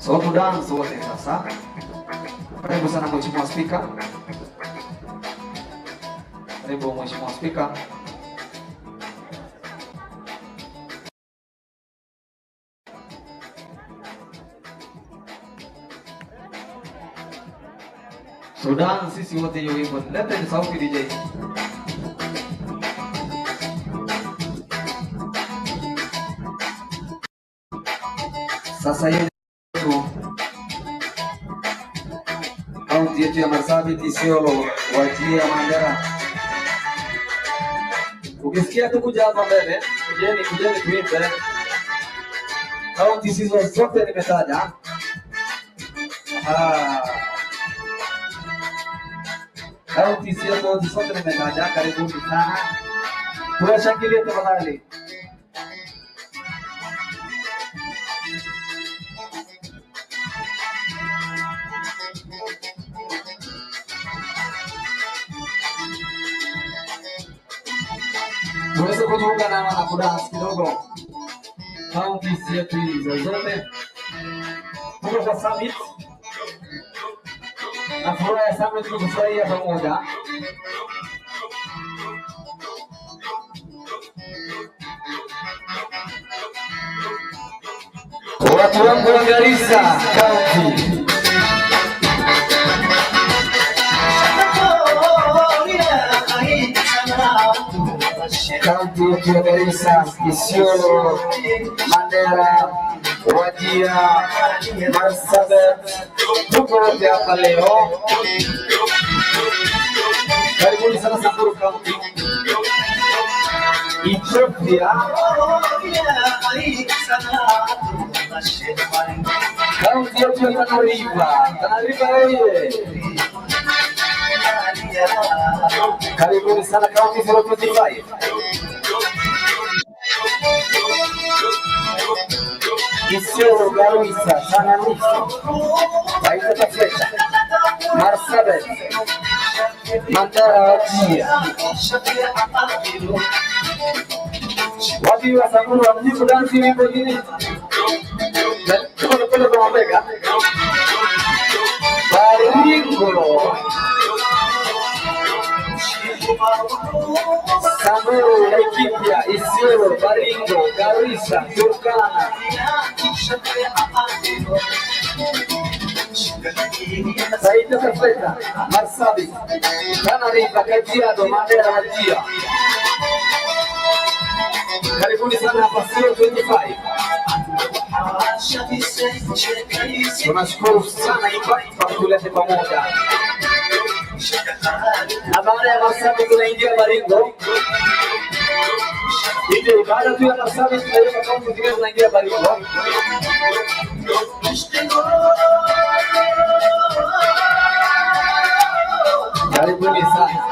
So tunaanza wote sasa. Karibu sana Mheshimiwa Spika. Karibu Mheshimiwa Spika. Sudan sisi wote hiyo wimbo. Leta ni sauti DJ. Sasa hiyo kaunti yetu ya Marsabit Isiolo wajia Mandera. Ukisikia tu kuja hapa mbele, kujeni tuimbe. Kaunti hizo zote nimetaja. Kaunti hizo zote nimetaja, karibuni sana. Tuwashangilie tafadhali. Tuweze kujiunga na wanakudansi kidogo. Kaunti yetu hizo zote. Tuko kwa summit. Na furaha ya summit tukufurahia pamoja. Watu wangu wa Garissa County. Kaunti yetu ya Garissa, Isiolo, Mandera, Wajia, Marsabit, tuko wote hapa leo. Karibuni sana Samburu County. Ethiopia. Kaunti yetu ya Tana River oye. Karibuni sana Kaunti 025. Isiolo, Garissa, Tana River, Wajia, Marsabit, Mandera, Wajia. Wapi wa Samburu wamjibu dansi wimbo hili? Tuko kwa mabega. Baringo. Samburu, Laikipia, Isiolo, Baringo, Garissa, Turkana. Saida Tafeta, Marsabit, Tana River, Kajiado, Mandera, Wajia. Karibuni sana hapa 025. Tunashukuru sana kwa kuleta pamoja. Na baada ya Marsabit tunaingia Baringo. Ndio baada tu ya Marsabit tunaenda kaunti zingine tunaingia Baringo. Karibuni sana.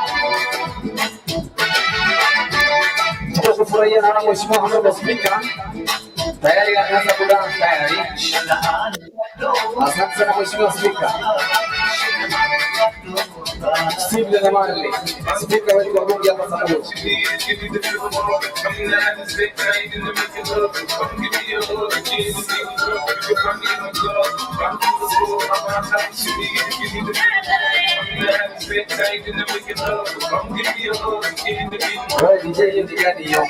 Kufurahia na Mheshimiwa Honorable Speaker. Tayari anaanza kudansi tayari. Asante sana Mheshimiwa Speaker. Steve na Marley. Speaker wetu wa bunge hapa Samburu. Wewe DJ hiyo ni gani hiyo?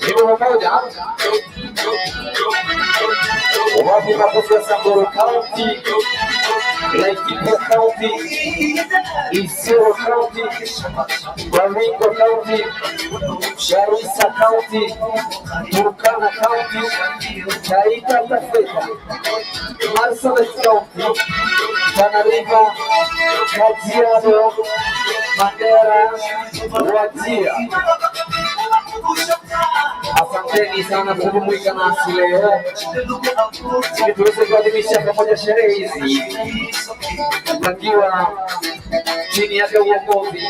Hiyo moja. Wapi makofi ya Samburu County, Laikipia County, Isiolo County, Baringo County, Garissa County, Turkana County, Taita Tafeta, Marsabit County, Tana River, Kajiado, Mandera, Wajia. Asanteni sana kujumuika nasi leo ili tuweze kuadhimisha pamoja sherehe hizi tukiwa chini ya uongozi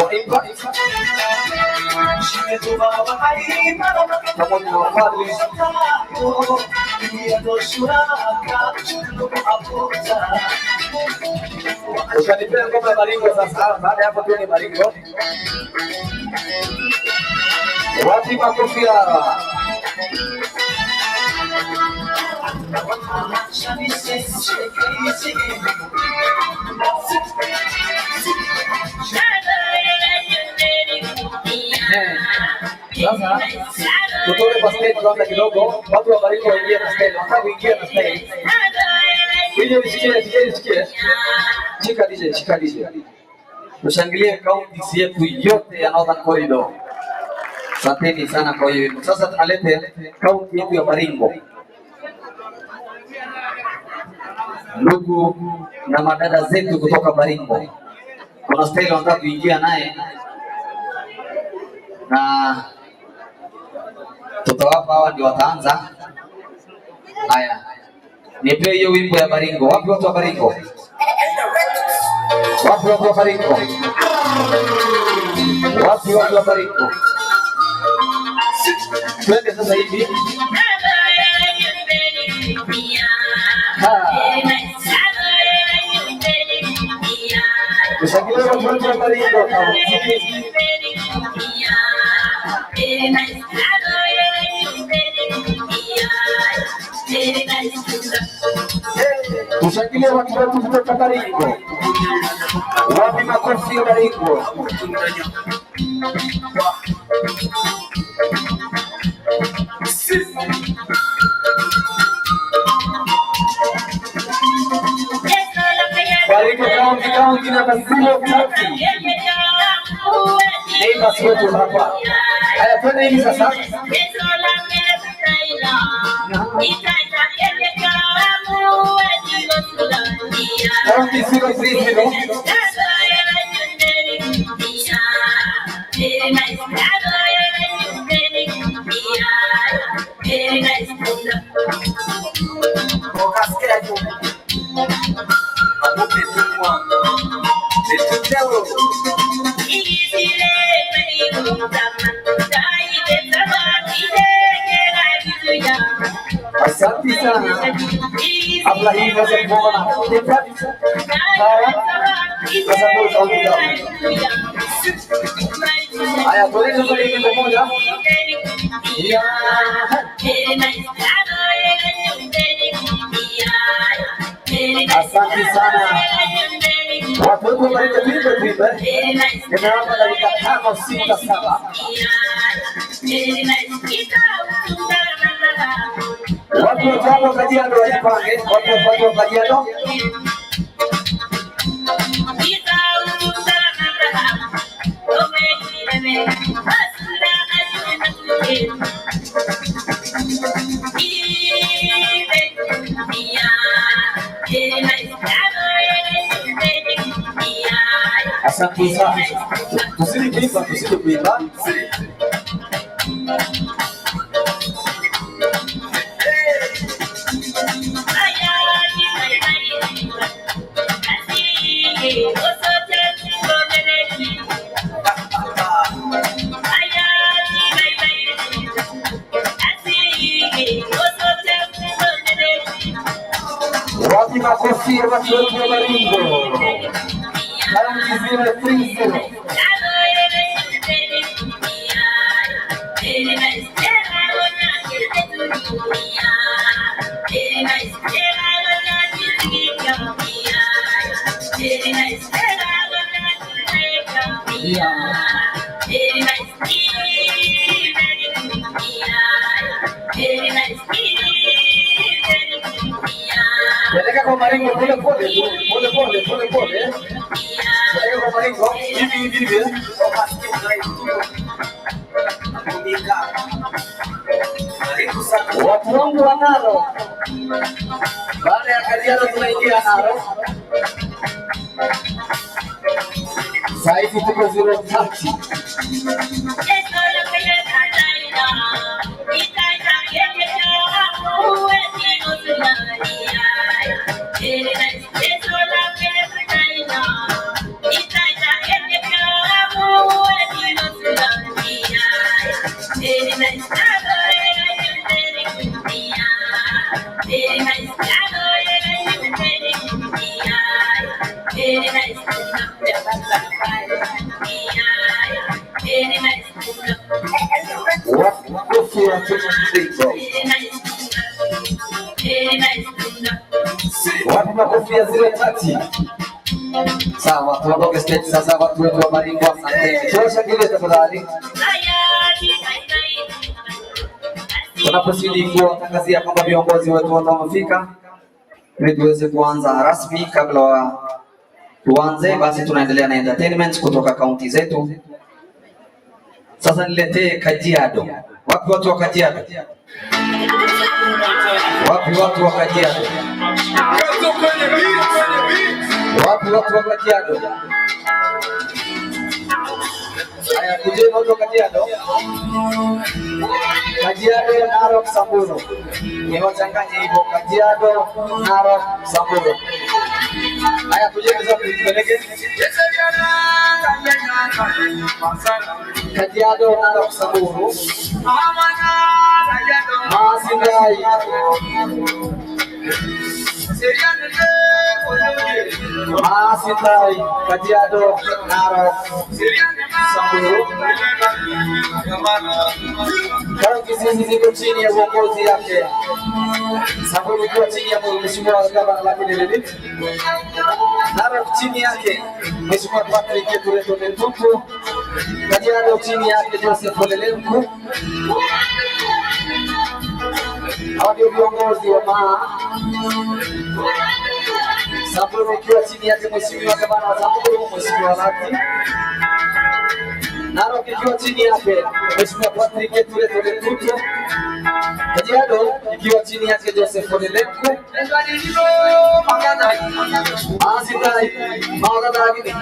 wa Impact pamoja na wafadhili. Ukanipea ngoma ya Baringo sasa. Baada ya hapo tuone Baringo. Wapi makofi hawa? Sasa tutoe kwa stage kwanza kidogo. Watu wa Baringo waingie na stage. Wanataka kuingia na stage. Video nisikie. Shika DJ. Tushangilie kaunti yetu yote ya Northern Corridor. Asanteni sana kwa hiyo. Sasa tunalete kaunti yetu ya Baringo. Ndugu na madada zetu kutoka Baringo. Kuna style wanataka kuingia naye. Na tutawapa hawa ndio wataanza. Haya. Nipe hiyo wimbo ya Baringo. Wapi watu wa Baringo? Wapi watu wa Baringo? Wapi watu wa Baringo? Twende sasa hivi. Tushangilie watu wa Baringo. Tushangilie watu wetu kutoka Baringo. Wapi makofi ya Baringo? Baringo kaunti na Samburu kaunti. Neighbors wetu hapa. Haya, twende hivi sasa. Kaunti 030. Asante sana. Habla hii naweza kuona. Haya, tueleze kwa hiyo pamoja. Asante sana. Watu wetu wabariki tuimbe. Nimeomba dakika 5, 6, 7. Watu wa Kajiado wajipange. Watu wa Kajiado. Asante sana. Tusije kuimba. Wapi makofi ya watu wetu wa Baringo? Kaunti 030. Peleka kwa Baringo pole pole. Peleka kwa Baringo hivi. Watu wangu wa Naro. Baada ya Kajiado tunaingia Naro. Sasa hivi tuko 030. Wapi makofi ya zile tati? Sawa, tuondoke stage sasa, watu wetu wa Maringo, asanteni. Tuwashangilie tafadhali. Tunapozidi kuwatangazia kwamba viongozi wetu wamefika ili tuweze kuanza rasmi. Kabla tuanze, basi tunaendelea na entertainment kutoka kaunti zetu. Sasa niletee Kajiado. Wapi watu wa Kajiado? Wapi watu wa Kajiado? Wapi watu wa Kajiado? Haya, kujeni watu wa Kajiado. Kajiado, Narok, Samburu. Ni wachanganye hivyo, Kajiado, Narok, Samburu. Haya, kujeni sasa tupeleke. Kajiado, Narok, Samburu. Masingai. Masingai, Kajiado, Narok, Samburu. Kaunti hizi ziko chini ya uongozi yake. Samburu ikiwa chini ya Mheshimiwa Gavana Lakini Lili. Narok chini yake Mheshimiwa Patrick Tureto Mentuku. Kajiado chini yake Joseph Olelenku. Hawa ndio viongozi wa Samburu ikiwa chini yake Mheshimiwa Gavana wa Samburu, Mheshimiwa Laki. Narok ikiwa chini yake Mheshimiwa Patrick Tureto Mentuku. Kajiado ikiwa chini yake Joseph Olelenku. Asitai mawadadagini.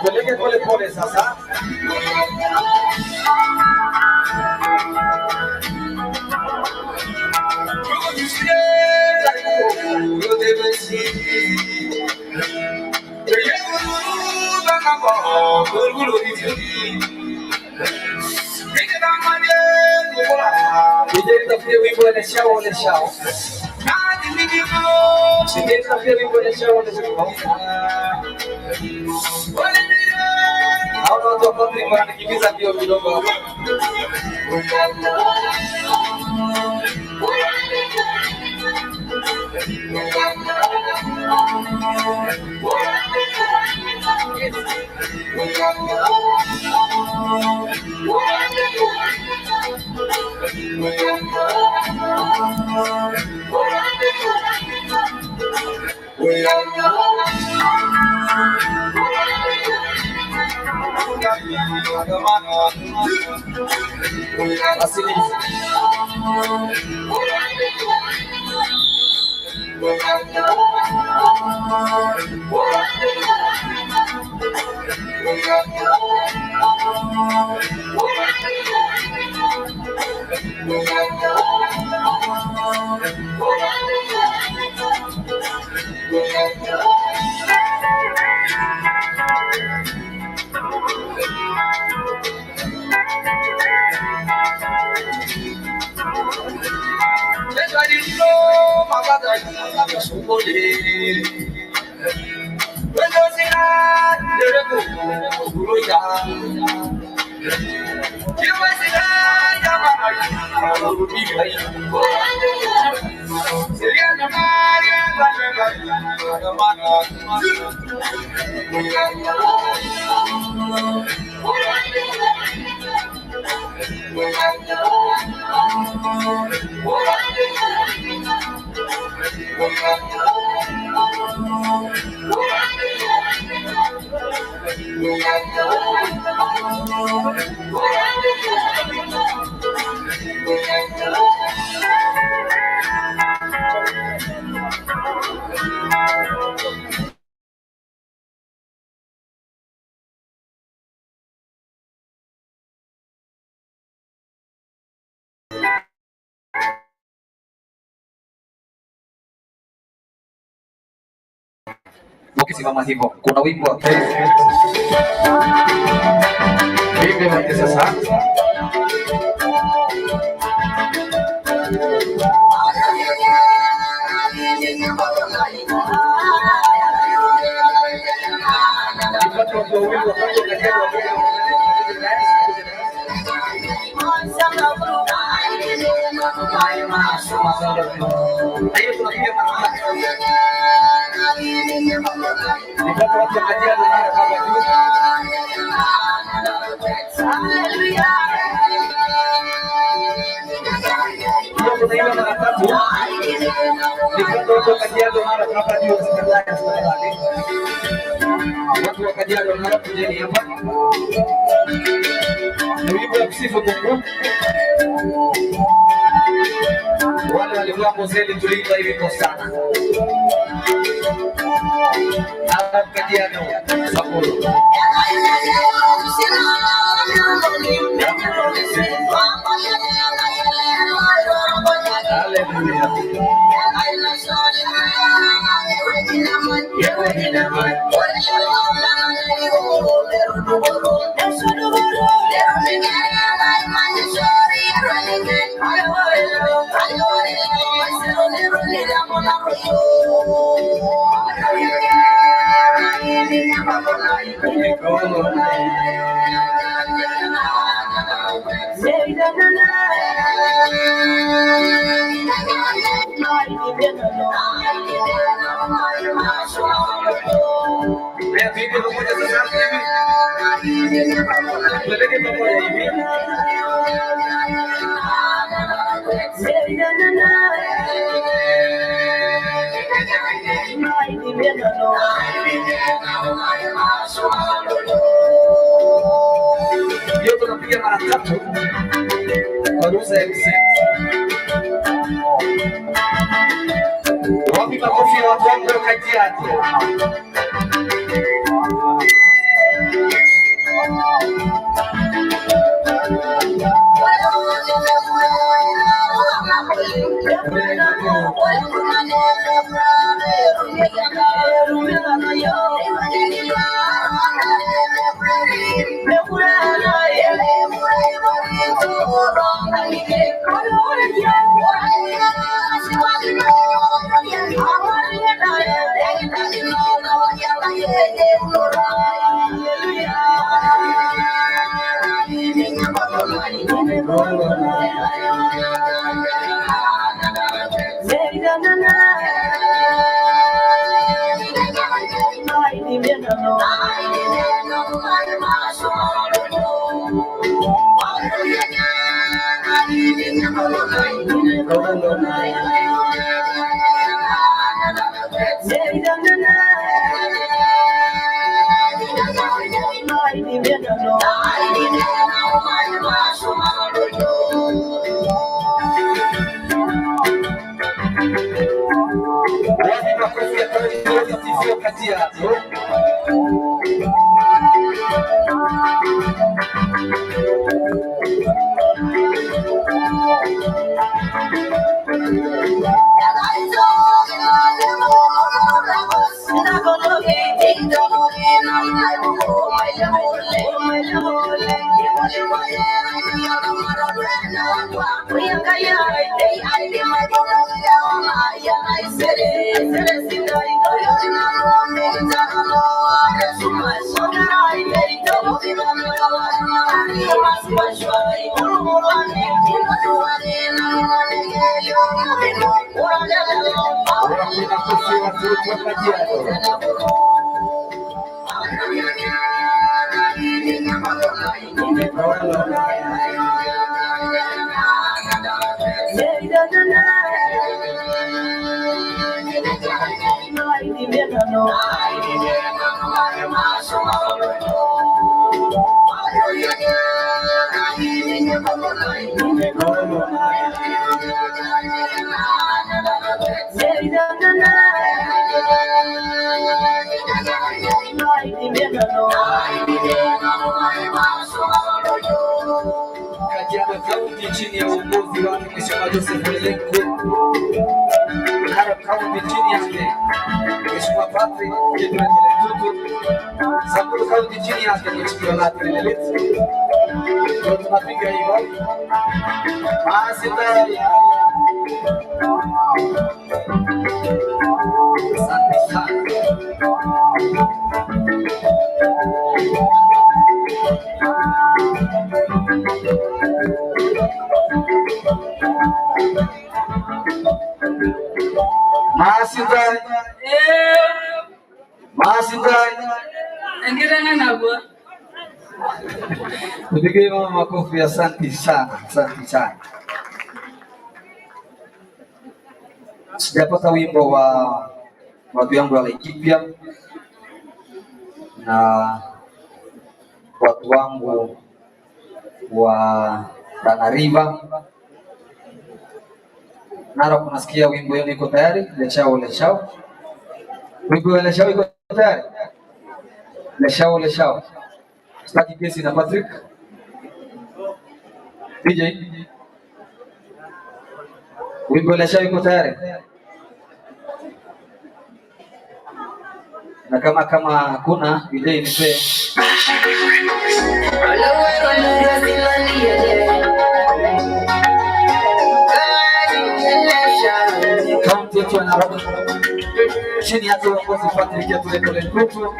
Peleke pole pole sasa. wakisimama hivyo. Kuna wimbo wa wimbo wake sasa. Ayo tunapiga watu wa Kajiado wanataka kujeni hapa. Ni wimbo wa kusifu Mungu. Wale walikuwa Mozeli tuliimba hivi kwa sana. Hapa Kajiado, Samburu. Hallelujah. Yo tunapiga mara tatu kwa ruhusa ya mzee. Wapi makofi ya watu wangu wa Kajiado? Kajiado Kaunti chini ya uongozi wa Mheshimiwa Joseph Lekwe kaunti chini yake Mheshimiwa Patrick Kitule Tutu, Samburu kaunti chini yake Mheshimiwa Latri Elite. Ndio tunapiga hivyo. Basi ndani. Asante sana. Masindai. Engerana nabo. Nipige mama makofi, asante sana, asante sana. Sijapata wimbo wa watu yangu wa Laikipia na watu wangu wa Tana River. Narok kunasikia wimbo yenu iko tayari? Lechao. Wimbo wa lechao iko tayari? Lechao. Sitaki kesi na Patrick. DJ. Wimbo wa lechao iko tayari? Na kama hakuna DJ nipe. Kaunti yetu ya Narok chini ya uongozi wa Patrick Kitule Tutu.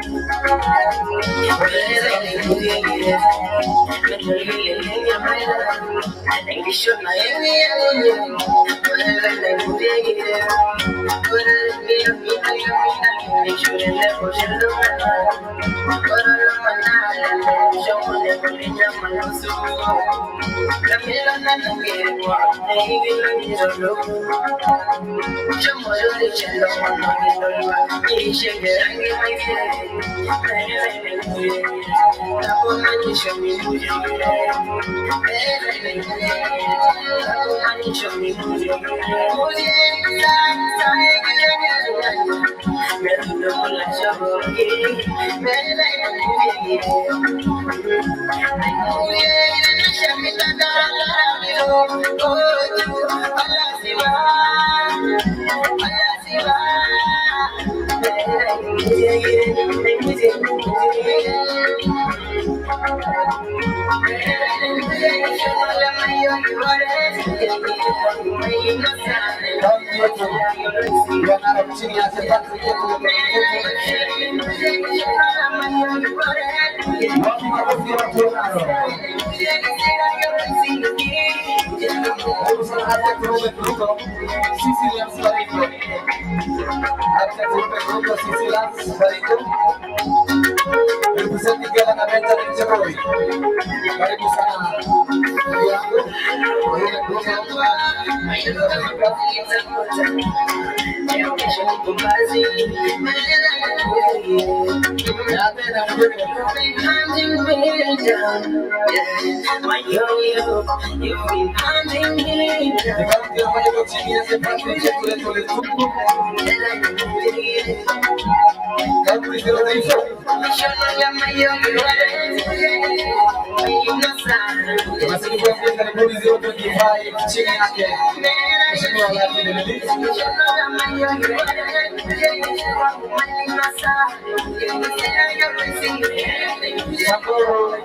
Samburu,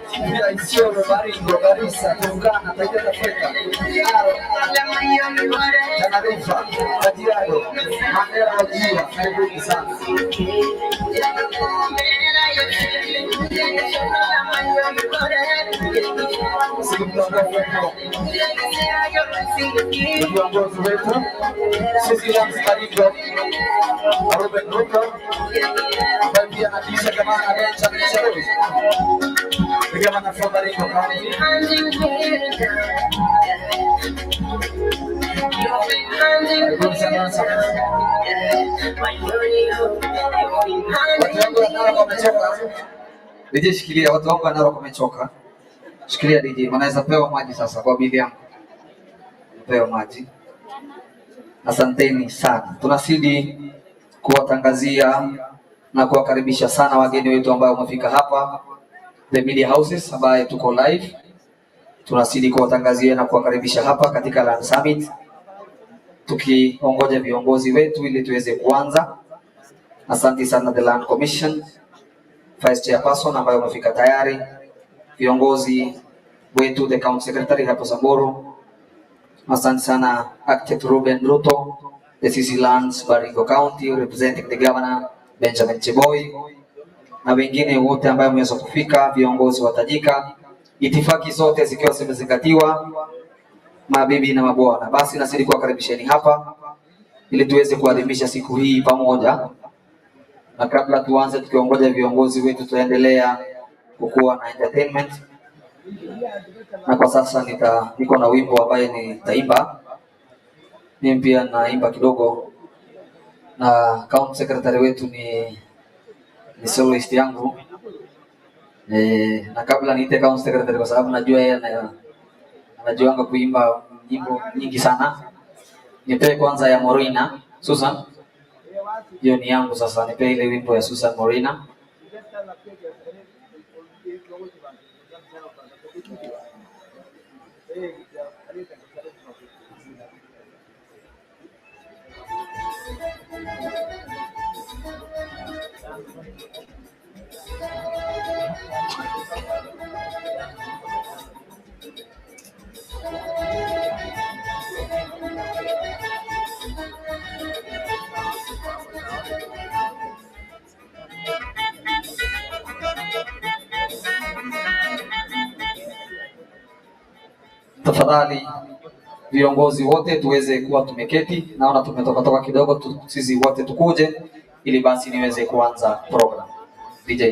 Isiolo, Baringo, Garissa, Turkana, Taita Tafrika, Tana River, Kajiado, Mandera, Wajir, karibuni sana. Viongozi wetu sisi Samburu Ruben Ruto ambaye pia anadisha kama anaendelea mchezo kama na formalities DJ, shikilia, watu wangu Narok wamechoka. Shikilia DJ, wanaweza pewa maji sasa kwa bili yangu. Pewa maji. Asanteni sana. Tunazidi kuwatangazia na kuwakaribisha sana wageni wetu ambao wamefika hapa the media houses ambaye tuko live. Tunazidi kuwatangazia na kuwakaribisha hapa katika Land Summit. tukiongoja viongozi wetu ili tuweze kuanza. Asante sana the Land Commission, Vice Chairperson ambaye umefika tayari, viongozi wetu the County Secretary hapo Samburu. Asante sana Architect Ruben Ruto, the CC Lands Baringo County representing the Governor Benjamin Cheboy, na wengine wote ambao wameweza kufika, viongozi watajika, itifaki zote zikiwa zimezingatiwa, mabibi na mabwana. Basi nasidi kuwakaribisheni hapa ili tuweze kuadhimisha siku hii pamoja. Na kabla tuanze tukiongoja viongozi wetu, tuendelea kukuwa na entertainment. Na kwa sasa niko na wimbo ambaye nitaimba. Mimi pia naimba kidogo, na County Secretary wetu ni soloist yangu. Na kabla niite County Secretary, kwa sababu najua yeye anajuanga kuimba nyimbo nyingi sana, nipe kwanza ya Morina Susan. Hiyo ni yangu sasa, nipe ile wimbo ya Susan Morina. Tafadhali viongozi wote tuweze kuwa tumeketi. Naona tumetoka kidogo sisi wote tukuje ili basi niweze kuanza program. DJ.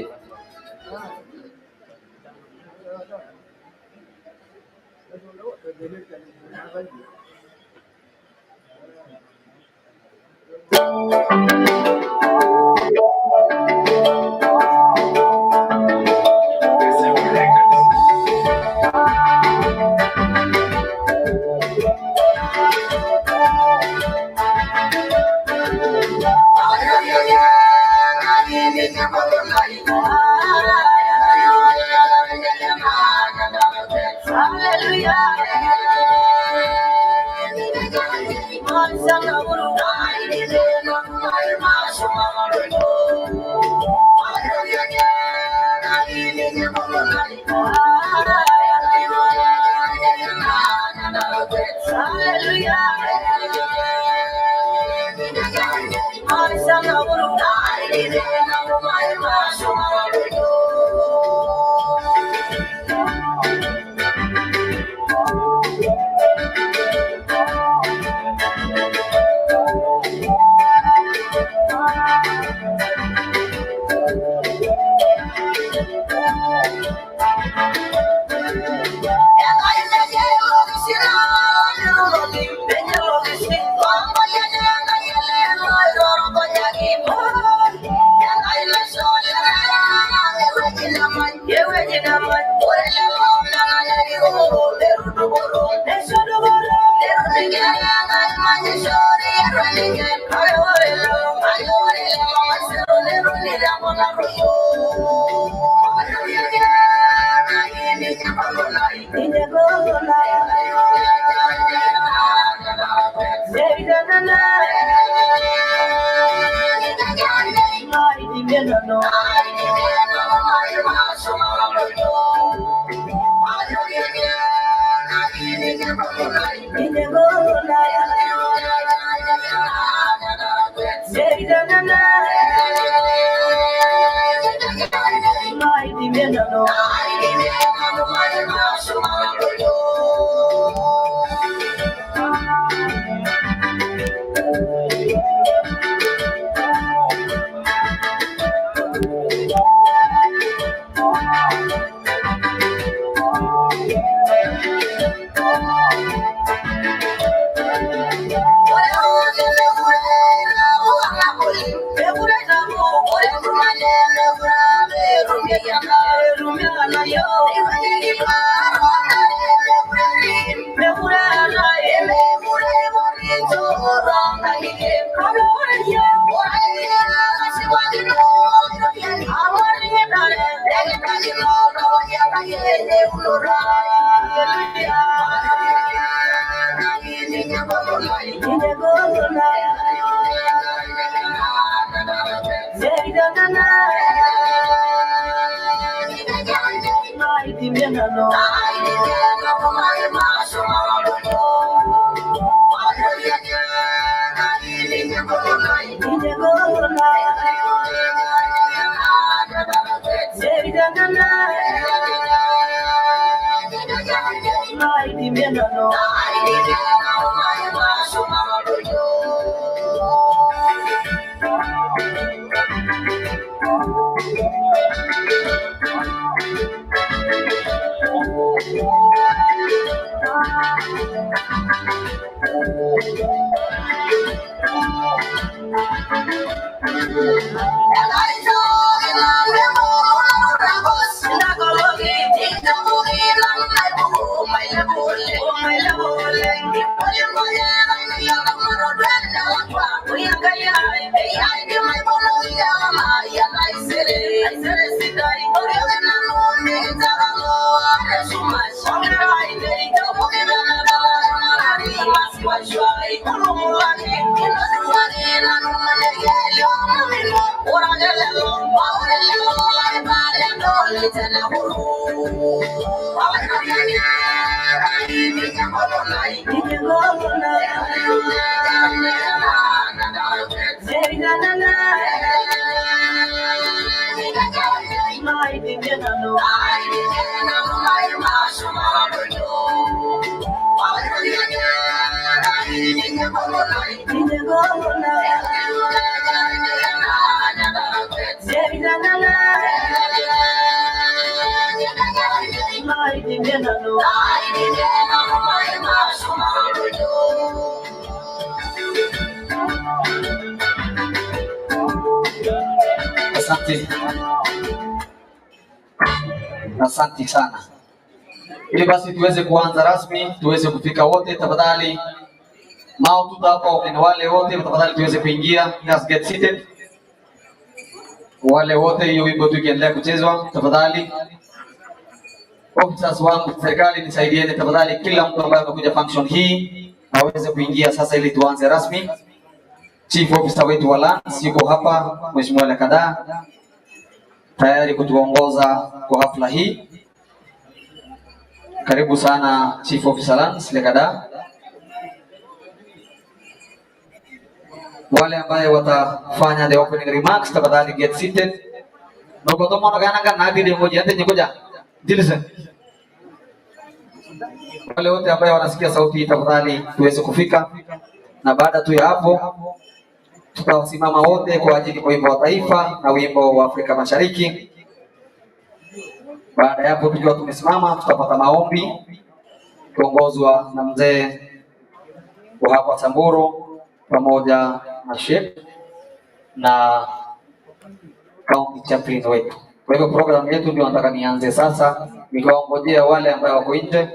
Asante sana. Ili basi tuweze kuanza rasmi, tuweze kufika wote tafadhali. Mao tutapo na wale wote tafadhali tuweze kuingia. Just get seated. Wale wote hiyo wimbo tukiendelea kuchezwa tafadhali. Officers wangu serikali nisaidieni tafadhali, kila mtu ambaye amekuja function hii aweze kuingia sasa ili tuanze rasmi. Chief Officer wetu wa Lands yuko hapa, Mheshimiwa Lekada, tayari kutuongoza kwa hafla hii. Karibu sana Chief Officer Lands Lekada. Wale ambaye watafanya the opening remarks tafadhali get seated. Nokotomo nagananga nadi de moja ate nikoja. Dilisen. Wale wote ambao wanasikia sauti hii tafadhali tuweze kufika, na baada tu ya hapo tutasimama wote kwa ajili ya wimbo wa taifa na wimbo wa Afrika Mashariki. Baada ya hapo tukiwa tumesimama tutapata maombi kuongozwa na mzee wa hapa Samburu pamoja na chef na county chaplain wetu. Kwa hivyo program yetu ndio nataka nianze sasa, nikaongojea wale ambao wako nje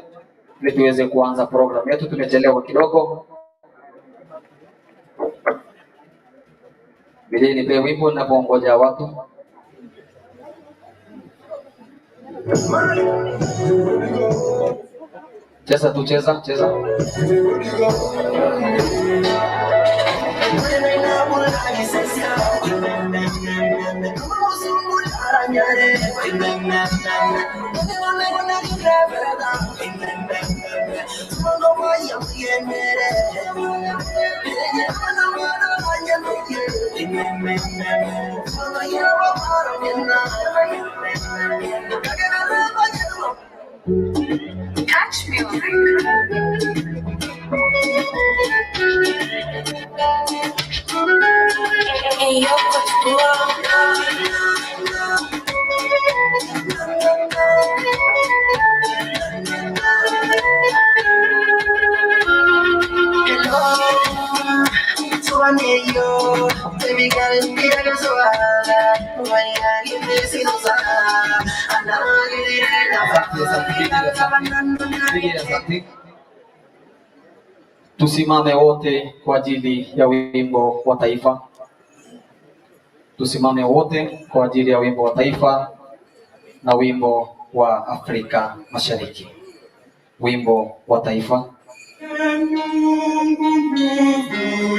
ili tuweze kuanza program yetu. Tumechelewa kidogo. Bila nipe wimbo na kuongojea watu. Cheza tu, cheza. Catch music. Hey, yo, baby girl, mira que suave, vaya que me siento sana, anda Tusimame wote kwa ajili ya wimbo wa taifa. Tusimame wote kwa ajili ya wimbo wa taifa na wimbo wa Afrika Mashariki. Wimbo wa taifa. Mungu nguvu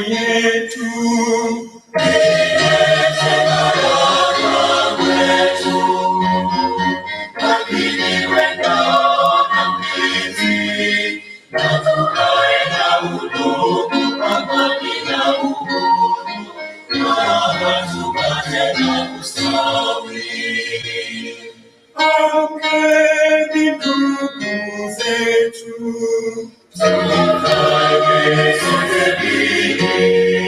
tena ustawi. Ameni ndugu zetu, tufanye sote bidii,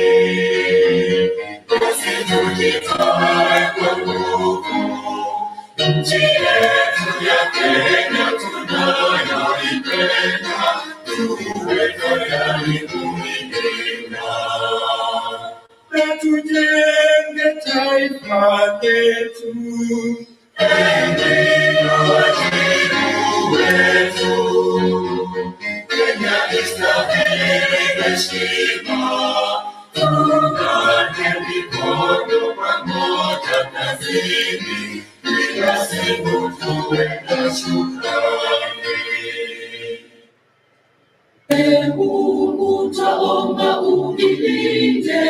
basi tujitoe kwa nguvu. Nchi yetu ya Kenya tunayoipenda, tuwe tayari kuilinda na tujenge taifa letu. Eneo wajibu wetu, Kenya istahili heshima. Tuungane mikono pamoja kazini, kila siku tuwe na shukrani. Mungu twaomba unilinde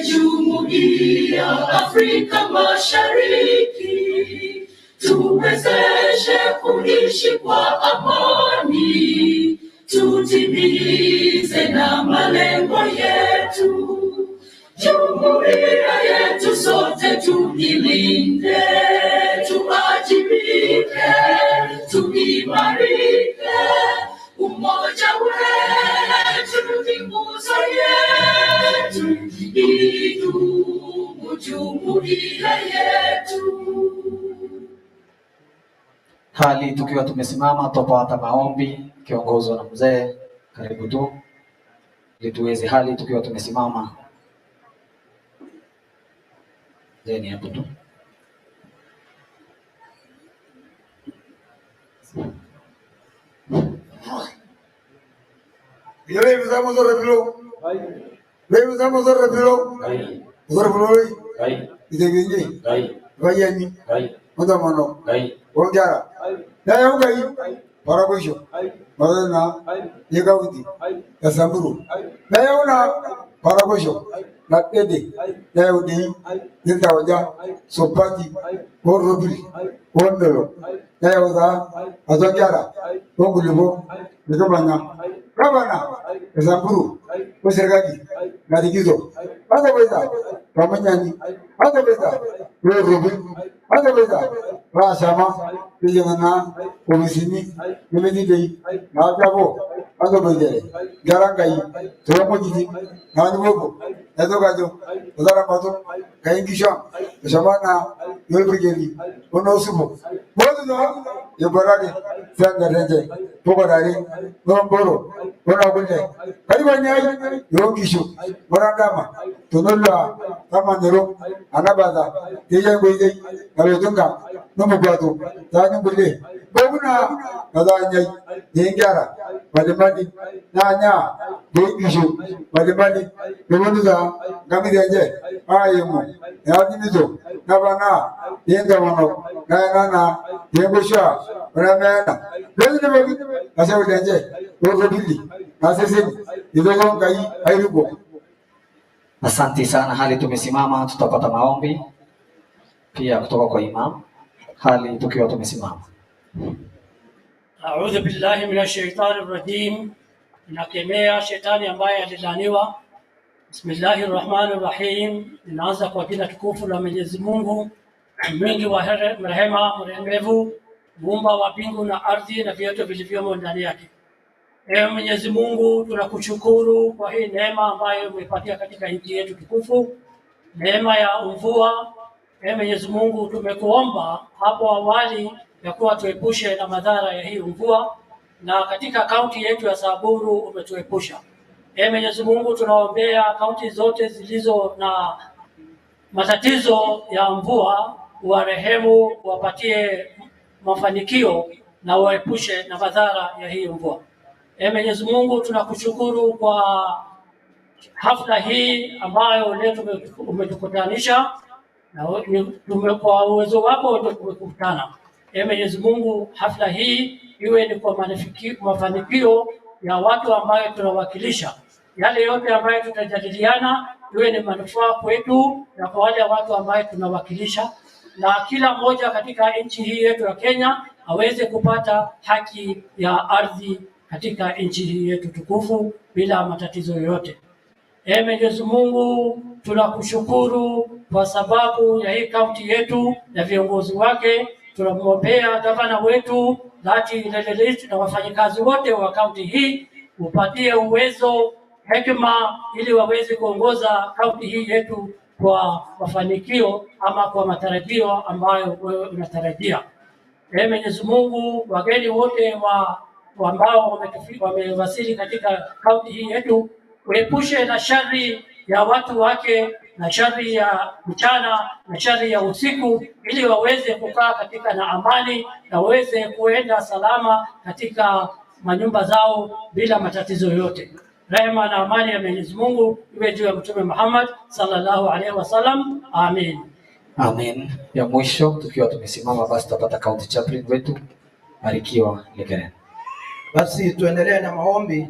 Jumuiya Afrika Mashariki, tuwezeshe kuishi kwa amani, tutimize na malengo yetu. Jumuiya yetu sote tuilinde, tuajibike, tuimarike. Umoja wetu ni nguzo yetu, idumu jumuiya yetu. Hali tukiwa tumesimama tupata maombi kiongozwa na mzee. Karibu tu ili tuweze hali tukiwa tumesimama. Zeni hapo tu. Yale mzamo zora bilo. Wewe mzamo zora bilo. Zora bilo. Ide Vayani. Mudamano. Ongara. Na yongai. Parabisho. Madana. Yegawidi. Ya Samburu. Na yona parabisho. Na kede. Na yodi. Nindawaja. Sopati. Orobili. Ondelo. Na yoda. Azongara. Ongulibo. Nikamanya. Gavana Samburu serikali na likizo hata weza Ramanyani hata weza Robi hata weza Rashama kijana komisini nimedidei na jabo hata weza garangai turamojiji na nubo nazogajo uzara pato kaingisha shamana yolbrigeli onosubo bodo yobarade sangareje pogarare nomboro bona kunde kalibanyai yongisho morandama tonolla tamanero anabada teje goide nabetunga nomugwado tani bulle bobuna nadanyai yengara balimani nanya yongisho balimani bebonuza ngamideje ayemo yadinizo nabana yenga wono na yengosha ramena bezile asa udenje orobili asese idogo kai airugo. Asante sana. Hali tumesimama tutapata maombi pia kutoka kwa imam. Hali tukiwa tumesimama. A'udhu billahi minash shaitani rajim. Nakemea shetani ambaye alilaniwa. Bismillahir Rahmanir Rahim. Ninaanza kwa jina tukufu la Mwenyezi Mungu, mwingi wa rehema, mrehemevu, muumba wa mbingu na ardhi na vyote vilivyomo ndani yake. Ewe Mwenyezi Mungu, tunakushukuru kwa hii neema ambayo umepatia katika nchi yetu tukufu, neema ya mvua. Ewe Mwenyezi Mungu, tumekuomba hapo awali ya kuwa tuepushe na madhara ya hii mvua, na katika kaunti yetu ya Samburu umetuepusha. Ewe Mwenyezi Mungu, tunaombea kaunti zote zilizo na matatizo ya mvua, warehemu, wapatie mafanikio na waepushe na madhara ya hii mvua. Ewe Mwenyezi Mungu, tunakushukuru kwa hafla hii ambayo leo umetukutanisha na kwa uwezo wako ndio tumekutana. Ewe Mwenyezi Mungu, hafla hii iwe ni kwa mafanikio ya watu ambayo tunawakilisha. Yale yote ambayo tutajadiliana iwe ni manufaa kwetu na kwa wale watu ambayo tunawakilisha, na kila mmoja katika nchi hii yetu ya Kenya aweze kupata haki ya ardhi katika nchi hii yetu tukufu bila matatizo yoyote. Mwenyezi Mungu, tunakushukuru kwa sababu ya hii kaunti yetu na viongozi wake. Tunamwombea gavana wetu Lati Lelelit na wafanyikazi wote wa kaunti hii, upatie uwezo, hekima, ili waweze kuongoza kaunti hii yetu kwa mafanikio ama kwa matarajio ambayo wewe unatarajia. Mwenyezi Mungu, wageni wote ambao wamewasili katika kaunti hii yetu, uepushe na shari ya watu wake, na shari ya mchana na shari ya usiku, ili waweze kukaa katika na amani na waweze kuenda salama katika manyumba zao bila matatizo yote. Rehema na amani ya Mwenyezi Mungu iwe juu ya Mtume Muhammad sallallahu alaihi wasallam. Amin. Amen. Ya mwisho tukiwa tumesimama, basi tutapata county chaplain wetu Barikiwa Lekeren. Basi tuendelee na maombi.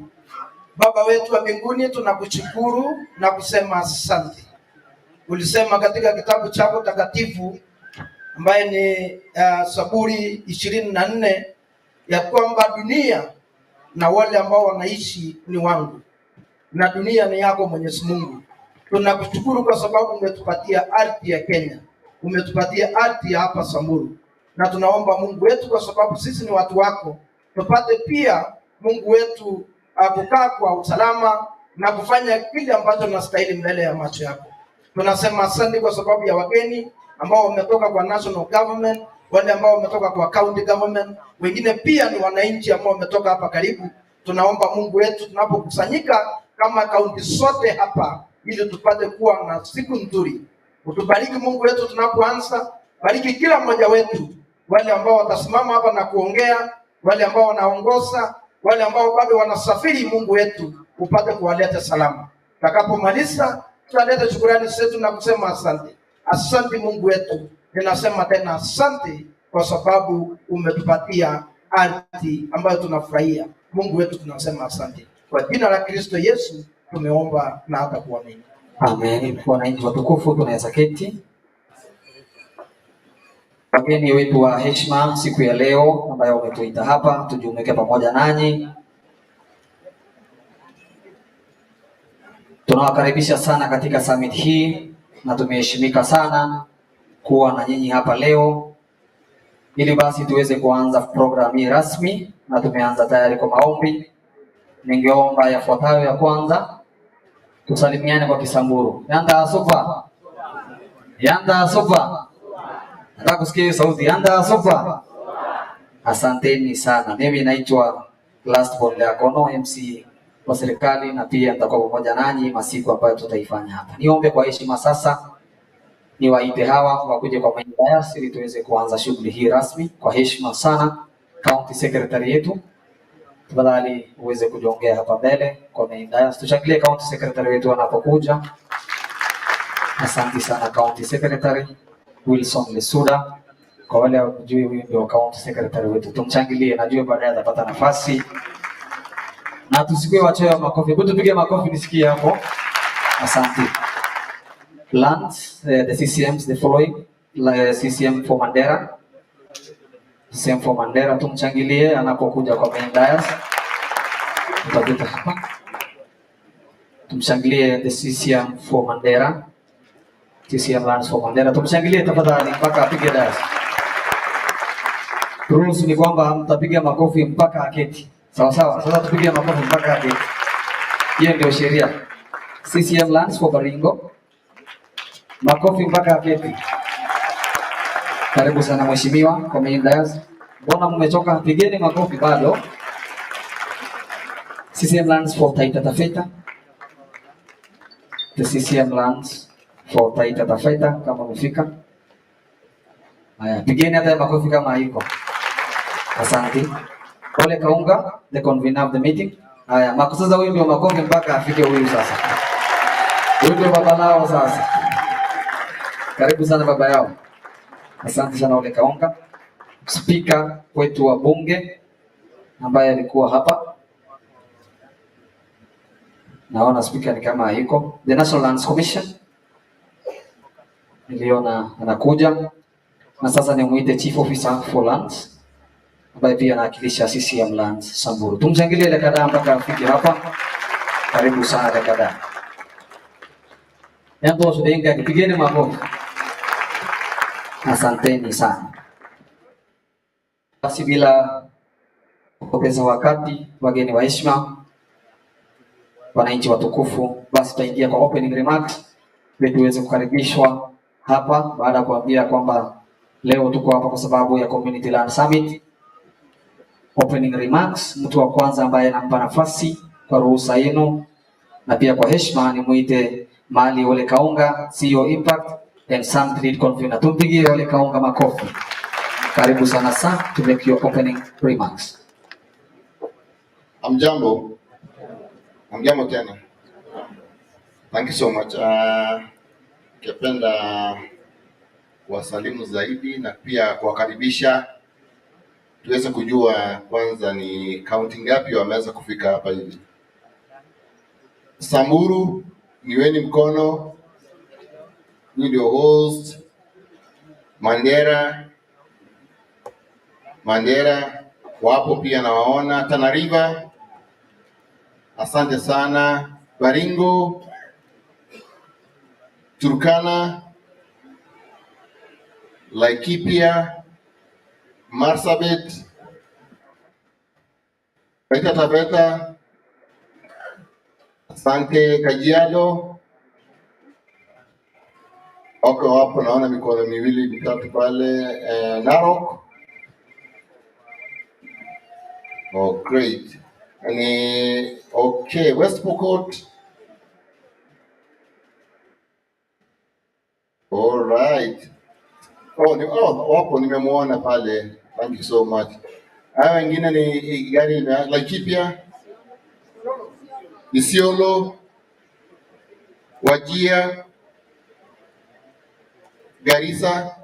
Baba wetu wa mbinguni, tunakushukuru na kusema asante. Ulisema katika kitabu chako takatifu ambaye ni Saburi 24 ya kwamba dunia na wale ambao wanaishi ni wangu na dunia ni yako Mwenyezi Mungu. Tunakushukuru kwa sababu umetupatia ardhi ya Kenya, umetupatia ardhi ya hapa Samburu, na tunaomba Mungu wetu, kwa sababu sisi ni watu wako, tupate pia Mungu wetu kukaa kwa usalama na kufanya kile ambacho tunastahili mbele ya macho yako. Tunasema asante kwa sababu ya wageni ambao wametoka kwa national government, wale ambao wametoka kwa county government, wengine pia ni wananchi ambao wametoka hapa karibu. Tunaomba Mungu wetu, tunapokusanyika kama kaunti sote hapa, ili tupate kuwa na siku nzuri. Utubariki Mungu wetu tunapoanza, bariki kila mmoja wetu, wale ambao watasimama hapa na kuongea, wale ambao wanaongoza, wale ambao bado wanasafiri. Mungu wetu upate kuwaleta salama. Tutakapomaliza tutaleta shukrani zetu na kusema asante. Asante Mungu wetu, ninasema tena asante kwa sababu umetupatia ardhi ambayo tunafurahia. Mungu wetu tunasema asante. Kwa jina la Kristo Yesu tumeomba na hata kuamini. Amen. Wananchi watukufu, tunaweza keti. Wageni wetu wa heshima siku ya leo ambayo wametuita hapa tujumuike pamoja nanyi, tunawakaribisha sana katika summit hii, na tumeheshimika sana kuwa na nyinyi hapa leo, ili basi tuweze kuanza program hii rasmi, na tumeanza tayari kwa maombi. Ningeomba yafuatayo. Ya kwanza, tusalimiane kwa Kisamburu. Yanda asupa. Yanda asupa. Nataka kusikia sauti. Yanda asupa. Asanteni sana. Mimi naitwa Last Born Leakono, MC wa serikali, na pia nitakuwa pamoja nanyi masiku ambayo tutaifanya hapa. Niombe kwa heshima sasa niwaite hawa wakuje kwa main dais ili tuweze kuanza shughuli hii rasmi. Kwa heshima sana, County Secretary yetu, tafadhali uweze kujiongea hapa mbele kwa main dais. Tushangilie County Secretary wetu anapokuja. Asante sana County Secretary Wilson Lesuda. Kwa wale wajui, huyu ndio County Secretary wetu. Tumshangilie, najua baadaye atapata nafasi. Na tusikue wachoyo wa makofi. Hebu tupige makofi nisikie hapo. Asante. Lands, the CCMs, the following. CCM for Mandera. CCM for Mandera, tumchangilie anapokuja kwa main dais. Tutapita hapa. Tumshangilie the CCM for Mandera. CCM Lands for Mandera. Tumshangilie tafadhali mpaka apige dais. Rules ni kwamba mtapiga makofi mpaka aketi. Sawa sawa. Sasa tupige makofi mpaka aketi. Hiyo ndio sheria. CCM Lands for Baringo. Makofi mpaka aketi. Karibu sana mheshimiwa kwa main dais. Mbona mmechoka? Pigeni makofi bado. CCM Lands for Taita Taveta. The CCM Lands for Taita Taveta kama umefika. Haya, pigeni hata makofi kama haiko. Asante. Ole Kaunga, the convener of the meeting. Haya, makosa huyu ndio makofi mpaka afike huyu sasa. Huyu ndio baba lao sasa. Karibu sana baba yao. Asante sana Ole Kaunga. Speaker wetu wa bunge ambaye alikuwa hapa. Naona speaker ni kama haiko. The National Lands Commission. Niliona anakuja. Na sasa nimuite Chief Officer for Lands ambaye pia anawakilisha CCM Lands Samburu. Tumshangilie Lekada mpaka afike hapa. Karibu sana Lekada. Yanto sudenga kipigeni makofi. Asanteni sana. Basi bila kupoteza wakati, wageni wa heshima, wananchi watukufu, basi tutaingia kwa opening remarks ili tuweze kukaribishwa hapa baada ya kuambia kwamba leo tuko hapa kwa sababu ya Community Land Summit. Opening remarks, mtu wa kwanza ambaye anampa nafasi kwa ruhusa yenu na pia kwa heshima ni muite Mali Ole Kaunga, CEO Impact and Sun Trade Convener. Tumpigie Ole Kaunga makofi. Karibu sana sana to make your opening remarks. Amjambo tena. Thank you so much. Ningependa kuwasalimu zaidi na pia kuwakaribisha tuweze kujua kwanza ni kaunti ngapi wameweza kufika hapa hivi. Samburu, niweni mkono. Ni ndio host. Mandera wapo pia nawaona. Tana River, asante sana. Baringo, Turkana, Laikipia, Marsabit, Taita Taveta, asante. Kajiado, wapo naona mikono miwili mitatu pale. Narok, oh great. Okay, West Pokot, all right. Wapo nimemuona pale. Thank you so much. Haya wengine ni gani? Laikipia, Isiolo, Wajia, Garissa.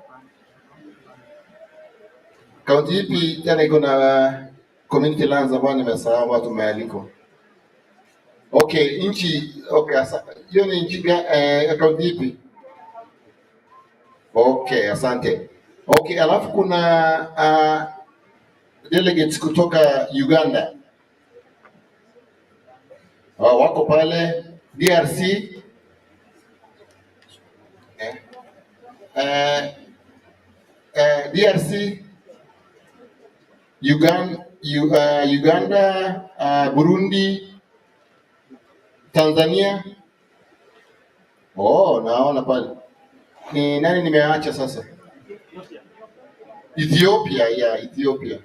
Kaunti ipi tena iko na community lands ambayo nimesahau watu mealiko? Okay, nchi. Okay, hiyo ni nchi kaunti ipi? Okay, asante. Okay, alafu kuna delegates kutoka Uganda. Wako pale. DRC, DRC, Uganda, Burundi, Tanzania. Naona pale. Ni nani nimeacha sasa? Ethiopia, Ethiopia.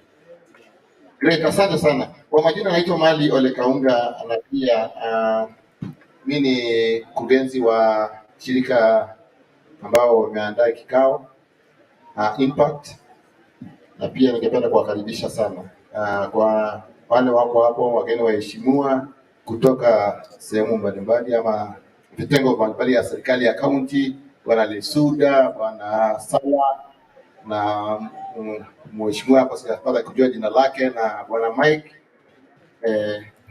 Great, asante sana. Kwa majina naitwa Mali Ole Kaunga na pia mimi ni mkurugenzi wa shirika ambao wameandaa kikao Impact, na pia ningependa kuwakaribisha sana kwa wale wako hapo, wageni waheshimiwa kutoka sehemu mbalimbali ama vitengo mbalimbali ya serikali ya kaunti, Bwana Lesuda, Bwana Sala na mheshimiwa hapa sijapata kujua jina lake, na Bwana Mike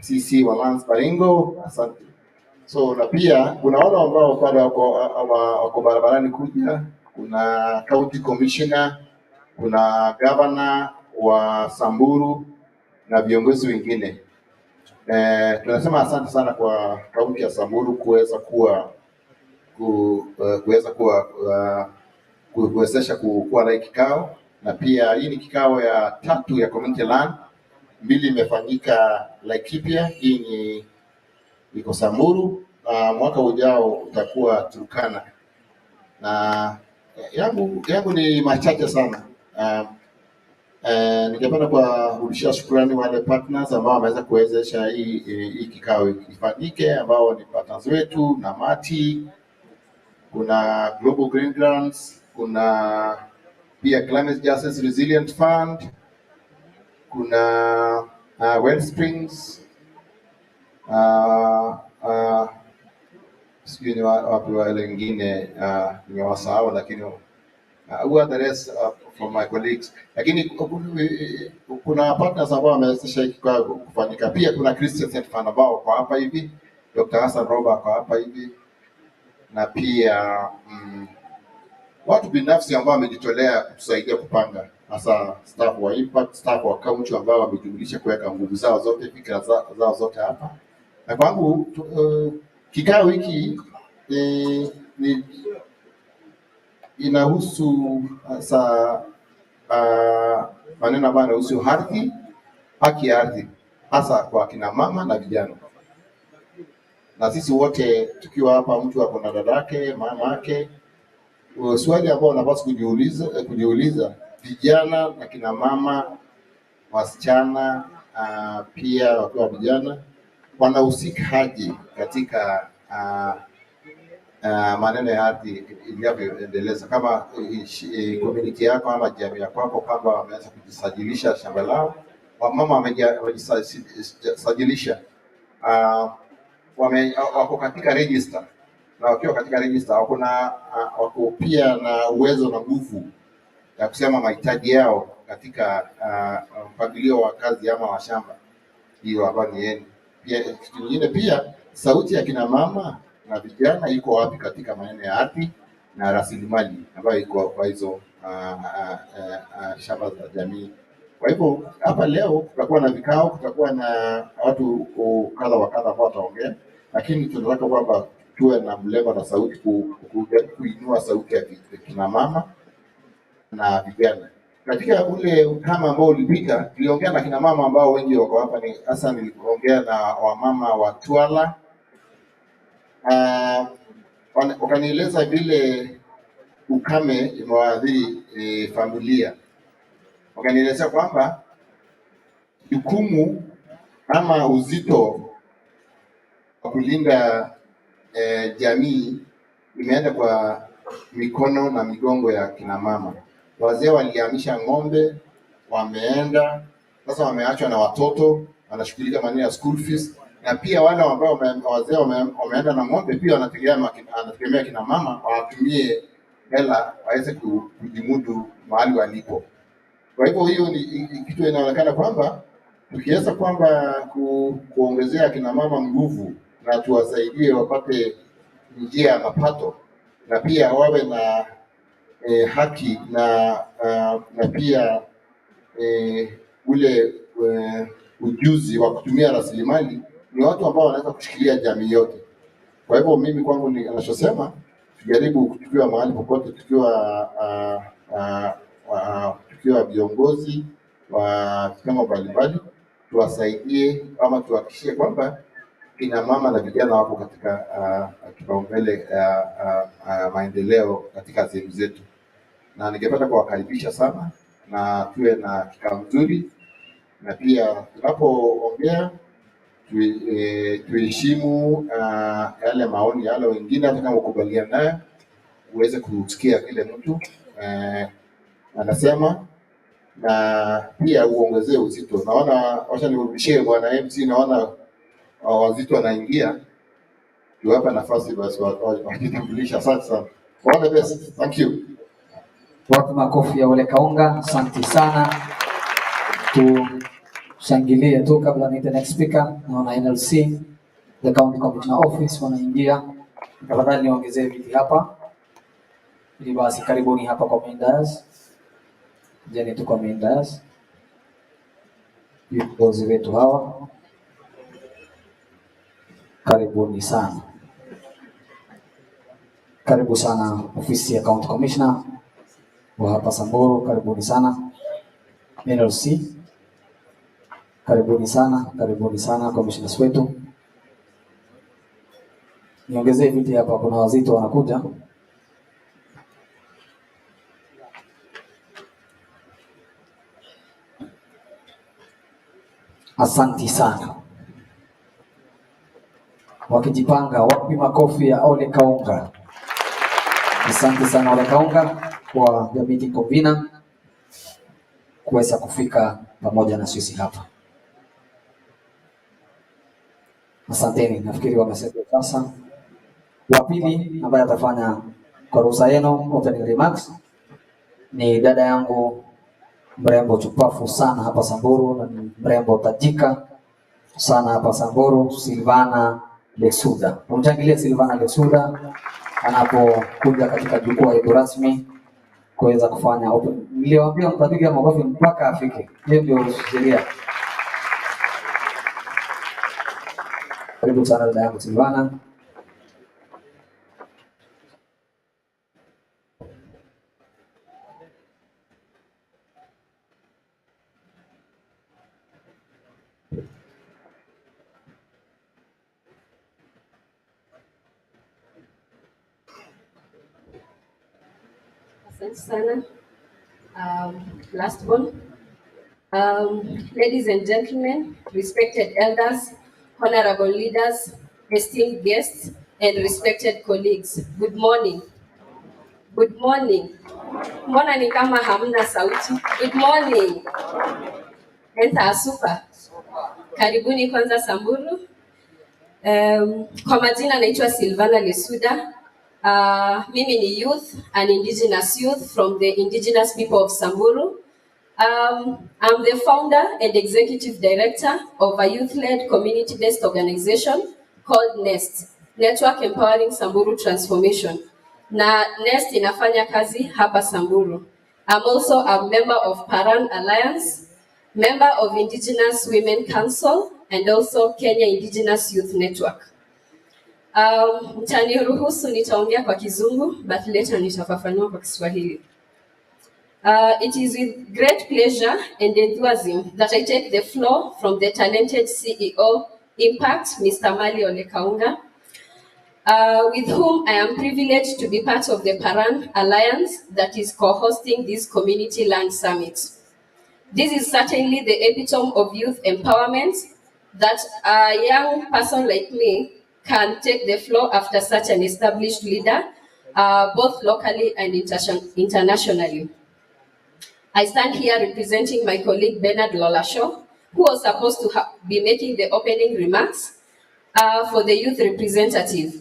CC wa Lance Baringo, asante. So na pia kuna wale ambao bado wako barabarani kuja, kuna county commissioner, kuna governor wa Samburu na viongozi wengine. Tunasema asante sana kwa kaunti ya Samburu kuweza kuwezesha kuwa na kikao, na pia hii ni kikao ya 3 ya community land. 2 imefanyika Laikipia, hii iko Samburu, mwaka ujao utakuwa Turkana. Na yangu ni machache sana. Ningependa kuwarudishia shukrani wale partners ambao wameweza kuwezesha hii kikao ifanyike, ambao ni partners wetu na Mati, kuna Global Green Grants, kuna pia Climate Justice Resilient Fund, kuna Wellsprings, sijui ni wapi wale wengine nimewasahau, lakini who are the rest from my colleagues. Lakini kuna partners ambao wamewezesha hiki kufanyika. Pia kuna Christian Fund ambao kwa hapa hivi, Dr. Hassan Roba kwa hapa hivi, na pia watu binafsi ambao wamejitolea kutusaidia kupanga, hasa staff wa Impact, staff wa county ambao wamejumulisha kuweka nguvu zao zote, fikra zao zote hapa. Na kwangu kikao hiki inahusu maneno ambayo yanahusu ardhi, haki ya ardhi, hasa kwa kina mama na vijana. Na sisi wote tukiwa hapa, mtu ako na dadake, mamake, swali ambao unapaswa kujiuliza, vijana na kina mama, wasichana pia wakiwa vijana, wanahusika aje katika maneno ya ardhi ilivyoendeleza, kama community yako ama jamii yako kwamba wameanza kujisajilisha shamba lao, wamama wamejisajilisha, wako katika register, na wakiwa katika register wako pia na uwezo na nguvu ya kusema mahitaji yao katika mpangilio wa kazi ama wa shamba hiyo ambayo ni yenu. Pia kitu kingine, pia sauti ya kina mama na vijana iko wapi katika maneno ya ardhi na rasilimali ambayo iko kwa hizo shamba za jamii. Kwa hivyo hapa leo tutakuwa na vikao, tutakuwa na watu kadha wa kadha ambao wataongea, lakini tunataka kwamba tuwe na mlengo na sauti kuinua sauti ya kina mama na vijana. Katika ule ukama ambao ulipita, tuliongea na kina mama ambao wengi wako hapa, ni hasa niliongea na wamama wa Twala. Wakanieleza vile ukame imewaadhiri familia. Wakanieleza kwamba jukumu ama uzito wa kulinda jamii imeenda kwa mikono na migongo ya kina mama. Wazee walihamisha ng'ombe, wameenda sasa, wameachwa na watoto wanashughulika maneno ya school fees, na pia wale ambao wazee wameenda na ng'ombe pia wanategemea kina mama watumie hela waweze kujimudu mahali walipo. Kwa hivyo hiyo ni kitu inaonekana kwamba tukiweza kwamba kuongezea kina mama nguvu na tuwasaidie wapate njia ya mapato, na pia wawe na haki na pia ule ujuzi wa kutumia rasilimali, ni watu ambao wanaweza kushikilia jamii yote. Kwa hivyo mimi kwangu ninachosema, tujaribu kuchukua mahali popote tukiwa viongozi wa vyama mbalimbali, tuwasaidie ama tuhakikishie kwamba kina mama na vijana wako katika kipaumbele maendeleo katika sehemu zetu. Na ningependa kuwakaribisha sana na tuwe na kikao mzuri, na pia tunapoongea tuheshimu yale maoni yale wengine, hata kama ukubaliana nayo uweze kusikia kile mtu anasema, na pia uongezee uzito. Naona wacha nirudishie bwana MC, naona wazito wanaingia, tuwapa nafasi basi wajitambulisha. Asante sana. All the best. Thank you. Wapi makofi ya Ole Kaunga. Asante sana. Tushangilie tu kabla niite next speaker. Naona NLC, the County Commissioner Office wanaingia. Tafadhali niongezee viti hapa. Ili basi karibuni hapa kwa main dais. Jeni tu kwa main dais. Viongozi wetu hawa. Karibuni sana. Karibu sana ofisi ya County Commissioner wa hapa Samburu, karibuni sana. NLC, karibuni sana commissioners wetu. Niongezee viti hapa, kuna wazito wanakuja. Asanti sana. Wakijipanga, wapi makofi ya Ole Kaunga. Asante sana Ole Kaunga kwa the meeting convener kuweza kufika pamoja na sisi hapa. Asanteni, nafikiri wamesema sasa. Wa pili ambaye atafanya kwa ruhusa yenu opening remarks ni dada yangu mrembo chupafu sana hapa Samburu, na mrembo tajika sana hapa Samburu, Silvana Lesuda. Tumchangilie Silvana Lesuda anapokuja katika jukwaa hili rasmi kuweza kufanya open. Niliwaambia mtapiga makofi mpaka afike. Hiyo ndio sheria. Karibu sana dada yangu Silvana. Asante sana. Last one. Ladies and gentlemen, respected elders, honorable leaders, esteemed guests, and respected colleagues, good morning. Good morning. Mbona ni kama hamna sauti? Good morning. Enta super. Karibuni kwanza Samburu. Kwa majina naitwa Silvana Lesuda. Mimi ni youth, an indigenous youth from the indigenous people of Samburu. I'm the founder and executive director of a youth-led community-based organization called NEST, Network Empowering Samburu Transformation. Na NEST inafanya kazi hapa Samburu. I'm also a member of Paran Alliance, member of Indigenous Women Council, and also Kenya Indigenous Youth Network. Mtaniruhusu nitaongea kwa Kizungu, but later nitafafanua kwa Kiswahili. It is with great pleasure and enthusiasm that I take the floor from the talented CEO, Impact, Mr. Mali Olekaunga, with whom I am privileged to be part of the Paran Alliance that is co-hosting this Community Land Summit. This is certainly the epitome of youth empowerment that a young person like me can take the floor after such an established leader, both locally and internationally. I stand here representing my colleague Bernard Lolasho, who was supposed to be making the opening remarks for the youth representative,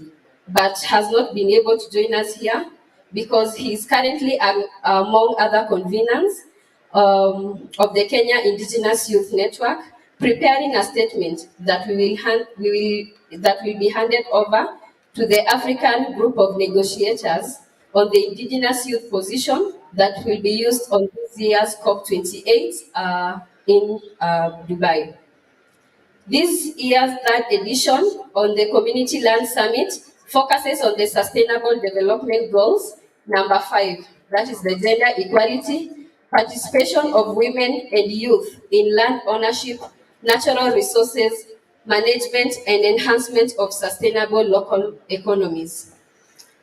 but has not been able to join us here because he is currently among other conveners of the Kenya Indigenous Youth Network, preparing a statement that will be handed over to the African group of negotiators on the indigenous youth position that will be used on this year's COP28 in Dubai. This year's third edition on the Community Land Summit focuses on the Sustainable Development Goals, number 5, that is the gender equality, participation of women and youth in land ownership, natural resources, management and enhancement of sustainable local economies.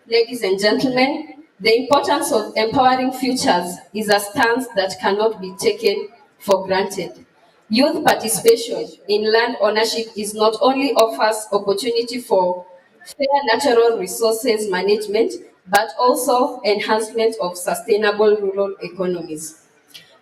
Ladies and gentlemen, the importance of empowering futures is a stance that cannot be taken for granted. Youth participation in land ownership is not only offers opportunity for fair natural resources management, but also enhancement of sustainable rural economies.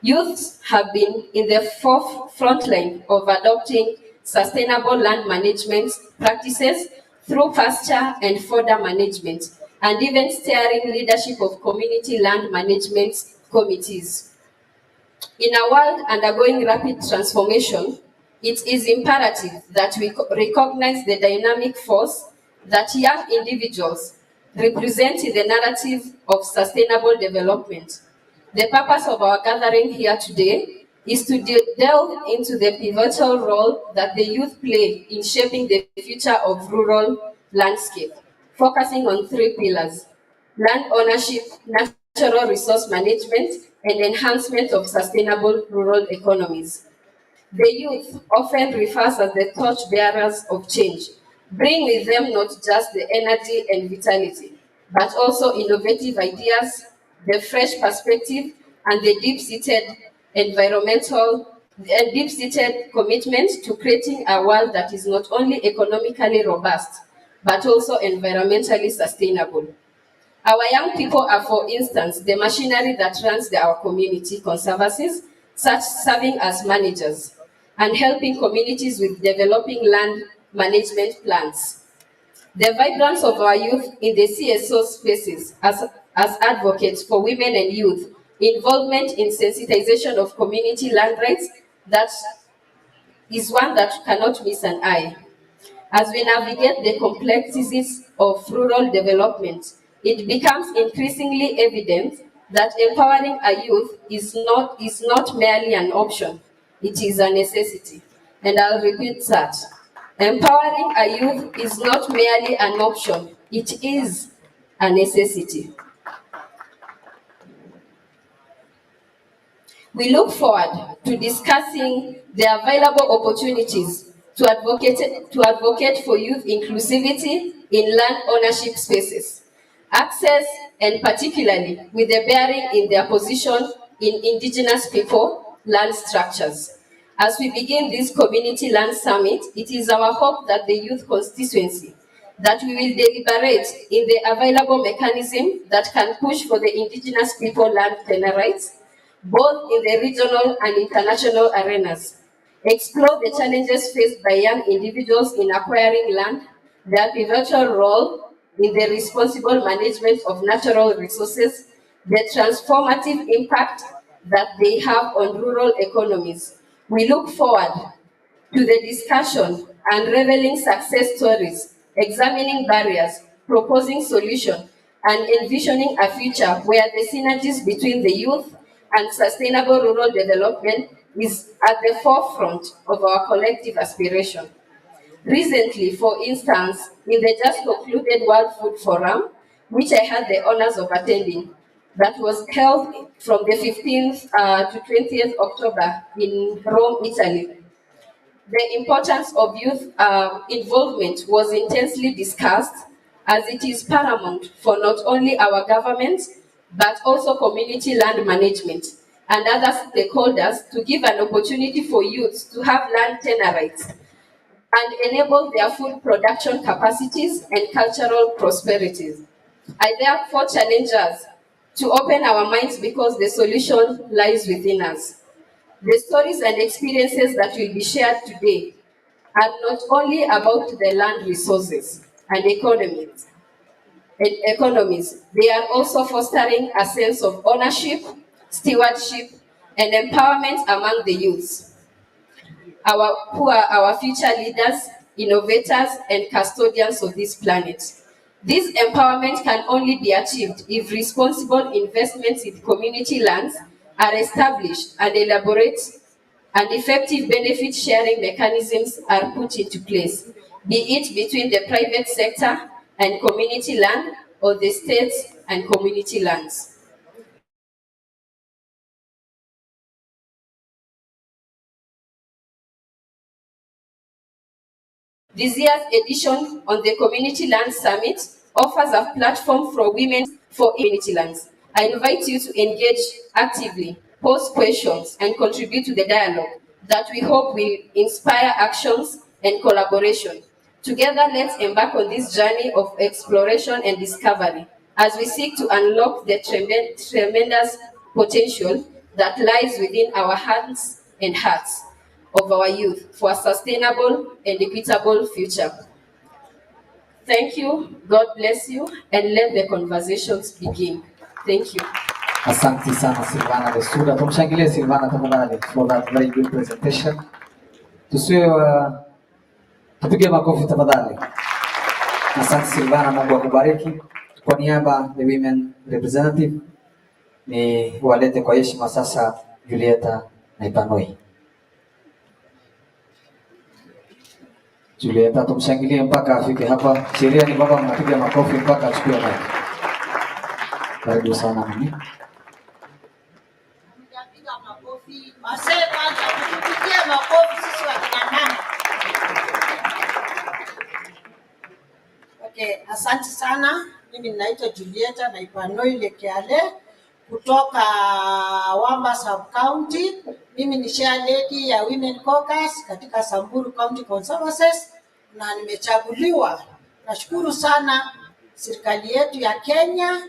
Youths have been in the front line of adopting sustainable land management practices through pasture and fodder management, and even steering leadership of community land management committees. In a world undergoing rapid transformation, it is imperative that we recognize the dynamic force that young individuals represent in the narrative of sustainable development. The purpose of our gathering here today is to delve into the pivotal role that the youth play in shaping the future of rural landscape, focusing on 3 pillars: land ownership, natural resource management, and enhancement of sustainable rural economies. The youth often refers as the torchbearers of change, bring with them not just the energy and vitality, but also innovative ideas, the fresh perspective, and the deep-seated commitment to creating a world that is not only economically robust, but also environmentally sustainable. Our young people are, for instance, the machinery that runs our community conservancies, such serving as managers and helping communities with developing land management plans. The vibrance of our youth in the CSO spaces as advocates for women and youth, involvement in sensitization of community land rights, that is one that cannot miss an eye. As we navigate the complexities of rural development, it becomes increasingly evident that empowering a youth is not merely an option, it is a necessity. And I'll repeat that. Empowering a youth is not merely an option, it is a necessity. We look forward to discussing the available opportunities to advocate for youth inclusivity in land ownership spaces. access, and particularly with the bearing in their position in indigenous people land structures. As we begin this community land summit, it is our hope that the youth constituency that we will deliberate in the available mechanism that can push for the indigenous people land tenure rights, both in the regional and international arenas. Explore the challenges faced by young individuals in acquiring land, their pivotal role in the responsible management of natural resources, the transformative impact that they have on rural economies. We look forward to the discussion, unraveling success stories, examining barriers, proposing solutions, and envisioning a future where the synergies between the youth and sustainable rural development is at the forefront of our collective aspiration. Recently, for instance, in the just concluded World Food Forum, which I had the honors of attending, that was held from the 15th to 20th October in Rome, Italy, the importance of youth involvement was intensely discussed, as it is paramount for not only our government, but also community land management and other stakeholders to give an opportunity for youths to have land tenure rights and enable their food production capacities and cultural prosperities. I therefore challenge us to open our minds because the solution lies within us. The stories and experiences that will be shared today are not only about the land resources and economies, they are also fostering a sense of ownership, stewardship, and empowerment among the youths, who are our future leaders, innovators, and custodians of this planet. This empowerment can only be achieved if responsible investments in community lands are established and elaborate and effective benefit sharing mechanisms are put into place, be it between the private sector and community land or the states and community lands. This year's edition on the Community Land Summit offers a platform for women for community lands. I invite you to engage actively, pose questions, and contribute to the dialogue that we hope will inspire actions and collaboration. Together, let's embark on this journey of exploration and discovery as we seek to unlock the tremendous potential that lies within our hands and hearts of our youth for a sustainable and equitable future. Thank you, God bless you, and let the conversations begin. Thank you. Asante sana Silvana Lesuda. Tumshangilie Silvana tafadhali for that very good presentation. Tupige makofi tafadhali. Asante Silvana, Mungu akubariki. Kwa niaba ya women representative ni walete kwa heshima sasa Julieta na Ipanoi. Julieta, tumshangilie mpaka afike hapa. Sheria ni baba, mnapiga makofi mpaka achukue mic. Karibu sana mimi. Mtapiga makofi. Wasee kwanza tupigie makofi sisi wakina mama. Okay, asante sana. Mimi ninaitwa Julieta na Ipanoi Lekeale kutoka Wamba Sub County. Mimi ni chair lady ya Women Caucus katika Samburu County Conservancies na nimechaguliwa. Nashukuru sana serikali yetu ya Kenya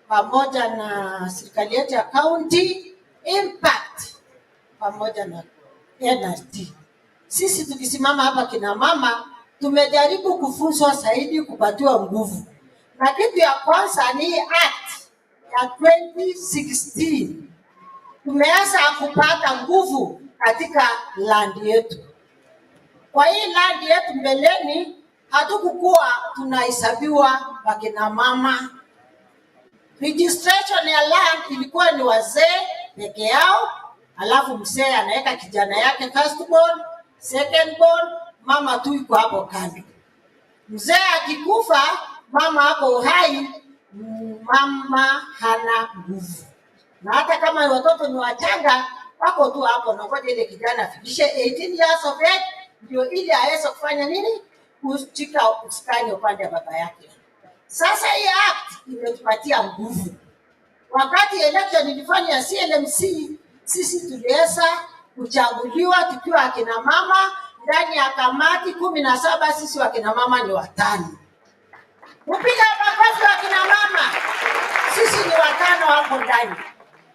pamoja na serikali yetu ya county, impact pamoja na NRT. Sisi tukisimama hapa kina mama tumejaribu kufunzwa zaidi, kupatiwa nguvu. Na kitu ya kwanza ni act ya 2016. Tumeanza kupata nguvu katika land yetu. Kwa hii land yetu mbeleni hatukukuwa tunahesabiwa wakina mama. Registration ya land ilikuwa ni wazee peke yao, alafu mzee anaweka kijana yake first born, second born, mama tu yuko hapo kando. Mzee akikufa, mama hapo hai, mama hana nguvu. Na hata kama watoto ni wachanga, wako tu hapo na ngoja ile kijana afikishe 18 years of age ndio ili aweze kufanya nini? Kushika usukani upande wa baba yake. Sasa hii act imetupatia nguvu. Wakati election ilifanya ya CLMC, sisi tuliweza kuchaguliwa tukiwa akina mama ndani ya kamati 17, sisi wakina mama ni 5. Kupiga makofi wakina mama, sisi ni 5 hapo ndani.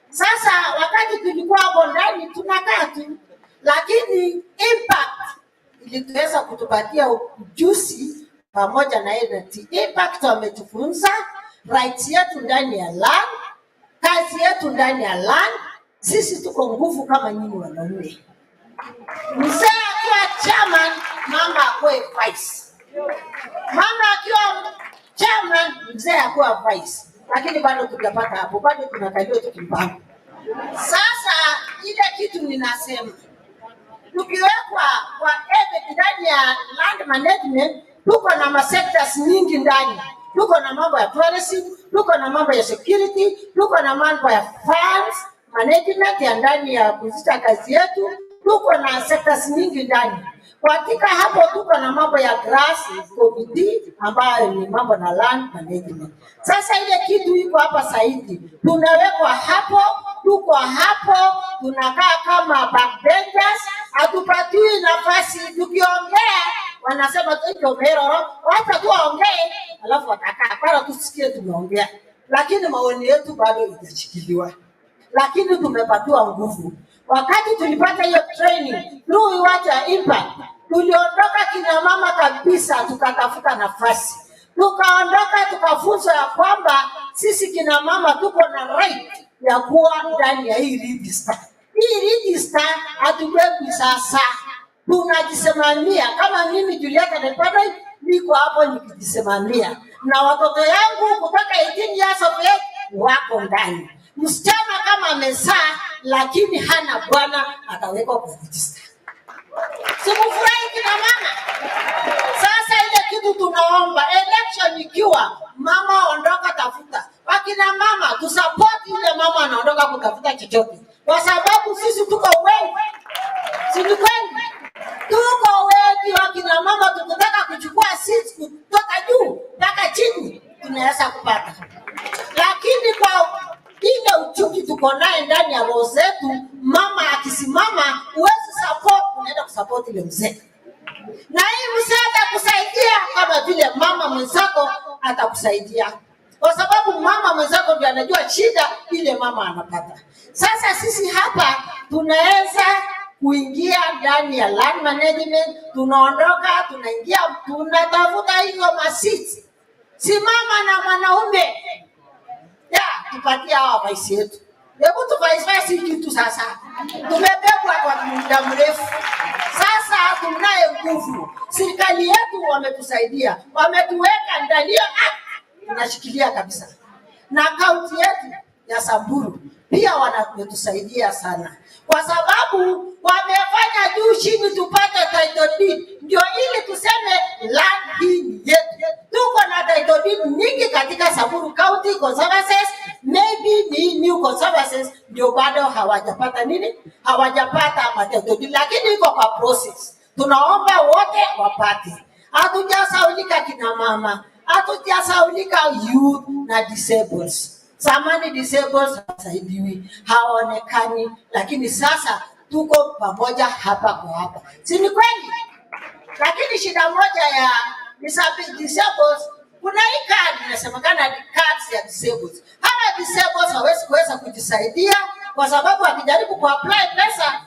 Sasa wakati tulikuwa hapo ndani tunakaa tu, lakini impact ilituweza kutupatia ujuzi pamoja na energy. Impact wametufunza rights yetu ndani ya land, kazi yetu ndani ya land. Sisi tuko nguvu kama nyinyi wanaume. Mzee akiwa chairman, mama akuwe vice. Mama akiwa chairman, mzee akuwa vice. Lakini bado tutapata hapo, bado tunakaliwa tukimpanga. Sasa ile kitu ninasema, tukiwekwa kwa ndani ya land management, tuko na masectors nyingi ndani. Tuko na mambo ya tourism, tuko na mambo ya security, tuko na mambo ya funds management ya ndani ya kuzita kazi yetu, tuko na sectors nyingi ndani. Katika hapo tuko na mambo ya grass committee ambayo ni mambo na land management. Sasa ile kitu iko hapa zaidi, tunawekwa hapo, tuko hapo, tunakaa kama backbenchers, hatupatiwi nafasi. Tukiongea wanasema tuko meroro, wacha tuongee alafu watakaa para tusikie tumeongea, lakini maoni yetu bado itachikiliwa. Lakini tumepatiwa nguvu. Wakati tulipata hiyo training through water impact, tuliondoka kina mama kabisa, tukatafuta nafasi, tukaondoka tukafunzwa ya kwamba sisi kina mama tuko na right ya kuwa ndani ya hii register. Hii register hatubebi sasa, tunajisimamia. Kama mimi Julieta Nepado niko hapo nikijisimamia, na watoto yangu kutoka 18 years of age wako ndani. Msichana kama amezaa lakini hana bwana atawekwa kwa register. Simufurahi kina mama. Sasa ile kitu tunaomba, election ikiwa, mama ondoka tafuta. Wakina mama tusupport ile mama anaondoka kutafuta chochote, kwa sababu sisi tuko wengi. Si kweli? Tuko wengi wakina mama, tukitaka kuchukua seats kutoka juu mpaka chini tunaweza kupata. Lakini kwa ile uchungi tuko naye ndani ya roho zetu, mama akisimama uwezi support, unaenda kusupport ile mzee. Na hii mzee atakusaidia kama vile mama mwenzako atakusaidia, kwa sababu mama mwenzako ndiye anajua shida ile mama anapata. Sasa sisi hapa tunaweza kuingia ndani ya land management, tunaondoka tunaingia, tunatafuta hizo masiti. Simama na mwanaume ya tupatie hawa vice yetu. Hebu tuvaisvasi kitu sasa. Tumebebwa kwa muda mrefu. Sasa tunaye nguvu. Serikali yetu wametusaidia, wametuweka ndani ya tunashikilia kabisa. Na kaunti yetu ya Samburu pia wanatusaidia sana, kwa sababu wamefanya juu chini tupate title deed, ndio ili tuseme land hii yetu. Tuko na title deed nyingi katika Samburu County Conservancies, maybe ni new conservancies ndio bado hawajapata nini, hawajapata title deed, lakini iko kwa process. Tunaomba wote wapate. Hatujasaulika kina mama, hatujasaulika youth na disables. Samani disables hasaidiwi, haonekani, lakini sasa tuko pamoja hapa kwa hapa. Si ni kweli? Lakini shida moja ya disables, kuna hii card inasemekana ni cards ya disables. Hawa disables hawezi kuweza kujisaidia, kwa sababu wakijaribu kuapply pesa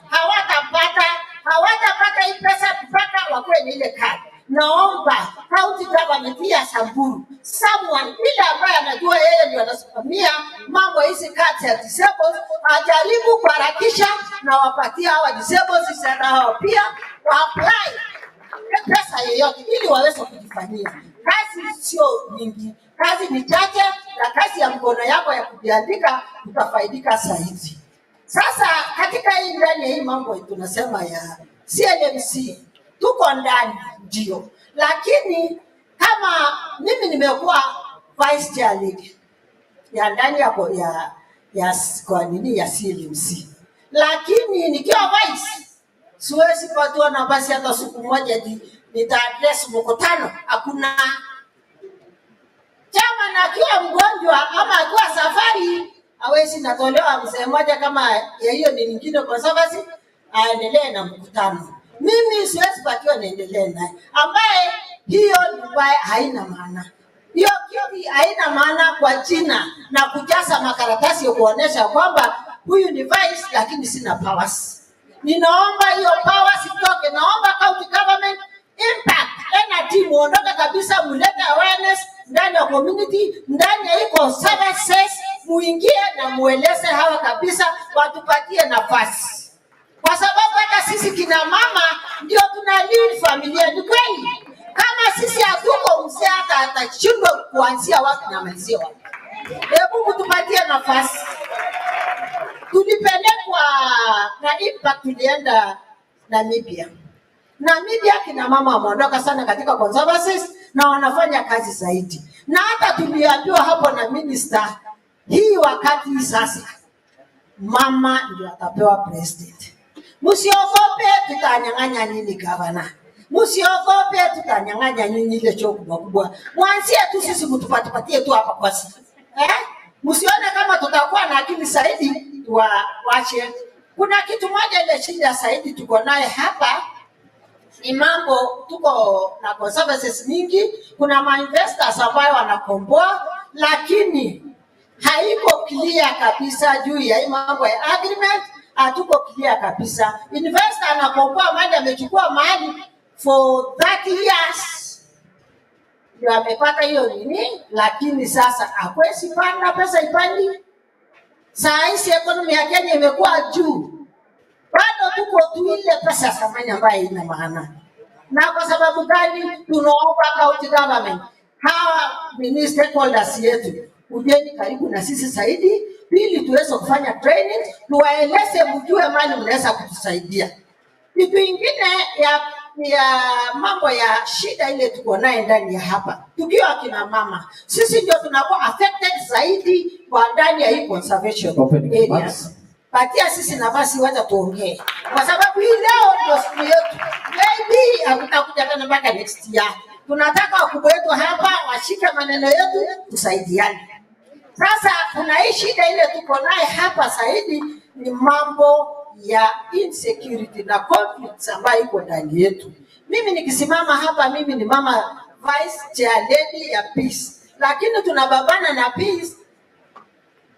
hawatapata hii pesa mpaka wakuwe na ile card. Naomba county government ya Samburu, someone ile ambaye anajua yeye ndio anasimamia mambo hizi kati ya disabled, ajaribu kuharakisha na wapatia hawa disabled sana hao pia wa apply pesa yoyote ili waweze kujifanyia. Kazi sio nyingi, kazi ni chache, na kazi ya mkono yako ya kujiandika utafaidika zaidi. Sasa katika hii ndani ya hii mambo tunasema ya CLMC tuko ndani ndio, lakini kama mimi nimekuwa vice chair league ya ndani ya kwa nini ya CLMC, lakini nikiwa vice siwezi patiwa nafasi hata siku moja nita address mkutano. Hakuna cha na akiwa mgonjwa ama akiwa safari hawezi natolewa mzee mmoja kama ya hiyo ni nyingine kwa sababu aendelee na mkutano. Mimi siwezi patiwa niendelee naye, ambaye hiyo ni haina maana. Hiyo kitu haina maana kwa jina na kujaza makaratasi ya kuonesha kwamba huyu ni vice lakini sina powers. Ninaomba hiyo powers itoke. Naomba county government impact NRT muondoke kabisa, mulete awareness ndani ya community, ndani ya iko services, muingie na mueleze hawa kabisa watupatie nafasi. Kwa sababu hata sisi kina mama ndio tuna lead familia. Ni kweli kama sisi hatuko mzee hata atashindwa kuanzia wapi na maziwa. Hebu mtupatie nafasi. Tulipelekwa na impact, tulienda Namibia. Namibia kina mama wameondoka sana katika conservancies na wanafanya kazi zaidi. Na hata tuliambiwa hapo na minister, hii wakati sasa mama ndio atapewa president. Msiogope tutanyang'anya nini gavana. Msiogope tutanyang'anya nini ile choo kubwa. Mwanzie tu sisi mtupatie tu hapa kwa sisi. Msione kama tutakuwa na akili zaidi waache. Kuna kitu moja ile shida zaidi tuko naye hapa ni mambo, tuko na conservancies nyingi, kuna ma-investors ambao wanakomboa lakini haiko clear kabisa juu ya hii mambo ya agreement, hatuko clear kabisa. Investor anakomboa mali, amechukua mali for 30 years. Ndio amepata hiyo nini, lakini sasa hakwesi panda pesa ipandi. Saa hii economy ya Kenya imekuwa juu. Bado tuko tu ile pesa samani ambayo ina maana. Na kwa sababu gani tunaomba county government, hawa stakeholders yetu ujeni karibu na sisi zaidi ili tuweze kufanya training, tuwaeleze mjue mali mnaweza kutusaidia. Kitu ingine ya mambo ya shida ile tuko naye ndani ya hapa. Tukiwa kina mama, sisi ndio tunakuwa affected zaidi kwa ndani ya hii conservation areas. Patia sisi nafasi wacha tuongee. Kwa sababu hii leo ndio siku yetu. Maybe hakutakuja tena mpaka next year. Tunataka wakubwa wetu hapa washike maneno yetu tusaidiane. Sasa kuna hii shida ile tuko naye hapa zaidi ni mambo ya insecurity na conflicts ambayo iko ndani yetu. Mimi nikisimama hapa, mimi ni mama vice chair lady ya peace. Lakini tunababana na peace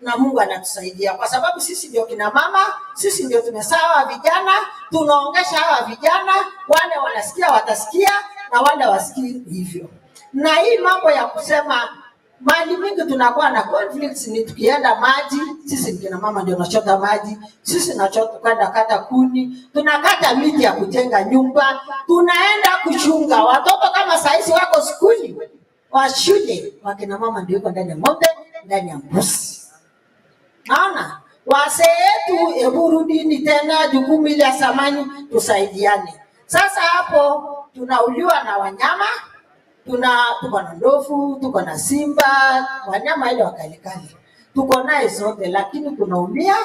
na Mungu anatusaidia kwa sababu sisi ndio kina mama, sisi ndio tumesawa vijana, tunaongesha hawa vijana, wale wanasikia watasikia na wale wasikii hivyo. Na hii mambo ya kusema mali mingi tunakuwa na conflicts ni tukienda maji, sisi kina mama ndio tunachota maji, sisi tunachota kwenda kata kuni, tunakata miti ya kujenga nyumba, tunaenda kuchunga watoto kama saizi wako skuli, wa shule, wakina mama ndio yuko ndani ya ng'ombe, ndani ya mbuzi. Naona wase yetu eburudini tena jukumu ile ya samani tusaidiane. Sasa hapo tunauliwa na wanyama, tuko na ndovu, tuko na simba, wanyama ile wakalikali. Tuko naye zote lakini tunaumia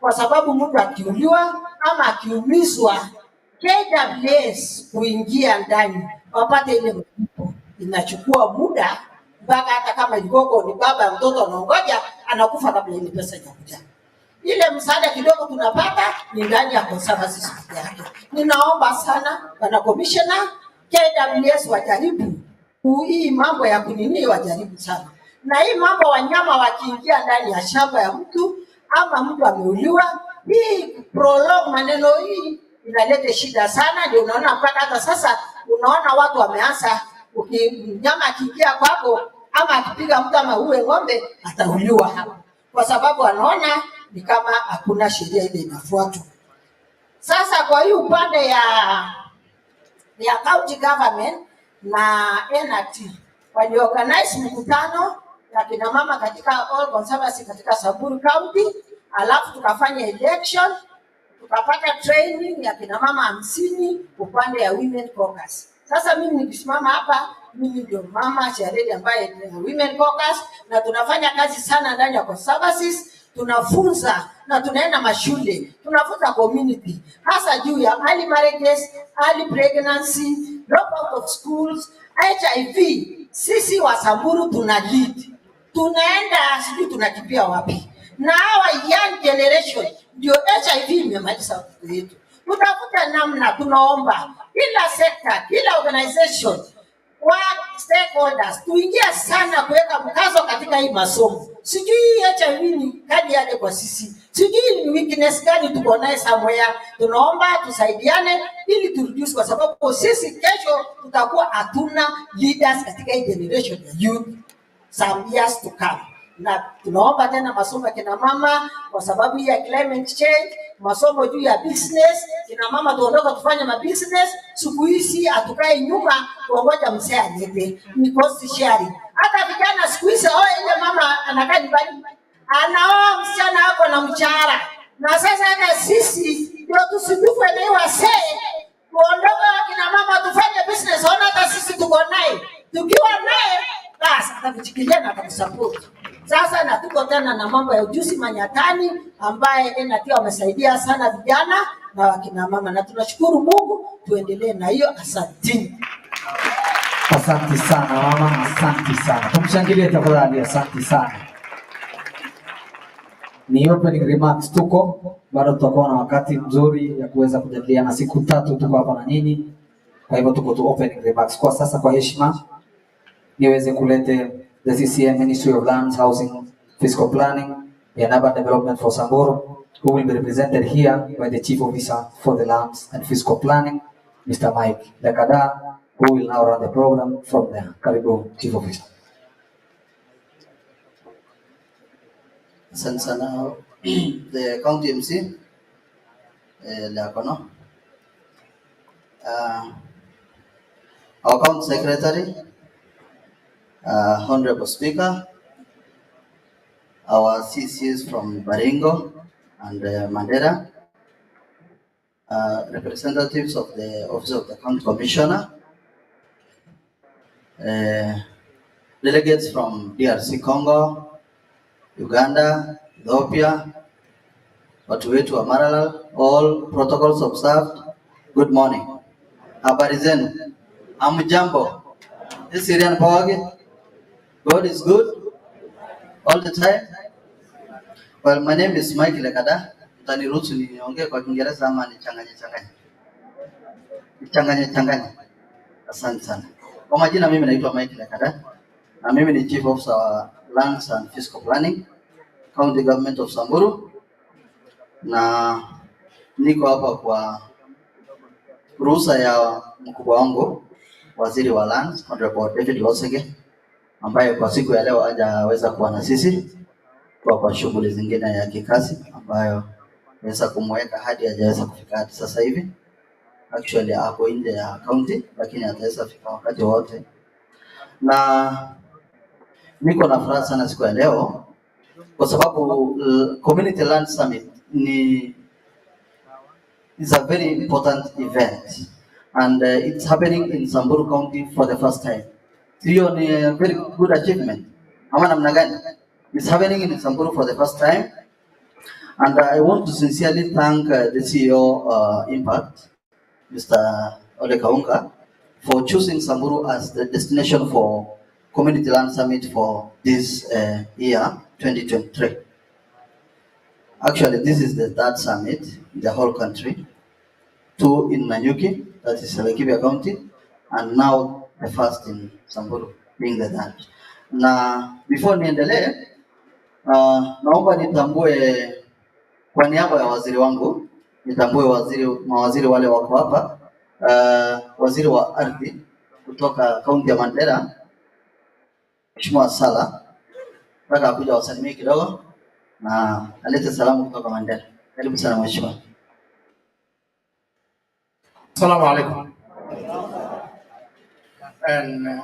kwa sababu mtu akiuliwa ama akiumizwa KWS kuingia ndani wapate ile malipo inachukua muda mpaka hata kama ilikuwa ni baba mtoto anaongoja anakufa kabla ile pesa ikakuja. Ile msaada kidogo tunapata ni ndani ya conservancy yake. Ninaomba sana bwana commissioner KWS wajaribu hii mambo ya kunini, wajaribu sana. Na hii mambo wanyama wakiingia ndani ya shamba ya mtu ama mtu ameuliwa, hii prolong maneno hii inaleta shida sana. Ndio unaona mpaka hata sasa unaona watu wameanza mnyama akiingia kwako ama akipiga mtu ama uwe ng'ombe atauliwa hapa. Kwa sababu anaona ni kama hakuna sheria ile inafuatwa. Sasa kwa hiyo upande ya county government na NRT waliorganize mkutano ya kina mama katika all conservancy katika Samburu County, alafu tukafanya election, tukapata training ya kina mama 50 upande ya women caucus. Sasa mimi nikisimama hapa, mimi ndio mama Charity ambaye ni women caucus na tunafanya kazi sana ndani ya conservancies. Tunafunza na tunaenda mashule, tunafunza community hasa juu ya early marriages, early pregnancy, drop out of schools, HIV. Sisi wa Samburu tuna lead. tunaenda sijui tunakimbia wapi. Na hawa young generation ndio HIV imemaliza watoto wetu. Tutafuta namna, tunaomba kila sekta, kila organization, stakeholders tuingia sana kuweka mkazo katika hii masomo. Sijui HIV ni kadi yake kwa sisi, sijui ni weakness gani tuko naye somewhere. Tunaomba tusaidiane ili tureduce, kwa sababu sisi kesho tutakuwa hatuna leaders katika hii generation ya youth some years to come. Na tunaomba tena masomo ya kina mama, kwa sababu ya climate change, masomo juu ya business. Kina mama tuondoka tufanye business. Siku hizi hatukai nyuma kuongoja mzee alete, ni cost sharing. Hata vijana siku hizi ile mama anakaa nyumbani anaoa msichana wako na mshahara. Na sasa hata sisi ndio tusidufu na wasee tuondoka kina mama tufanye business. Ona hata sisi tuko naye, tukiwa naye basi atakuchikilia na atakusupport. Sasa na tuko tena na mambo ya ujuzi manyatani ambaye pia wamesaidia sana vijana na wakina mama, na tunashukuru Mungu. Tuendelee na hiyo. Asante. Asante sana mama, asante sana. Tumshangilie tafadhali, asante sana. Ni opening remarks tuko, bado tutakuwa na wakati mzuri ya kuweza kujadiliana. Siku 3 tuko hapa na nyinyi. Kwa hivyo tuko tu opening remarks. Kwa sasa kwa heshima niweze kulete the CCM Ministry of Lands, Housing, Fiscal Planning and Urban Development for Samburu, who will be represented here by the Chief Officer for the Lands and Fiscal Planning, Mr. Mike Lekada, who will now run the program from there. Karibu, Chief Officer. Sana the County MC, Lakono, our County Secretary, Honorable Speaker, our CCs from Baringo and Mandera, representatives of the Office of the County Commissioner, delegates from DRC Congo, Uganda, Ethiopia, watu wetu wa Maralal, all protocols observed. Good morning. Habari zenu? Hamjambo? Is Syrian Pawage? God is good all the time. Well, my name is Mike Lekada. Mtaniruhusu niongee kwa Kiingereza ama nichanganye? Asante sana. Kwa majina mimi naitwa Mike Lekada na mimi ni Chief Officer wa Lands and Fiscal Planning, County Government of Samburu, na niko hapa kwa ruhusa ya mkubwa wangu Waziri wa Lands, Honorable David Losege, ambaye kwa siku ya leo hajaweza kuwa na sisi kwa shughuli zingine ya kikazi ambayo naweza kumweka hadi hajaweza kufika hadi sasa hivi. Actually hapo nje ya county, lakini ataweza fika wakati wote. Na niko na furaha sana siku ya leo kwa sababu Community Land Summit is a very important event, and it's happening in Samburu County for the first time. Hiyo ni a very good achievement. Ama namna gani? It's happening in Samburu for the first time, and I want to sincerely thank the CEO Impact, Mr. Ole Kaunga, for choosing Samburu as the destination for Community Land Summit for this year 2023. Actually, this is the 3rd summit in the whole country. 2 in Nanyuki, that is Laikipia County, and now the first in Samburu, being the 3rd. Na before niendelee, naomba nitambue kwa niaba ya waziri wangu, nitambue mawaziri wale wako hapa. Waziri wa ardhi kutoka kaunti ya Mandera, Mheshimiwa Sala, nataka kuja wasalimie kidogo na alete salamu kutoka Mandera. Karibu sana mheshimiwa. Assalamu alaikum. And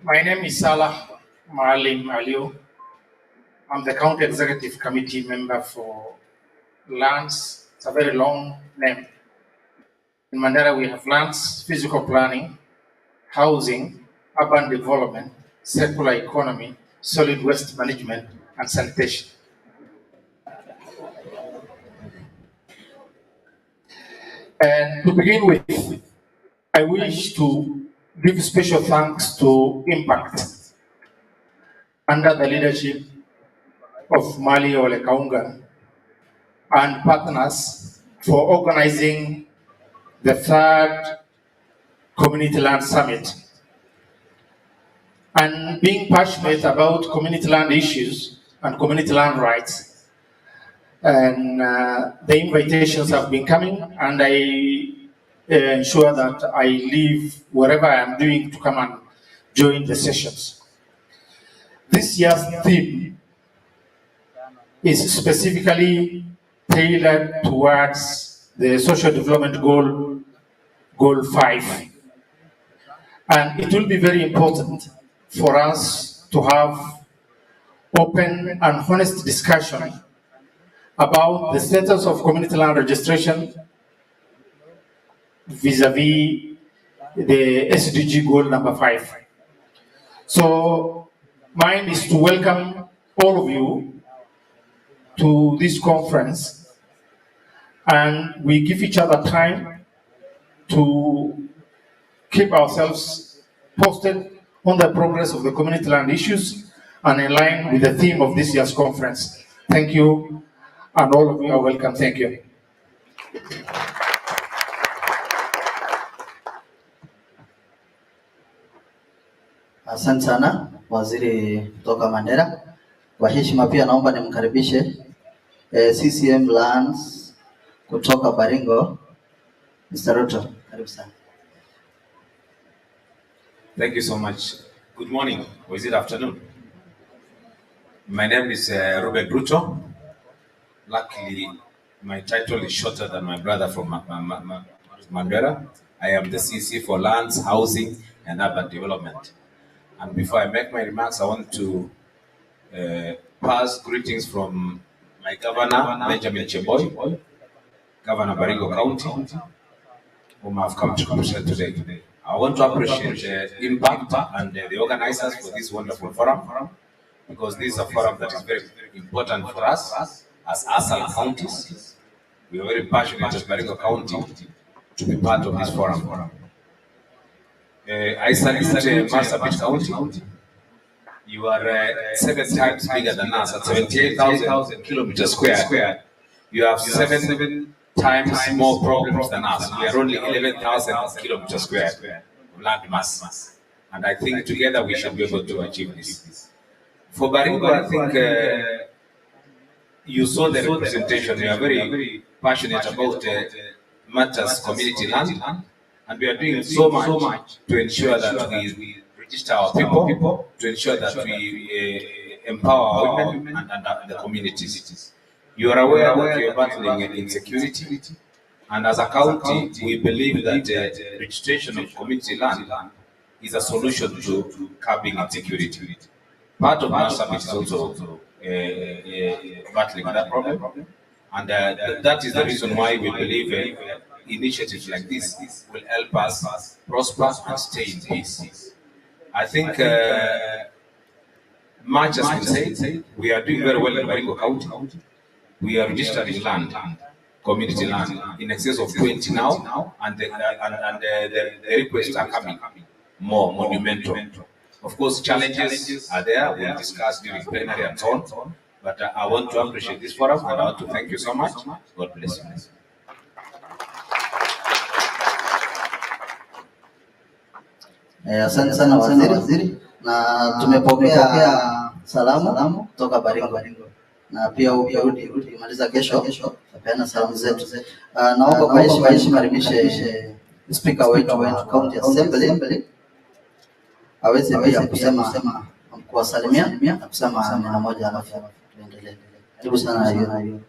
my name is Salah Maalim Aliu. I'm the County Executive Committee member for Lands. It's a very long name. In Mandera we have lands, physical planning, housing, urban development, circular economy, solid waste management, and sanitation. And to begin with, I wish to give special thanks to Impact under the leadership of Mali Olekaunga and partners for organizing the third Community Land Summit. And being passionate about community land issues and community land rights, and the invitations have been coming, and I ensure that I leave wherever I am doing to come and join the sessions. This year's theme is specifically tailored towards the social development goal 5. And it will be very important for us to have open and honest discussion about the status of community land registration vis-a-vis the SDG goal number 5. So mine is to welcome all of you to this conference, and we give each other time to keep ourselves posted on the progress of the community land issues and in line with the theme of this year's conference. Thank you, and all of you are welcome. Thank you. Asante sana waziri kutoka Mandera. Kwa heshima pia naomba nimkaribishe CCM Lands kutoka Baringo, Mr. Ruto. Karibu sana. Thank you so much. Good morning, or is it afternoon? My name is Ruben Ruto. Luckily, my title is shorter than my brother from Mandera. I am the CC for Lands, Housing, and Urban Development. And before I make my remarks, I want to pass greetings from my governor, Benjamin Cheboy, Governor Baringo County, whom I've come to represent today. I want to appreciate the impact and the organizers for this wonderful forum, because this is a forum that is very, very important for us as Asal counties. We are very passionate as Baringo County to be part of this forum. I salute Marsabit County. You are 7 times bigger than us at 78,000 kilometers square. You have 7 times more problems than us. We are only 11,000 kilometers square of land mass. And I think together we should be able to achieve this. For Baringo, I think you saw the representation. We are very passionate about matters community land. And we are doing so much to ensure that we register our people, to ensure that we empower our women and the communities. You are aware that we are battling insecurity, and as a county, we believe that registration of community land is a solution to curbing insecurity. Part of our summit is also battling that problem, and that is the reason why we believe initiatives like this will help us prosper and stay in peace. I think much has been said. We are doing very well in Baringo County. We are registering land, community land, in excess of 20 now, and the requests are coming more monumental. Of course, challenges are there. We'll discuss during plenary and so on. But I want to appreciate this forum, and I want to thank you so much. God bless you. Asante sana waziri, na tumepokea salamu kutoka Baringo, na pia ukirudi maliza kesho tutapeana salamu zetu. Naomba kwa heshima karibishe speaker wetu wa county assembly aweze pia kusema kuwasalimia na kusema neno moja, alafu tuendelee. Karibu sana hiyo.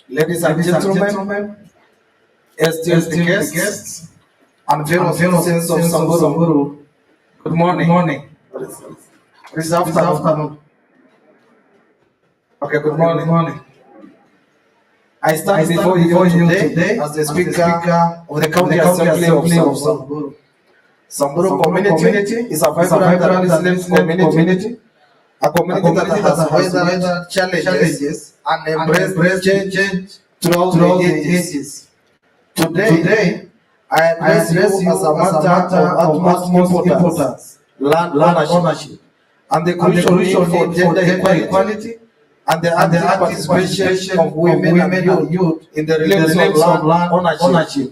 Ladies and gentlemen, esteemed guests, and fellow citizens of Samburu, good morning. This afternoon. Okay, good morning. I stand before you today as the Speaker of the County Assembly of Samburu. Samburu community is a vibrant and resilient community. A community that has weathered challenges and embraced change throughout the ages. Today, I address you as a matter of utmost importance, land ownership, and the crucial need for gender equality and the active participation of women and youth in the realms of land ownership,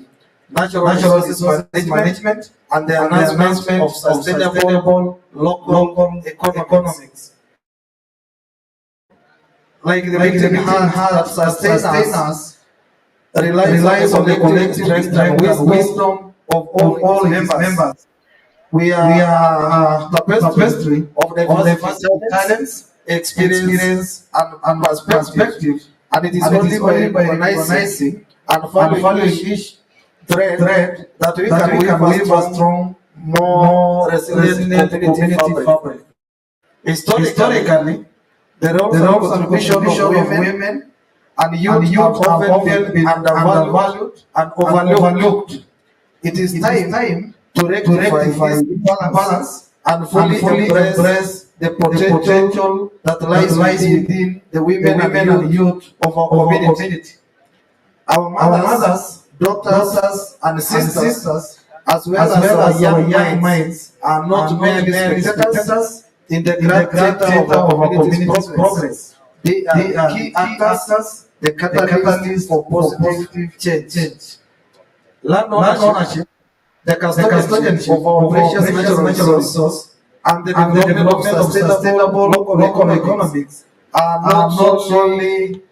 natural resources management, and the enhancement of sustainable local economics. Like the written hand that sustains us, relies on the collective strength and wisdom of all members. We are the tapestry of the talents, experience, and perspective, and it is only by recognizing and valuing each thread that we can weave a strong, more resilient community fabric. Historically, the roles and contribution of women and youth have often been undervalued and overlooked. It is time to rectify this balance and fully embrace the potential that lies within the women and youth of our community. Our mothers, daughters, and sisters, as well as our young minds, are not merely spectators in the grand theater of our community's progress. They are key actors, the catalyst for positive change. Land ownership, the custodian of our precious natural resource, and the development of sustainable local economics are not solely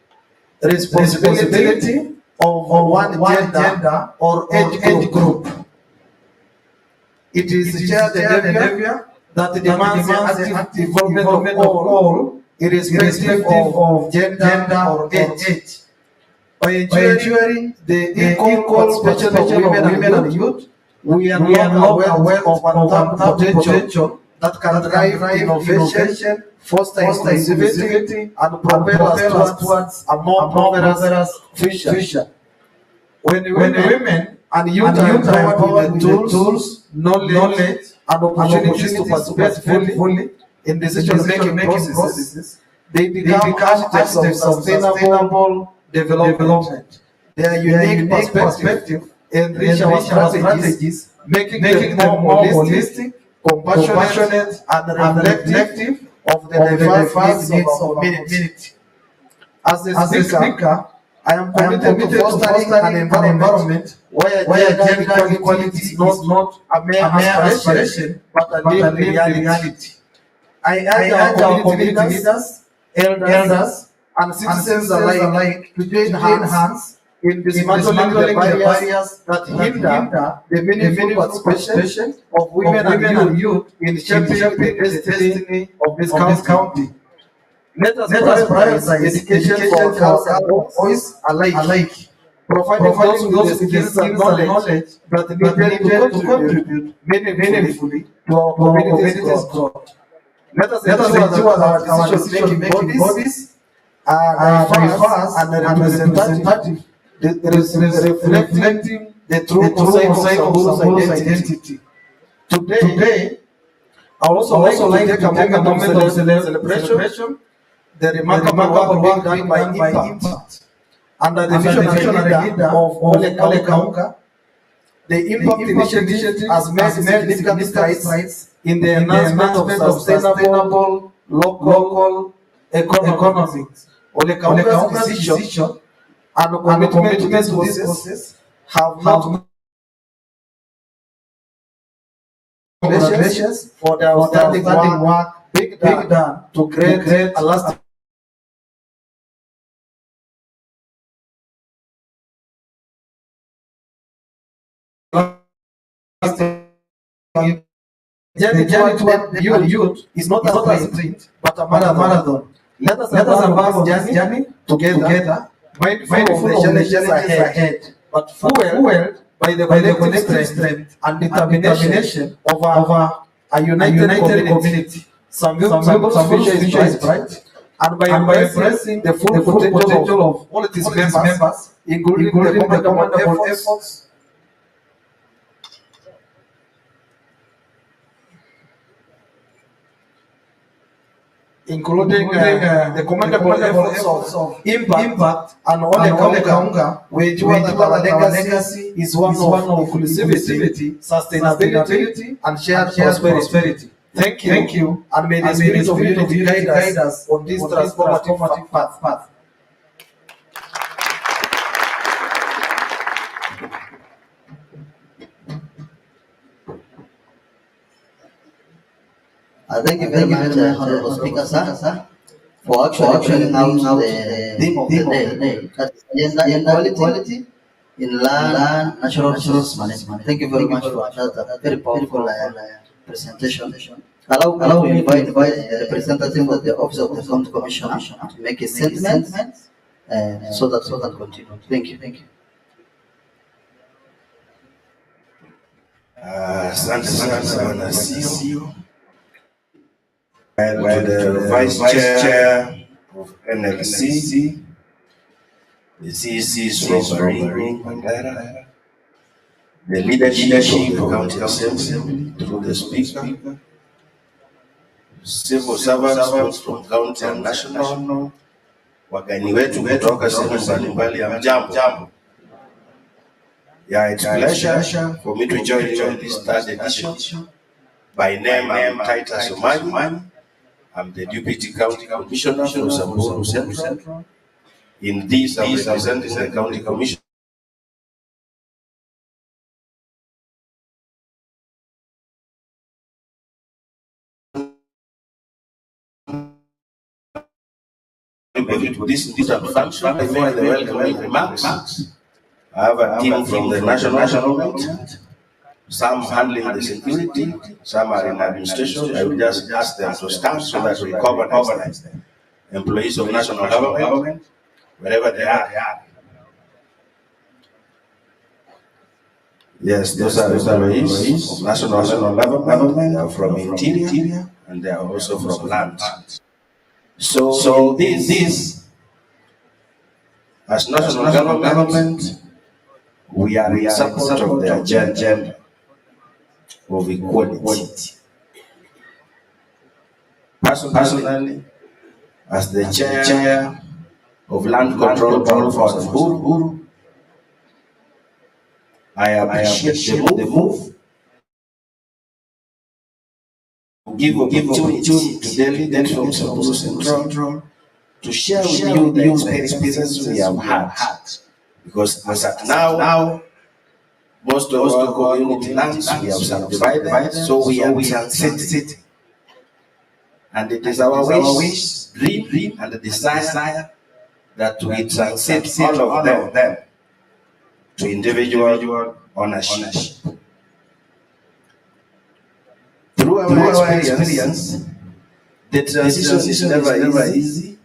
responsibility of one gender or age group. It is shared endeavor that demands active involvement of all, irrespective of gender or age. By ensuring the equal participation of women and youth, we unlock a wealth of untapped potential that can drive innovation, foster inclusivity, and propel us towards a more prosperous future. When women and youth are empowered with the tools, knowledge, and opportunities to participate fully in decision-making processes, they become architects of sustainable development. Their unique perspective enrich our strategies, making them more holistic, compassionate, and reflective of the diverse needs of our community. As a speaker, I am committed to fostering an environment where gender equality is not a mere aspiration, but a lived reality. I urge our community leaders, elders, and citizens alike to join hands in dismantling the barriers that hinder the meaningful participation of women and youth in shaping the destiny of this county. Let us prioritize education for girls and boys alike, providing those with the skills and knowledge that needed to contribute meaningfully to our community's growth. Let us ensure that our decision-making bodies are diverse and representative, reflecting the true mosaic of Samburu's identity. Today, I also like to take a moment of celebration the remarkable work done by Impact under the visionary leader of Ole Kaunga. The Impact Initiative has made significant strides in the enhancement of sustainable local economics. Ole Kaunga's decision and commitment to this process have not congratulations for the outstanding work being done to create a lasting journey toward the youth is not a sprint, but a marathon. Let us embark on this journey together, mindful of the challenges ahead, but fueled by the collective strength and determination of a united community. Samburu's future is bright, and by embracing the full potential of all its members, including the commendable efforts including the commendable efforts of impact and Ole Kaunga, which was that our legacy is one of inclusivity, sustainability, and shared prosperity. Thank you, and may the spirit of unity guide us on this transformative path. Thank you very much, Honorable Speaker, sir, for actually bringing out the theme of the day, that is gender equality in land natural resource management. Thank you very much for that very powerful presentation. Allow me to invite the representative of the Office of the County Commissioner to make a statement so that continue. Thank you. Asante sana CEO. And the Vice Chair of NLC, the CECs from Marini, Mandara, the leadership of the County Assembly through the Speaker, civil servants from county and national, wageni wetu kutoka sehemu mbalimbali ya mjambo. Yeah, it's a pleasure for me to join you on this third edition. By name, I'm Titus Omani. I'm the Deputy County Commissioner for Samburu Central. In this, I'm representing the County Commission. This important function, before the welcoming remarks, I have a team from the national government, some handling the security, some are in administration. I will just ask them to stand so that we cover them. Employees of national government, wherever they are. Yes, those are employees of national government. They are from interior and they are also from land. So this as national government, we are in support of the agenda of equality. Personally, as the chair of land control board for Samburu, I appreciate the move to give opportunity to delegates from Samburu Central to share with you the experiences we have had. Because as at now, most of our community lands we have subdivided, so we are transiting. And it is our wish, dream, and desire that we transit all of them to individual ownership. Through our experience, the transition is never easy.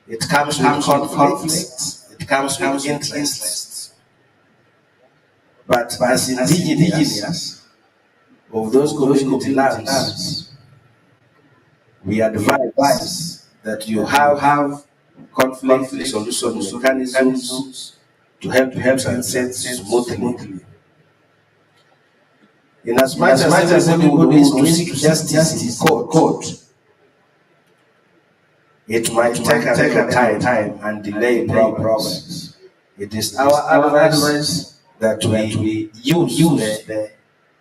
It comes with conflict, it comes with interests. But as indigenous of those community lands, we advise that you have conflict resolution mechanisms to help transit smoothly. In as much as everybody is to seek justice in court, it might take a little time and delay progress. It is our advice that we use the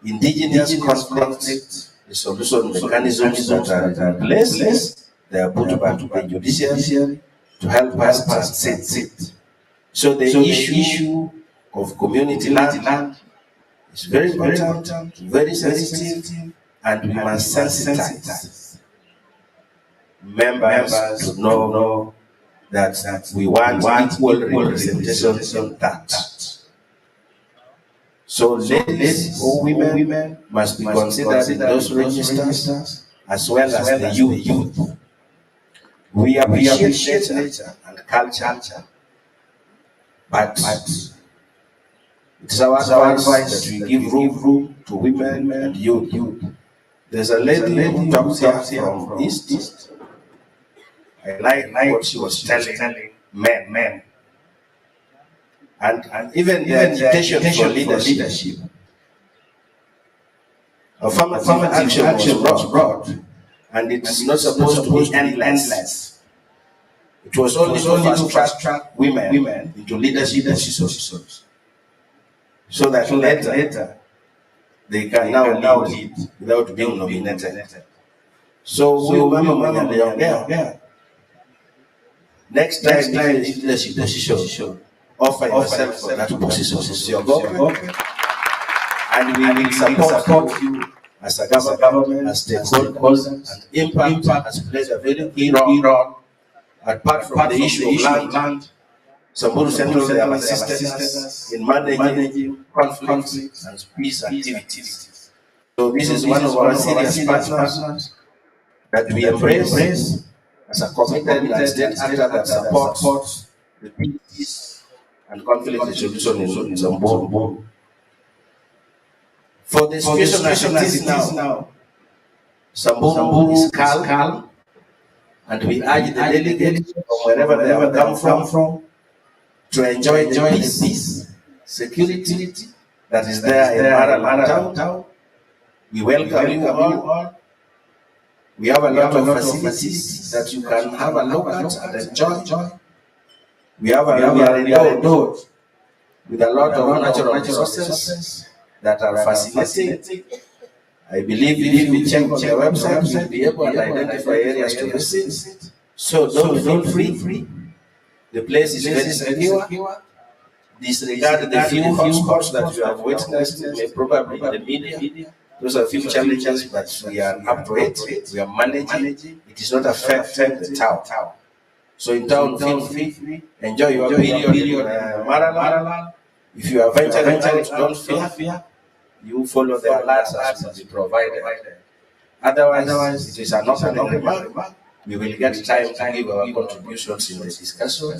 indigenous conflict resolution mechanisms that are in place. They are put back to the judiciary to help us transit. So the issue of community land is very important, very sensitive, and we must sensitize members to know that we want equal representation in that. So ladies or women must be considered in those registers as well as the youth. We appreciate nature and culture, but it's our advice that we give room to women and youth. There's a lady who talks here from East. I like what she was telling men. And even the agitation for leadership. Affirmative action was brought. and it's not supposed to be endless. It was only to fast track women into leadership positions, so that later they can now lead without being nominated. So huyu mama mwenye aliongea, next time leadership position, offer yourself for that position. Usiogope, and we will support you as a government, as stakeholders, and impact has played a very key role. Apart from the issue of land, Samburu Central they have assisted us in managing conflicts and peace activities. So this is one of our serious partners that we embrace as a committed and state actor that supports the peace and conflict resolution in Samburu. For the situation as it is now, Samburu is calm, and we urge the delegates from wherever they have come from to enjoy the peace, security that is there in Maraland town. We welcome you all. We have a lot of facilities that you can have a look at and enjoy. We are endowed with a lot of natural resources that are fascinating. I believe if you check on the website, you'll be able to identify areas to visit. So don't feel free. The place is very secure. Disregard the few hotspots that you have witnessed, may probably in the media. Those are a few challenges, but we are up to it. We are managing. It is not affecting the town. So in town, feel free. Enjoy your period in Maraland. If you are venturing out, don't fear. You follow the alerts as will be provided. Otherwise, it is an opening remark. We will get time to give our contributions in the discussion.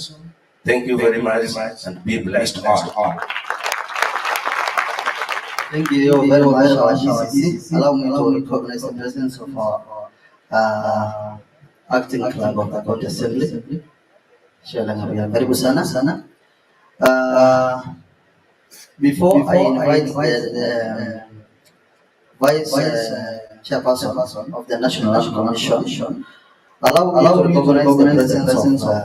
Thank you very much, and be blessed all. Thank you very much, our GCC. Allow me to recognize the presence of our acting clerk of the county assembly. Karibu sana. Before I invite the vice chairperson of the National Land Commission, allow me to recognize the presence of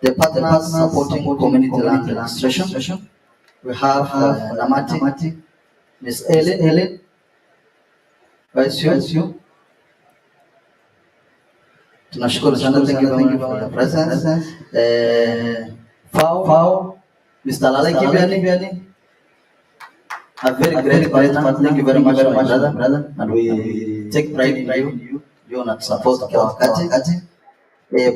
the partners supporting community land administration. We have Namati, Miss Ellen, Vice Chair. Tunashukuru sana, thank you for your presence. Fao, Mr. Laleki Biani, a very great partner. Thank you very much, my brother, and we take pride in you. You not support our Kati.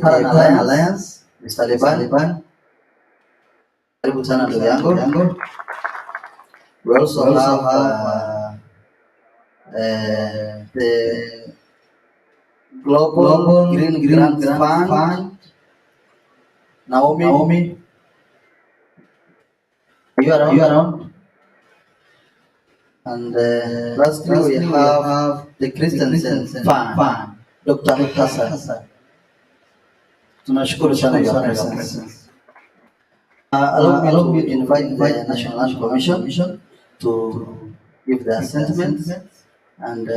Parallel Alliance, Mr. Liban. Karibu sana ndugu yangu. We also have the Global Green Grant Fund. Naomi. You are around. And lastly, we have the Christensen Fund, Dr. Hassan. Tunashukuru sana your presence. Allow me to invite the National Land Commission to give their sentiments and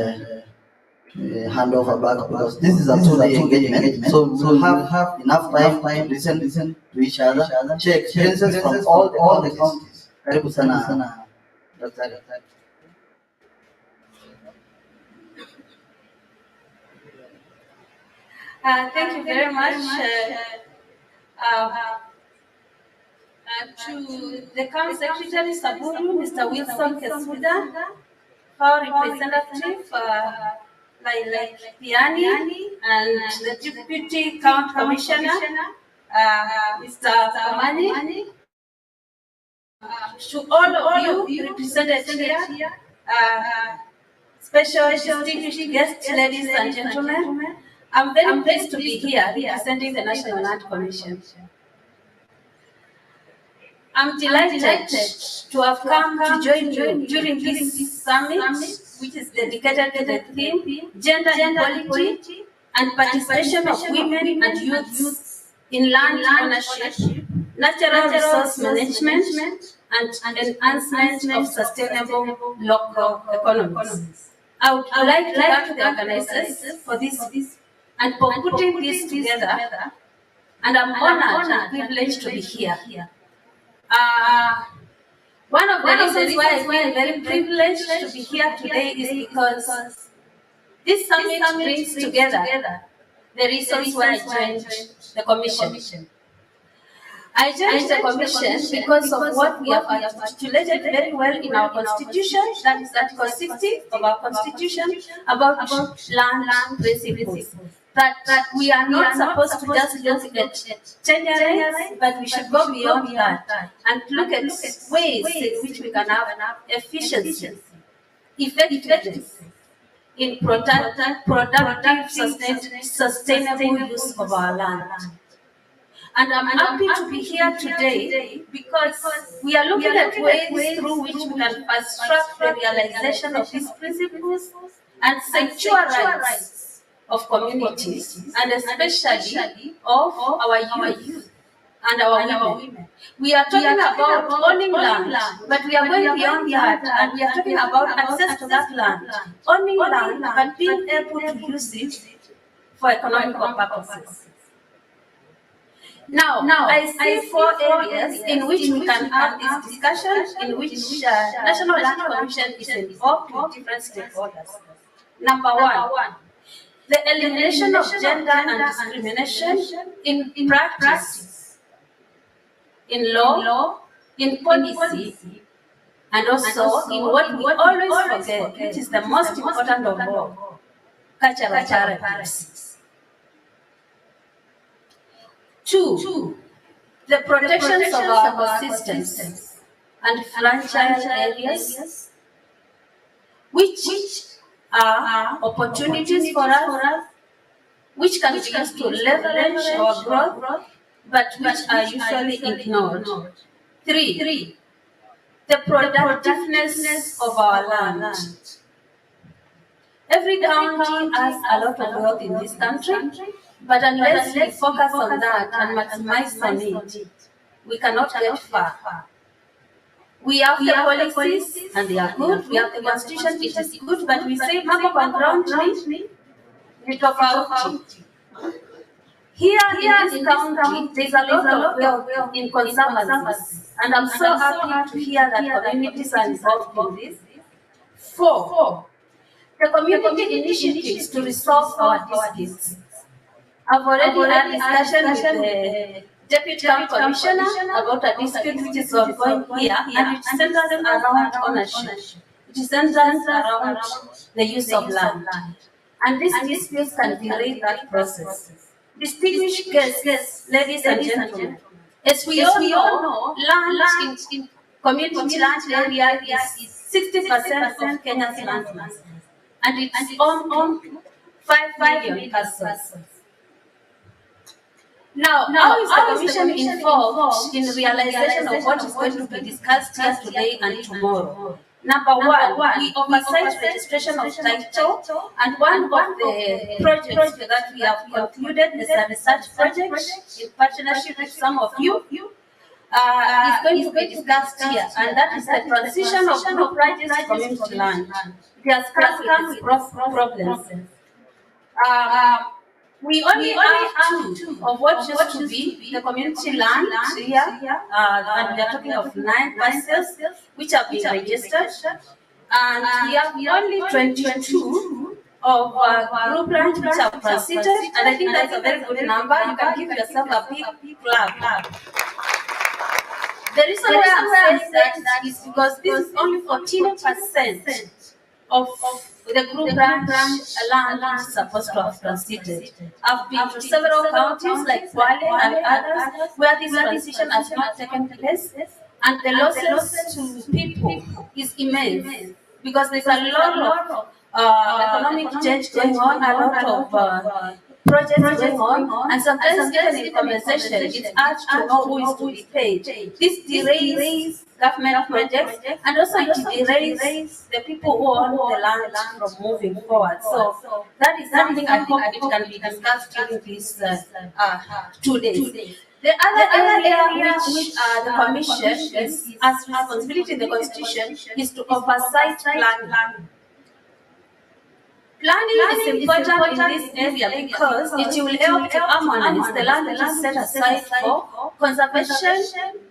hand over back, because this is a two-day engagement, so we'll have enough time to listen to each other, share experiences from all the counties. Karibu sana, Dr. Thank you very much to the County Secretary Samburu, Mr. Wilson Kesuda, our representative like Piani, and the Deputy County Commissioner, Mr. Kamani, to all of you represented here, special distinguished guests, ladies and gentlemen. I'm very pleased to be here representing the National Land Commission. I'm delighted to have come to join you during this summit, which is dedicated to the theme Gender Equality and Participation of Women and Youth in Land Ownership, Natural Resource Management, and Enhancement of Sustainable Local Economies. I would like to thank the organizers for this and for putting this together. And I'm honored and privileged to be here. One of the reasons why I feel very privileged to be here today is because this summit brings together the reasons why I joined the commission. I joined the commission because of what we have articulated very well in our constitution, that is Article 60 of our constitution, about land principles. That we are not supposed to just look at tenure, but we should go beyond that and look at ways in which we can have efficiency, effectiveness in productive, sustainable use of our land. And I'm happy to be here today because we are looking at ways through which we can fast track the realization of these principles and secure rights of communities, and especially of our youth and our women. We are talking about owning land, but we are going beyond that, and we are talking about access to that land. Owning land, but being able to use it for economical purposes. Now, I see 4 areas in which we can have this discussion, in which National Land Commission is involved with different stakeholders. Number 1, the elimination of gender and discrimination in practice, in law, in policy, and also in what we always forget, which is the most important of all, cultural heritage. 2, the protections of our ecosystems and fragile areas, which are opportunities for us, which can be used to leverage our growth, but which are usually ignored. 3, the productiveness of our land. Every county has a lot of wealth in this country, but unless we focus on that and maximize on it, we cannot get far. We have the policies, and they are good. We have the constitution, it is good, but we say mambo kwa ground ni tofauti. Here in this county, there's a lot of wealth in conservancies, and I'm so happy to hear that communities are involved in this. 4, the community initiatives to resolve our disputes. I've already had discussion with the Deputy County Commissioner about a dispute which is ongoing here, and it centers around ownership. It centers around the use of land. And these disputes can delay that process. Distinguished guests, ladies and gentlemen, as we all know, land in community land area is 60% of Kenya's land mass, and it's on 5 million persons. Now, how is the Commission involved in the realization of what is going to be discussed here today and tomorrow? Number 1, we oversight registration of title, and one of the projects that we have concluded is a research project in partnership with some of you. Is going to be discussed here, and that is the transition of group rights to community land. It has come with its problems. We only have 2 of what used to be the community land here, and we are talking of 9 parcels which have been registered, and we have only 22 of group land which have transited, and I think that's a very good number. You can give yourself a big clap. The reason why I'm saying that is because this is only 14% of the group branch land is supposed to have transited. I've been to several counties like Kwale and others where this transition has not taken place, and the losses to people is immense because there's a lot of economic change going on, a lot of projects going on, and sometimes even in compensation, it's hard to know who is to be paid. This delays government projects, and also it delays the people who own the land from moving forward. So that is something I hope it can be discussed during these 2 days. The other area which the Commission has responsibility in the Constitution is to oversight planning. Planning is important in this area because it will help to harmonize the land which is set aside for conservation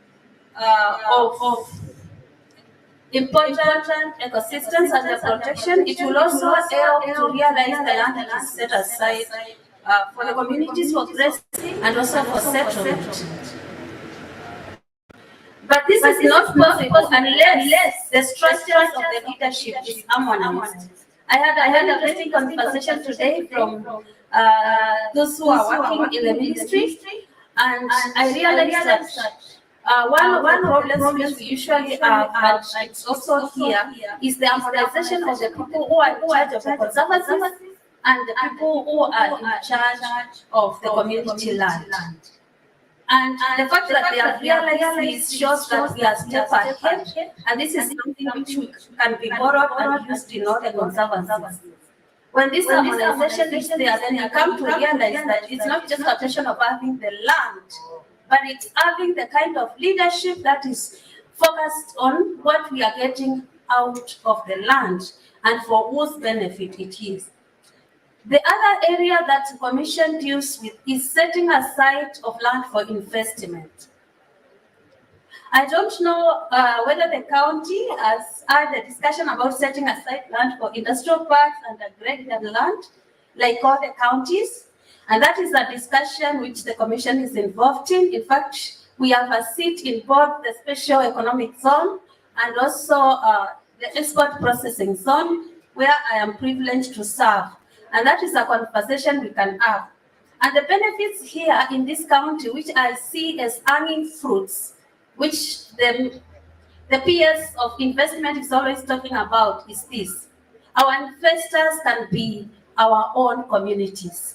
of important ecosystems and their protection. It will also help to realize the land which is set aside for the communities for grazing and also for settlement. But this is not possible unless the structures of the leadership is harmonized. I had a interesting conversation today from those who are working in the ministry, and I realized that one of the problems which we usually have, and it's also here, is the harmonization of the people who are in charge of the conservancies and the people who are in charge of the community land. And the fact that they have realized this shows that we are a step ahead, and this is something which can be borrowed and used in all the conservancies. When this harmonization is there, then you come to realize that it's not just a question of having the land, but it's having the kind of leadership that is focused on what we are getting out of the land and for whose benefit it is. The other area that the Commission deals with is setting aside of land for investment. I don't know whether the county has had a discussion about setting aside land for industrial parks and agrarian land, like all the counties. And that is a discussion which the Commission is involved in. In fact, we have a seat in both the special economic zone and also the export processing zone, where I am privileged to serve. And that is a conversation we can have. And the benefits here in this county, which I see as hanging fruits, which the PS of investment is always talking about, is this. Our investors can be our own communities.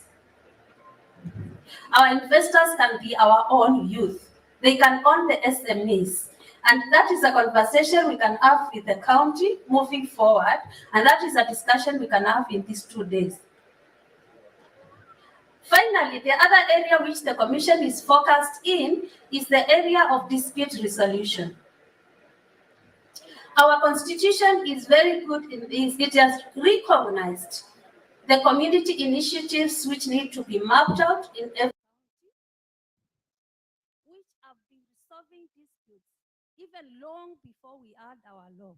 Our investors can be our own youth. They can own the SMEs. And that is a conversation we can have with the county moving forward. And that is a discussion we can have in these 2 days. Finally, the other area which the Commission is focused in is the area of dispute resolution. Our Constitution is very good in this. It has recognized the community initiatives which need to be mapped out in every which have been resolving disputes even long before we had our law.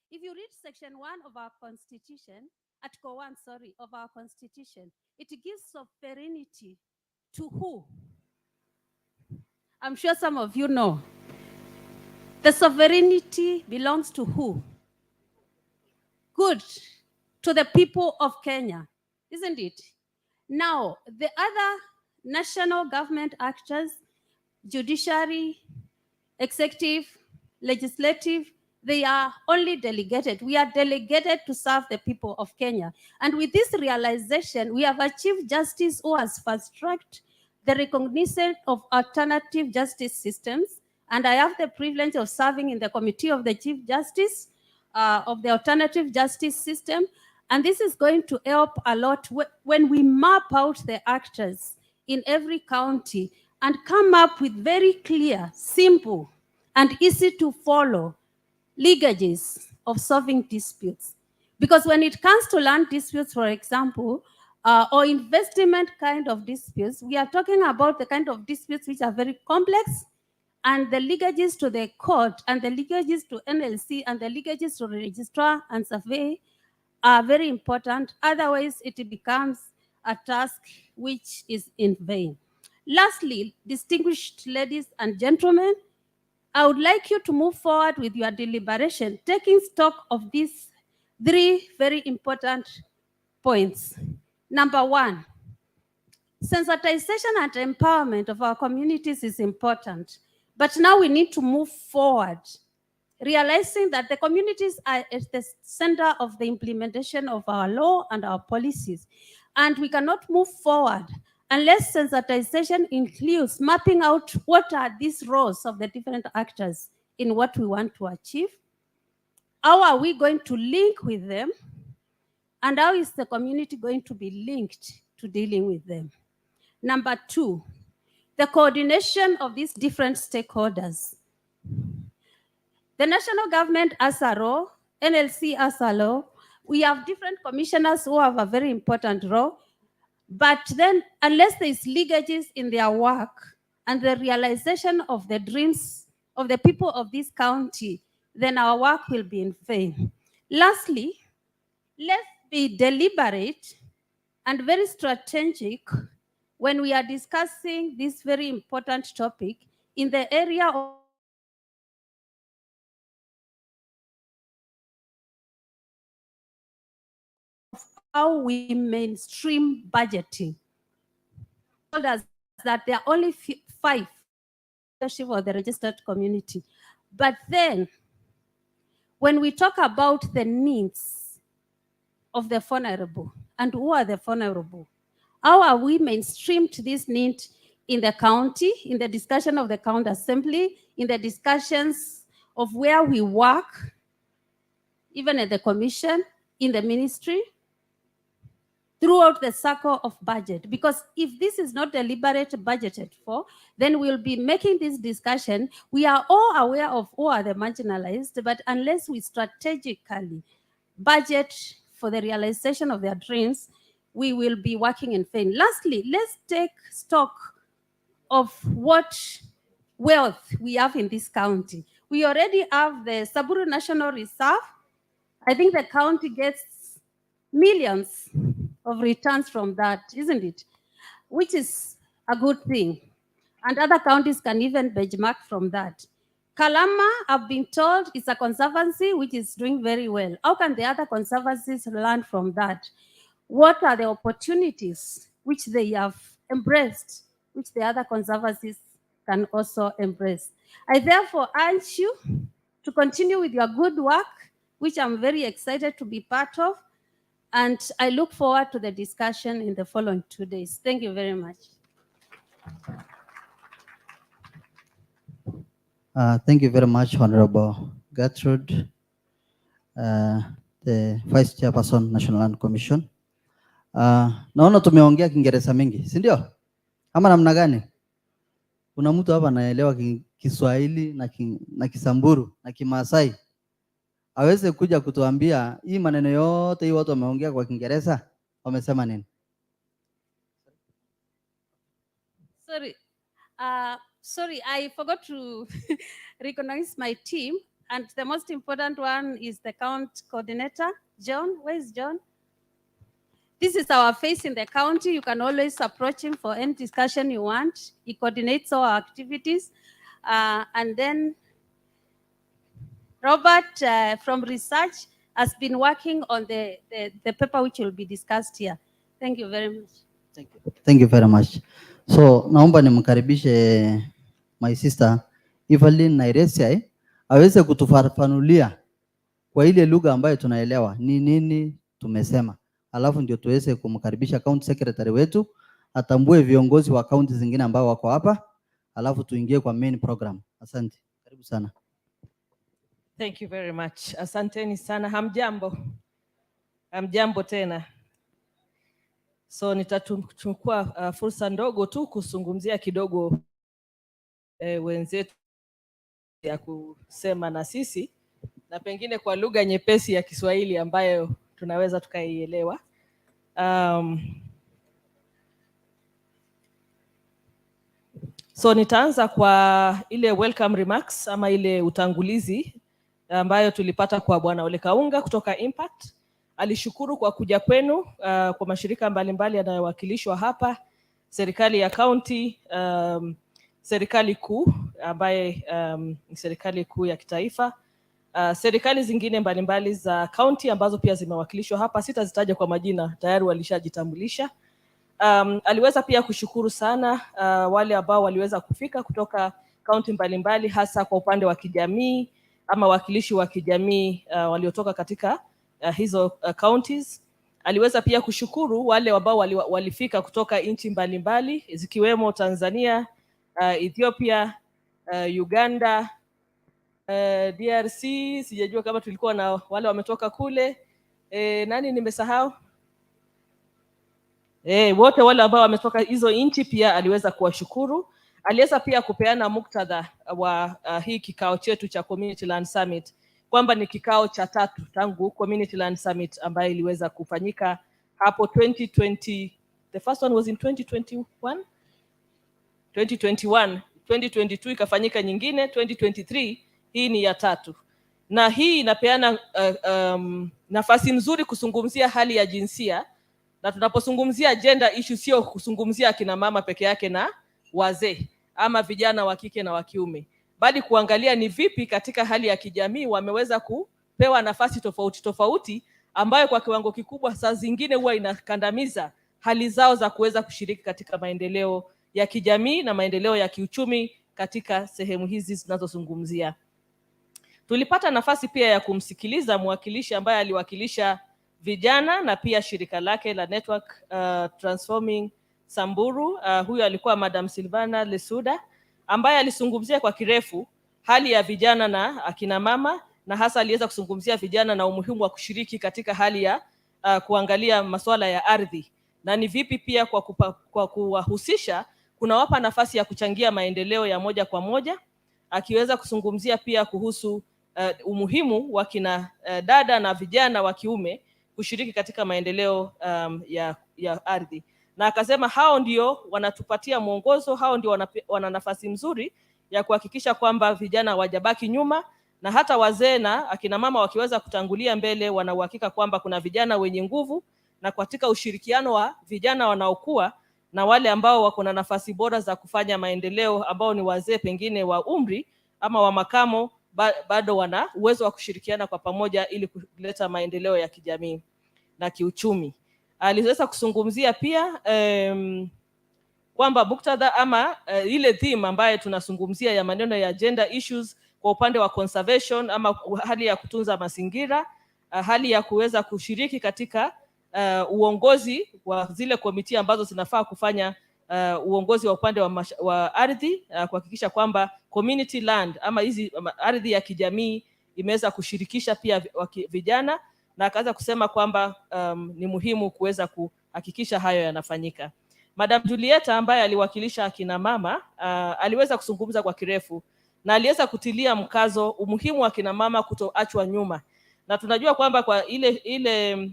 If you read section 1 of our Constitution, Article 1, of our Constitution, it gives sovereignty to who? I'm sure some of you know. The sovereignty belongs to who? Good. To the people of Kenya, isn't it? Now, the other national government actors, judiciary, executive, legislative, they are only delegated. We are delegated to serve the people of Kenya. And with this realization, we have a Chief Justice who has fast-tracked the recognition of alternative justice systems. And I have the privilege of serving in the committee of the Chief Justice of the alternative justice system. And this is going to help a lot when we map out the actors in every county and come up with very clear, simple, and easy to follow legacies of solving disputes. Because when it comes to land disputes, for example, or investment kind of disputes, we are talking about the kind of disputes which are very complex, and the legacies to the court and the legacies to NLC and the legacies to the registrar and survey are very important. Otherwise, it becomes a task which is in vain. Lastly, distinguished ladies and gentlemen, I would like you to move forward with your deliberation, taking stock of these 3 very important points. Number 1, sensitization and empowerment of our communities is important, but now we need to move forward, realizing that the communities are at the center of the implementation of our law and our policies. And we cannot move forward unless sensitization includes mapping out what are these roles of the different actors in what we want to achieve. How are we going to link with them? And how is the community going to be linked to dealing with them? Number 2, the coordination of these different stakeholders. The national government has a role, NLC has a role, We have different commissioners who have a very important role, but then unless there is leakages in their work and the realization of the dreams of the people of this county, then our work will be in vain. Lastly, let's be deliberate and very strategic when we are discussing this very important topic in the area of how we mainstream budgeting. Told us that there are only 5 for the registered community. But then, when we talk about the needs of the vulnerable, and who are the vulnerable, how are we mainstreamed this need in the county, in the discussion of the county assembly, in the discussions of where we work, even at the commission, in the ministry, throughout the circle of budget? Because if this is not deliberate budgeted for, then we'll be making this discussion. We are all aware of who are the marginalized, but unless we strategically budget for the realization of their dreams, we will be working in vain. Lastly, let's take stock of what wealth we have in this county. We already have the Samburu National Reserve. I think the county gets millions of returns from that, isn't it? Which is a good thing. And other counties can even benchmark from that. Kalama, I've been told, is a conservancy which is doing very well. How can the other conservancies learn from that? What are the opportunities which they have embraced, which the other conservancies can also embrace? I therefore urge you to continue with your good work, which I'm very excited to be part of. And I look forward to the discussion in the following 2 days. Thank you very much. Thank you very much, Honorable Gertrude, the Vice Chairperson, National Land Commission. Naona tumeongea Kiingereza mingi, si ndio? Ama namna gani? Kuna mtu hapa anaelewa Kiswahili na Kisamburu na Kimasai, aweze kuja kutuambia hii maneno yote hii watu wameongea kwa Kiingereza wamesema nini? Sorry, I forgot to recognize my team, and the most important one is the count coordinator, John. Where is John? This is our face in the county. You can always approach him for any discussion you want. He coordinates all our activities. And then Robert from research has been working on the paper which will be discussed here. Thank you very much. Thank you. Thank you very much. So naomba nimkaribishe my sister Evelyn Nairesiai aweze kutufafanulia kwa ile lugha ambayo tunaelewa ni nini tumesema. Alafu ndio tuweze kumkaribisha county secretary wetu atambue viongozi wa county zingine ambao wako hapa. Alafu tuingie kwa main program. Asante. Karibu sana. Thank you very much. Asanteni sana. Hamjambo. Hamjambo tena. So nitachukua fursa ndogo tu kuzungumzia kidogo wenzetu ya kusema na sisi na pengine kwa lugha nyepesi ya Kiswahili ambayo tunaweza tukaielewa. So nitaanza kwa ile welcome remarks ama ile utangulizi ambayo tulipata kwa Bwana Ole Kaunga kutoka Impact. Alishukuru kwa kuja kwenu kwa mashirika mbalimbali yanayowakilishwa hapa, serikali ya county, serikali kuu ambaye ni serikali kuu ya kitaifa, serikali zingine mbalimbali za county ambazo pia zimewakilishwa hapa. Sitazitaja kwa majina, tayari walishajitambulisha. Aliweza pia kushukuru sana wale ambao waliweza kufika kutoka county mbalimbali, hasa kwa upande wa kijamii ama wakilishi wa kijamii waliotoka katika hizo counties. Aliweza pia kushukuru wale ambao walifika kutoka nchi mbalimbali zikiwemo Tanzania, Ethiopia, Uganda, DRC, sijajua kama tulikuwa na wale wametoka kule. Nani nimesahau? Wote wale ambao wametoka hizo nchi pia aliweza kuwashukuru. Aliweza pia kupeana muktadha wa hii kikao chetu cha Community Land Summit kwamba ni kikao cha 3 tangu Community Land Summit ambayo iliweza kufanyika hapo 2020. The first one was in 2021. 2022 ikafanyika nyingine, 2023 hii ni ya 3. Na hii inapeana nafasi nzuri kuzungumzia hali ya jinsia, na tunapozungumzia gender issue sio kuzungumzia akina mama peke yake na wazee ama vijana wa kike na wa kiume, bali kuangalia ni vipi katika hali ya kijamii wameweza kupewa nafasi tofauti tofauti ambayo kwa kiwango kikubwa saa zingine huwa inakandamiza hali zao za kuweza kushiriki katika maendeleo ya kijamii na maendeleo ya kiuchumi katika sehemu hizi zinazozungumzia. Tulipata nafasi pia ya kumsikiliza mwakilishi ambaye aliwakilisha vijana na pia shirika lake la Network Transforming Samburu. Huyo alikuwa Madam Silvana Lesuda ambaye alizungumzia kwa kirefu hali ya vijana na akina mama, na hasa aliweza kuzungumzia vijana na umuhimu wa kushiriki katika hali ya kuangalia masuala ya ardhi, na ni vipi pia kwa kuwahusisha kunawapa nafasi ya kuchangia maendeleo ya moja kwa moja, akiweza kuzungumzia pia kuhusu umuhimu wa kina dada na vijana wa kiume kushiriki katika maendeleo ya ardhi, na akasema hao ndio wanatupatia mwongozo, hao ndio wana nafasi nzuri ya kuhakikisha kwamba vijana hawajabaki nyuma, na hata wazee na akina mama wakiweza kutangulia mbele, wana uhakika kwamba kuna vijana wenye nguvu, na katika ushirikiano wa vijana wanaokuwa na wale ambao wako na nafasi bora za kufanya maendeleo ambao ni wazee pengine wa umri ama wa makamo, bado wana uwezo wa kushirikiana kwa pamoja ili kuleta maendeleo ya kijamii na kiuchumi. Aliweza kuzungumzia pia kwamba muktadha ama ile theme ambayo tunazungumzia ya maneno ya gender issues kwa upande wa conservation ama hali ya kutunza mazingira, hali ya kuweza kushiriki katika uongozi wa zile komiti ambazo zinafaa kufanya uongozi wa upande wa ardhi, kuhakikisha kwamba community land ama hizi ardhi ya kijamii imeweza kushirikisha pia vijana, na akaanza kusema kwamba ni muhimu kuweza kuhakikisha hayo yanafanyika. Madam Julieta ambaye aliwakilisha akina mama aliweza kuzungumza kwa kirefu, na aliweza kutilia mkazo umuhimu wa akina mama kutoachwa nyuma, na tunajua kwamba kwa ile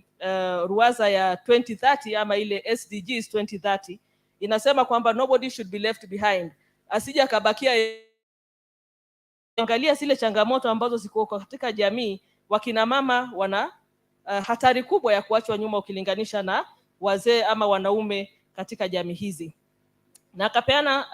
ruwaza ya 2030 ama ile SDGs 2030 inasema kwamba nobody should be left behind, asija kabakia. Angalia zile changamoto ambazo ziko katika jamii, wakina mama wana hatari kubwa ya kuachwa nyuma ukilinganisha na wazee ama wanaume katika jamii hizi, na akapeana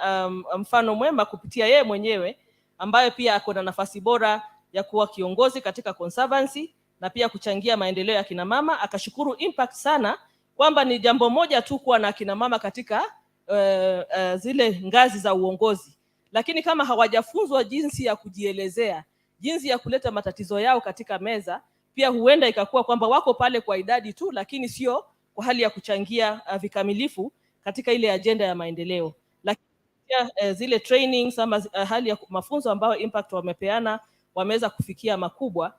mfano mwema kupitia yeye mwenyewe ambaye pia ako na nafasi bora ya kuwa kiongozi katika conservancy na pia kuchangia maendeleo ya kina mama. Akashukuru impact sana kwamba ni jambo moja tu kuwa na kina mama katika zile ngazi za uongozi, lakini kama hawajafunzwa jinsi ya kujielezea, jinsi ya kuleta matatizo yao katika meza, pia huenda ikakuwa kwamba wako pale kwa idadi tu, lakini sio kwa hali ya kuchangia vikamilifu katika ile agenda ya maendeleo. Lakini pia zile trainings ama hali ya mafunzo ambayo impact wamepeana, wameweza kufikia makubwa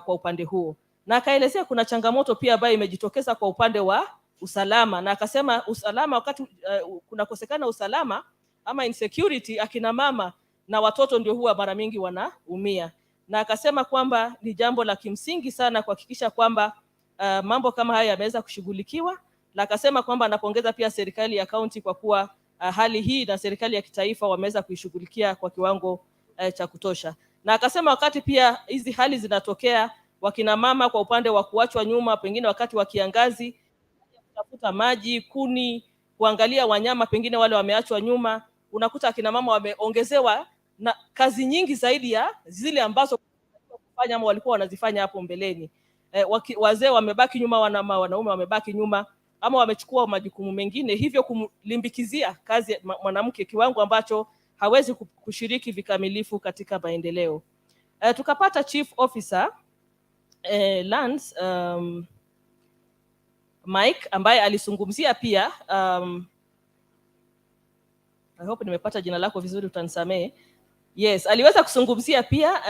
kwa upande huo. Na akaelezea kuna changamoto pia ambayo imejitokeza kwa upande wa usalama, na akasema usalama, wakati kunakosekana usalama ama insecurity, akina mama na watoto ndio huwa mara mingi wanaumia, na akasema kwamba ni jambo la kimsingi sana kuhakikisha kwamba mambo kama haya yameweza kushughulikiwa, na akasema kwamba anapongeza pia serikali ya kaunti kwa kuwa hali hii na serikali ya kitaifa wameweza kuishughulikia kwa kiwango cha kutosha. Na akasema wakati pia hizi hali zinatokea, wakina mama kwa upande wa kuachwa nyuma, pengine wakati wa kiangazi, kutafuta maji, kuni, kuangalia wanyama, pengine wale wameachwa nyuma, unakuta akina mama wameongezewa na kazi nyingi zaidi ya zile ambazo kufanya ama walikuwa wanazifanya hapo mbeleni. Wazee wamebaki nyuma, wanaume wamebaki nyuma, ama wamechukua majukumu mengine, hivyo kumlimbikizia kazi mwanamke kiwango ambacho hawezi kushiriki vikamilifu katika maendeleo. Tukapata Chief Officer Lands Mike ambaye alizungumzia pia I hope nimepata jina lako vizuri, utanisamee. Yes, aliweza kuzungumzia pia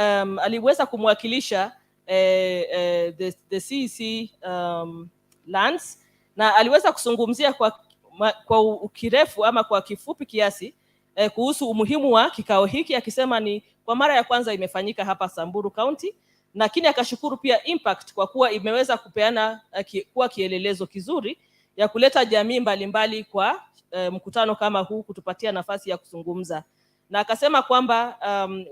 aliweza kumwakilisha the CEC Lands, na aliweza kuzungumzia kwa kirefu ama kwa kifupi kiasi kuhusu umuhimu wa kikao hiki, akisema ni kwa mara ya kwanza imefanyika hapa Samburu County, lakini akashukuru pia Impact kwa kuwa imeweza kupeana kuwa kielelezo kizuri ya kuleta jamii mbalimbali kwa mkutano kama huu, kutupatia nafasi ya kuzungumza. Na akasema kwamba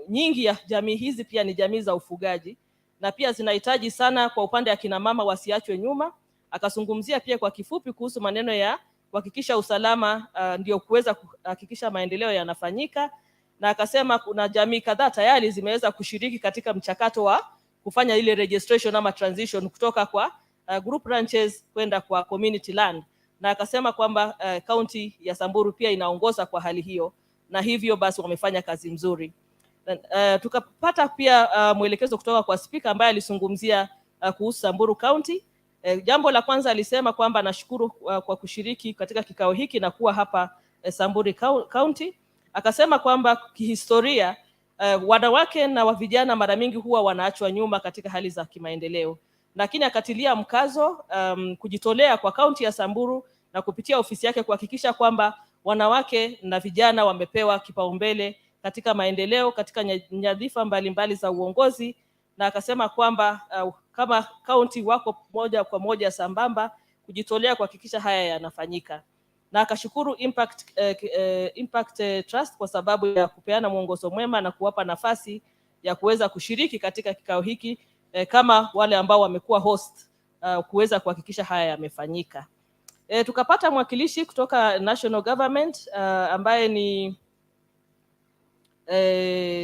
nyingi ya jamii hizi pia ni jamii za ufugaji na pia zinahitaji sana kwa upande ya kina mama wasiachwe nyuma. Akazungumzia pia kwa kifupi kuhusu maneno ya kuhakikisha usalama ndio kuweza kuhakikisha maendeleo yanafanyika, na akasema kuna jamii kadhaa tayari zimeweza kushiriki katika mchakato wa kufanya ile registration ama transition kutoka kwa group ranches kwenda kwa community land, na akasema kwamba county ya Samburu pia inaongoza kwa hali hiyo, na hivyo basi wamefanya kazi mzuri. Tukapata pia mwelekezo kutoka kwa speaker ambaye alizungumzia kuhusu Samburu County. Jambo la kwanza alisema kwamba nashukuru kwa kushiriki katika kikao hiki na kuwa hapa Samburu County. Akasema kwamba kihistoria wanawake na vijana mara mingi huwa wanaachwa nyuma katika hali za kimaendeleo, lakini akatilia mkazo kujitolea kwa kaunti ya Samburu na kupitia ofisi yake kuhakikisha kwamba wanawake na vijana wamepewa kipaumbele katika maendeleo katika nyadhifa mbalimbali za uongozi. Na akasema kwamba kama kaunti wako moja kwa moja sambamba kujitolea kuhakikisha haya yanafanyika, na akashukuru Impact Trust kwa sababu ya kupeana mwongozo mwema na kuwapa nafasi ya kuweza kushiriki katika kikao hiki kama wale ambao wamekuwa host kuweza kuhakikisha haya yamefanyika. Tukapata mwakilishi kutoka National Government ambaye ni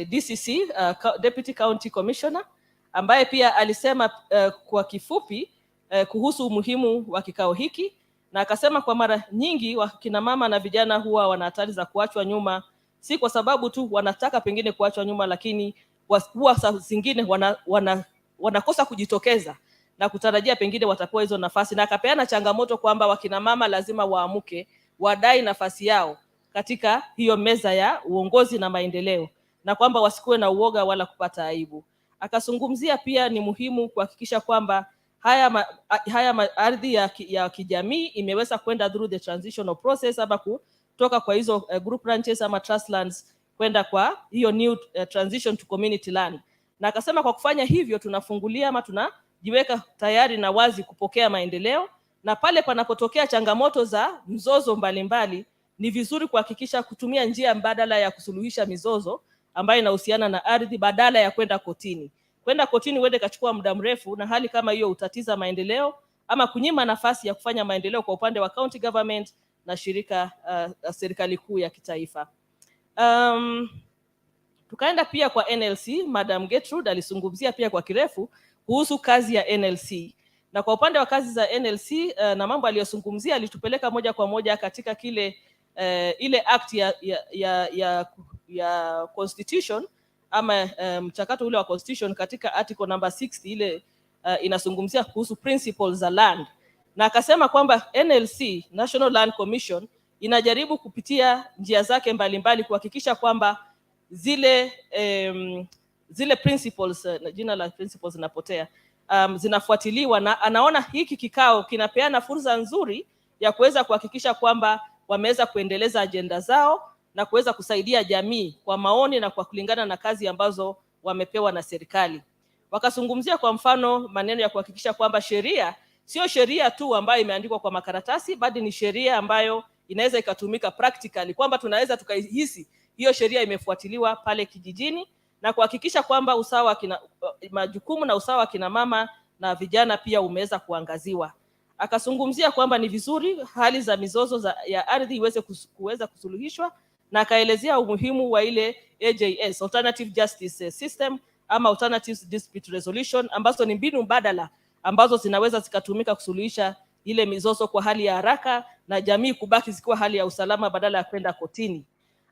DCC, Deputy County Commissioner, ambaye pia alisema kwa kifupi kuhusu umuhimu wa kikao hiki, na akasema kwa mara nyingi wakina mama na vijana huwa wana hatari za kuachwa nyuma, si kwa sababu tu wanataka pengine kuachwa nyuma, lakini huwa saa zingine wanakosa kujitokeza na kutarajia pengine watapewa hizo nafasi. Na akapeana changamoto kwamba wakina mama lazima waamuke, wadai nafasi yao katika hiyo meza ya uongozi na maendeleo, na kwamba wasikuwe na uoga wala kupata aibu. Akazungumzia pia ni muhimu kuhakikisha kwamba haya ardhi ya kijamii imeweza kwenda through the transitional process ama kutoka kwa hizo group ranches ama trust lands kwenda kwa hiyo new transition to community land. Na akasema kwa kufanya hivyo tunafungulia ama tunajiweka tayari na wazi kupokea maendeleo, na pale panapotokea changamoto za mzozo mbalimbali ni vizuri kuhakikisha kutumia njia mbadala ya kusuluhisha mizozo ambayo inahusiana na ardhi badala ya kwenda kotini. Kwenda kotini uende kachukua muda mrefu, na hali kama hiyo utatiza maendeleo ama kunyima nafasi ya kufanya maendeleo kwa upande wa county government na shirika serikali kuu ya kitaifa. Tukaenda pia kwa NLC. Madam Gertrude alizungumzia pia kwa kirefu kuhusu kazi ya NLC, na kwa upande wa kazi za NLC na mambo aliyozungumzia alitupeleka moja kwa moja katika ile act ya constitution ama mchakato ule wa constitution katika article number 60 ile inazungumzia kuhusu principles za land. Na akasema kwamba NLC, National Land Commission, inajaribu kupitia njia zake mbalimbali kuhakikisha kwamba zile principles, jina la principles zinapotea, zinafuatiliwa, na anaona hiki kikao kinapeana fursa nzuri ya kuweza kuhakikisha kwamba wameweza kuendeleza ajenda zao na kuweza kusaidia jamii kwa maoni na kwa kulingana na kazi ambazo wamepewa na serikali. Wakazungumzia kwa mfano maneno ya kuhakikisha kwamba sheria sio sheria tu ambayo imeandikwa kwa makaratasi, bali ni sheria ambayo inaweza ikatumika practically, kwamba tunaweza tukahisi hiyo sheria imefuatiliwa pale kijijini, na kuhakikisha kwamba usawa majukumu na usawa kina mama na vijana pia umeweza kuangaziwa. Akazungumzia kwamba ni vizuri hali za mizozo ya ardhi kuweza kusuluhishwa, na akaelezea umuhimu wa ile AJS, Alternative Justice System ama Alternative Dispute Resolution, ambazo ni mbinu mbadala ambazo zinaweza zikatumika kusuluhisha ile mizozo kwa hali ya haraka na jamii kubaki zikiwa hali ya usalama badala ya kwenda kotini.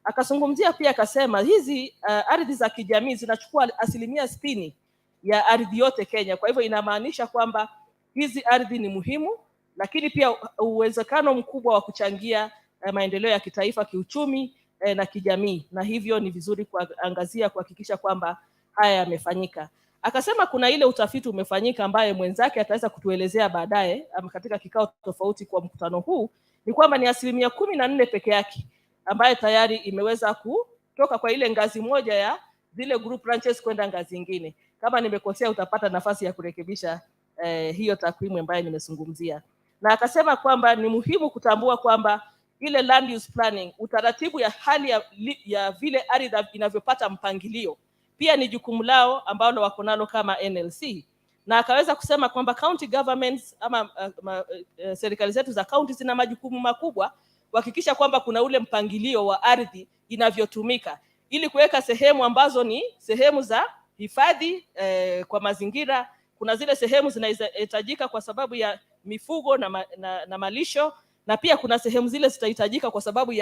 Akazungumzia pia akasema hizi ardhi za kijamii zinachukua 60% ya ardhi yote Kenya. Kwa hivyo inamaanisha kwamba hizi ardhi ni muhimu, lakini pia uwezekano mkubwa wa kuchangia maendeleo ya kitaifa, kiuchumi na kijamii, na hivyo ni vizuri kuangazia kuhakikisha kwamba haya yamefanyika. Akasema kuna ile utafiti umefanyika ambaye mwenzake ataweza kutuelezea baadaye katika kikao tofauti kwa mkutano huu, ni kwamba ni 14% peke yake ambaye tayari imeweza kutoka kwa ile ngazi moja ya zile group ranches kwenda ngazi nyingine. Kama nimekosea utapata nafasi ya kurekebisha hiyo takwimu ambayo nimezungumzia. Na akasema kwamba ni muhimu kutambua kwamba ile land use planning, utaratibu ya hali ya vile ardhi inavyopata mpangilio, pia ni jukumu lao ambalo wako nalo kama NLC. Na akaweza kusema kwamba county governments ama serikali zetu za county zina majukumu makubwa kuhakikisha kwamba kuna ule mpangilio wa ardhi inavyotumika, ili kuweka sehemu ambazo ni sehemu za hifadhi kwa mazingira. Kuna zile sehemu zinahitajika kwa sababu ya mifugo na malisho, na pia kuna sehemu zile zitahitajika kwa sababu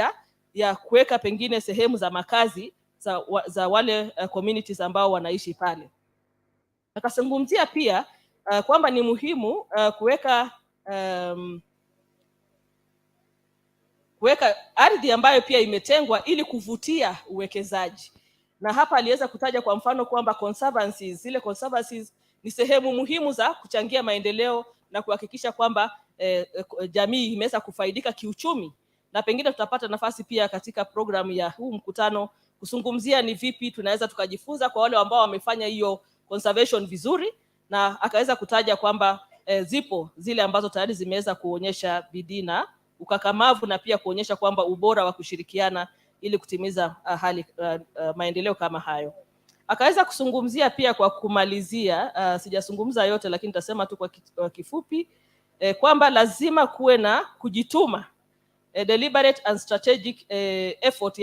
ya kuweka pengine sehemu za makazi za wale communities ambao wanaishi pale. Akazungumzia pia kwamba ni muhimu kuweka ardhi ambayo pia imetengwa ili kuvutia uwekezaji. Na hapa aliweza kutaja kwa mfano kwamba conservancies, zile conservancies ni sehemu muhimu za kuchangia maendeleo na kuhakikisha kwamba jamii imeweza kufaidika kiuchumi. Na pengine tutapata nafasi pia katika programu ya huu mkutano kuzungumzia ni vipi tunaweza tukajifunza kwa wale ambao wamefanya hiyo conservation vizuri, na akaweza kutaja kwamba zipo zile ambazo tayari zimeweza kuonyesha bidii na ukakamavu, na pia kuonyesha kwamba ubora wa kushirikiana ili kutimiza maendeleo kama hayo. Akaweza kuzungumzia pia kwa kumalizia, sijazungumza yote lakini nitasema tu kwa kifupi, kwamba lazima kuwe na kujituma, deliberate and strategic effort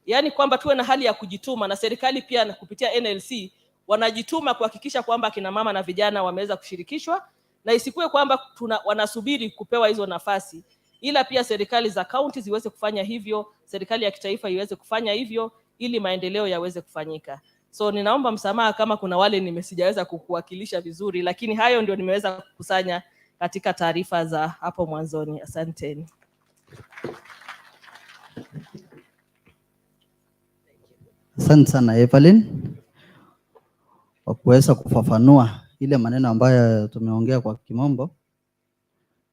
yani kwamba tuwe na hali ya kujituma, na serikali pia kupitia NLC wanajituma kuhakikisha kwamba kina mama na vijana wameweza kushirikishwa, na isikuwe kwamba wanasubiri kupewa hizo nafasi, ila pia serikali za county ziweze kufanya hivyo, serikali ya kitaifa iweze kufanya hivyo ili maendeleo yaweze kufanyika. So ninaomba msamaha kama kuna wale nimesijaweza kukuwakilisha vizuri, lakini hayo ndio nimeweza kukusanya katika taarifa za hapo mwanzoni. Asanteni. Asante sana Evelyn kwa kuweza kufafanua ile maneno ambayo tumeongea kwa Kimombo,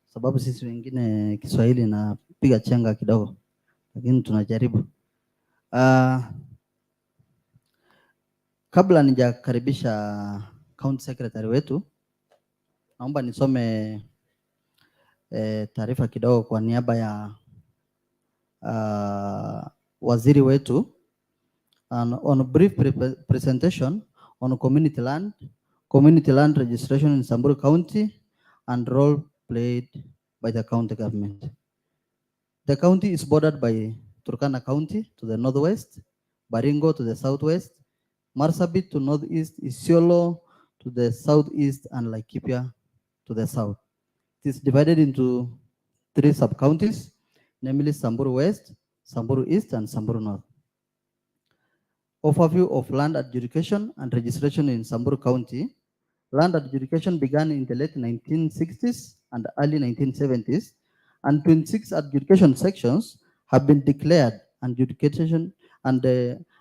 sababu sisi wengine Kiswahili na piga chenga kidogo, lakini tunajaribu. Kabla nijakaribisha county secretary wetu, naomba nisome taarifa kidogo kwa niaba ya waziri wetu on a brief presentation on community land registration in Samburu County and role played by the county government. The county is bordered by Turkana County to the northwest, Baringo to the southwest, Marsabit to northeast, Isiolo to the southeast, and Laikipia to the south. It is divided into 3 sub-counties, namely Samburu West, Samburu East, and Samburu North. Overview of land adjudication and registration in Samburu County. Land adjudication began in the late 1960s and early 1970s, and 26 adjudication sections have been declared and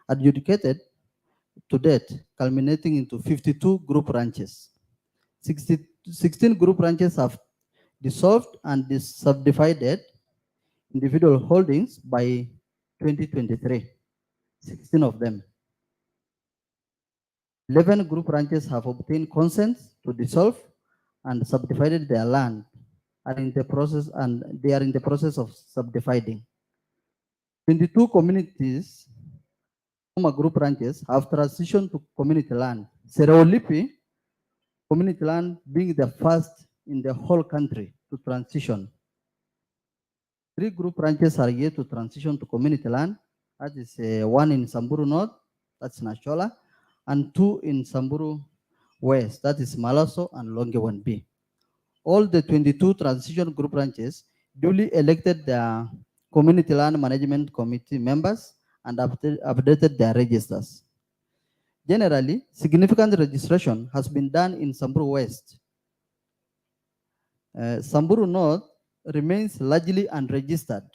adjudicated to date, culminating into 52 group ranches. 16 group ranches have dissolved and subdivided individual holdings by 2023, 16 of them. 11 group ranches have obtained consent to dissolve and subdivided their land, they are in the process of subdividing. 22 communities former group ranches have transitioned to community land. Sereolipi community land being the first in the whole country to transition. 3 group ranches are yet to transition to community land. That is one in Samburu North, that's Nashola, and 2 in Samburu West, that is Malaso and Longe 1B. All the 22 transition group ranches duly elected their community land management committee members and updated their registers. Generally, significant registration has been done in Samburu West. Samburu North remains largely unregistered.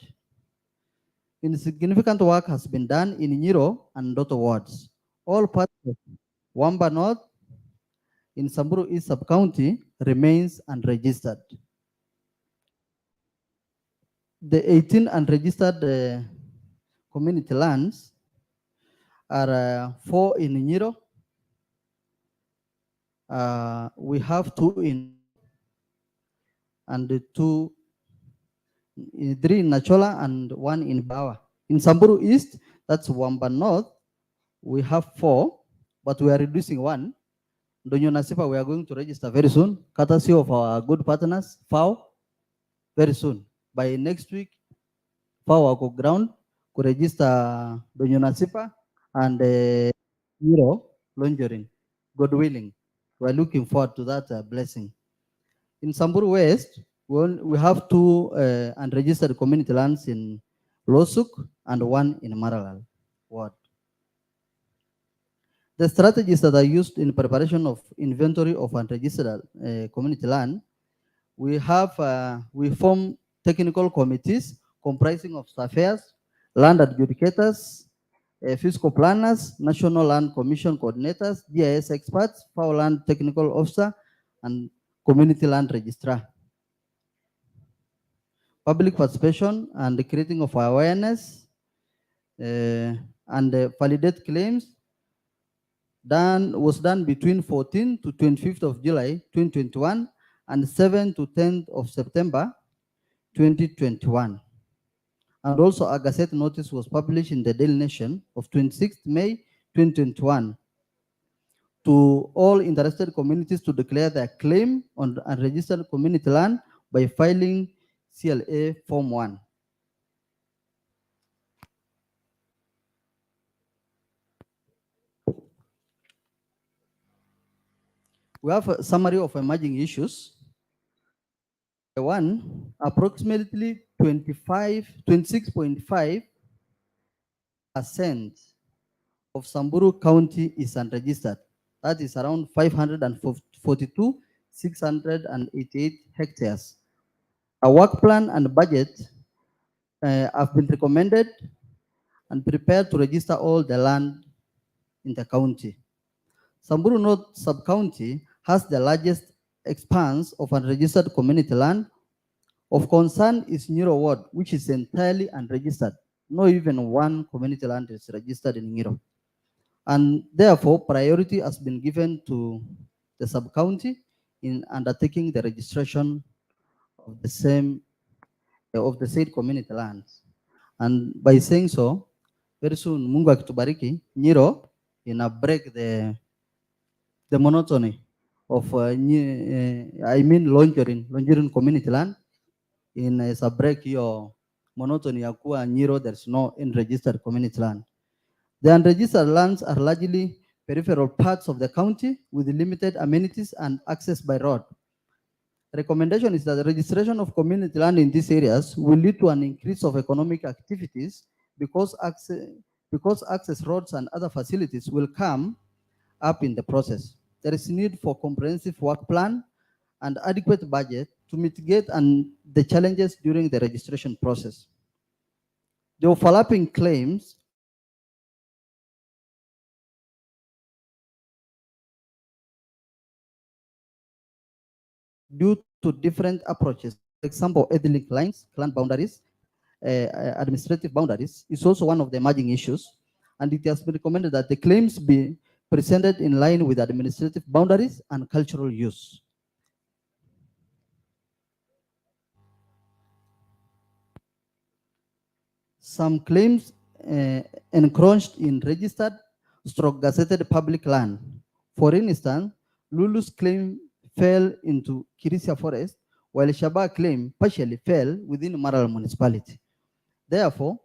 Insignificant work has been done in Nyiro and Ndoto wards. All parts of Wamba North in Samburu East Sub-County remains unregistered. The 18 unregistered community lands are 4 in Nyiro, we have 2 in and 3 in Nachola and 1 in Bawa. In Samburu East, that's Wamba North, we have 4, but we are reducing 1. Donyo Nasipa, we are going to register very soon, courtesy of our good partners, FAO, very soon. By next week, FAO will go ground to register Donyo Nasipa and Lonjorin, God willing. We are looking forward to that blessing. In Samburu West, we have 2 unregistered community lands in Losuk and 1 in Maralal ward. The strategies that are used in preparation of inventory of unregistered community land, we form technical committees comprising of surveyors, land adjudicators, fiscal planners, National Land Commission coordinators, GIS experts, FAO land technical officer, and community land registrar. Public participation and the creating of awareness and validate claims was done between 14th to 25th of July 2021 and 7th to 10th of September 2021. And also a Gazette notice was published in the Daily Nation of 26th May 2021 to all interested communities to declare their claim on unregistered community land by filing CLA Form 1. We have a summary of emerging issues. One, approximately 26.5% of Samburu County is unregistered. That is around 542,688 hectares. A work plan and budget have been recommended and prepared to register all the land in the county. Samburu North Sub-County has the largest expanse of unregistered community land. Of concern is Nyiro Ward, which is entirely unregistered. No even one community land is registered in Nyiro. And therefore, priority has been given to the sub-county in undertaking the registration of the said community lands. And by saying so, very soon, Mungu akitubariki, Nyiro break the monotony of Lonjorin community land in a break your monotony ya kuwa Nyiro, there's no unregistered community land. The unregistered lands are largely peripheral parts of the county with limited amenities and access by road. Recommendation is that the registration of community land in these areas will lead to an increase of economic activities because access roads and other facilities will come up in the process. There is need for comprehensive work plan and adequate budget to mitigate the challenges during the registration process. The overlapping claims due to different approaches. For example, ethnic lines, clan boundaries, administrative boundaries is also one of the emerging issues, and it has been recommended that the claims be presented in line with administrative boundaries and cultural use. Some claims encroached in registered gazetted public land. For instance, Lulu's claim fell into Kirisia Forest, while Shaba claim partially fell within Maral municipality. Therefore,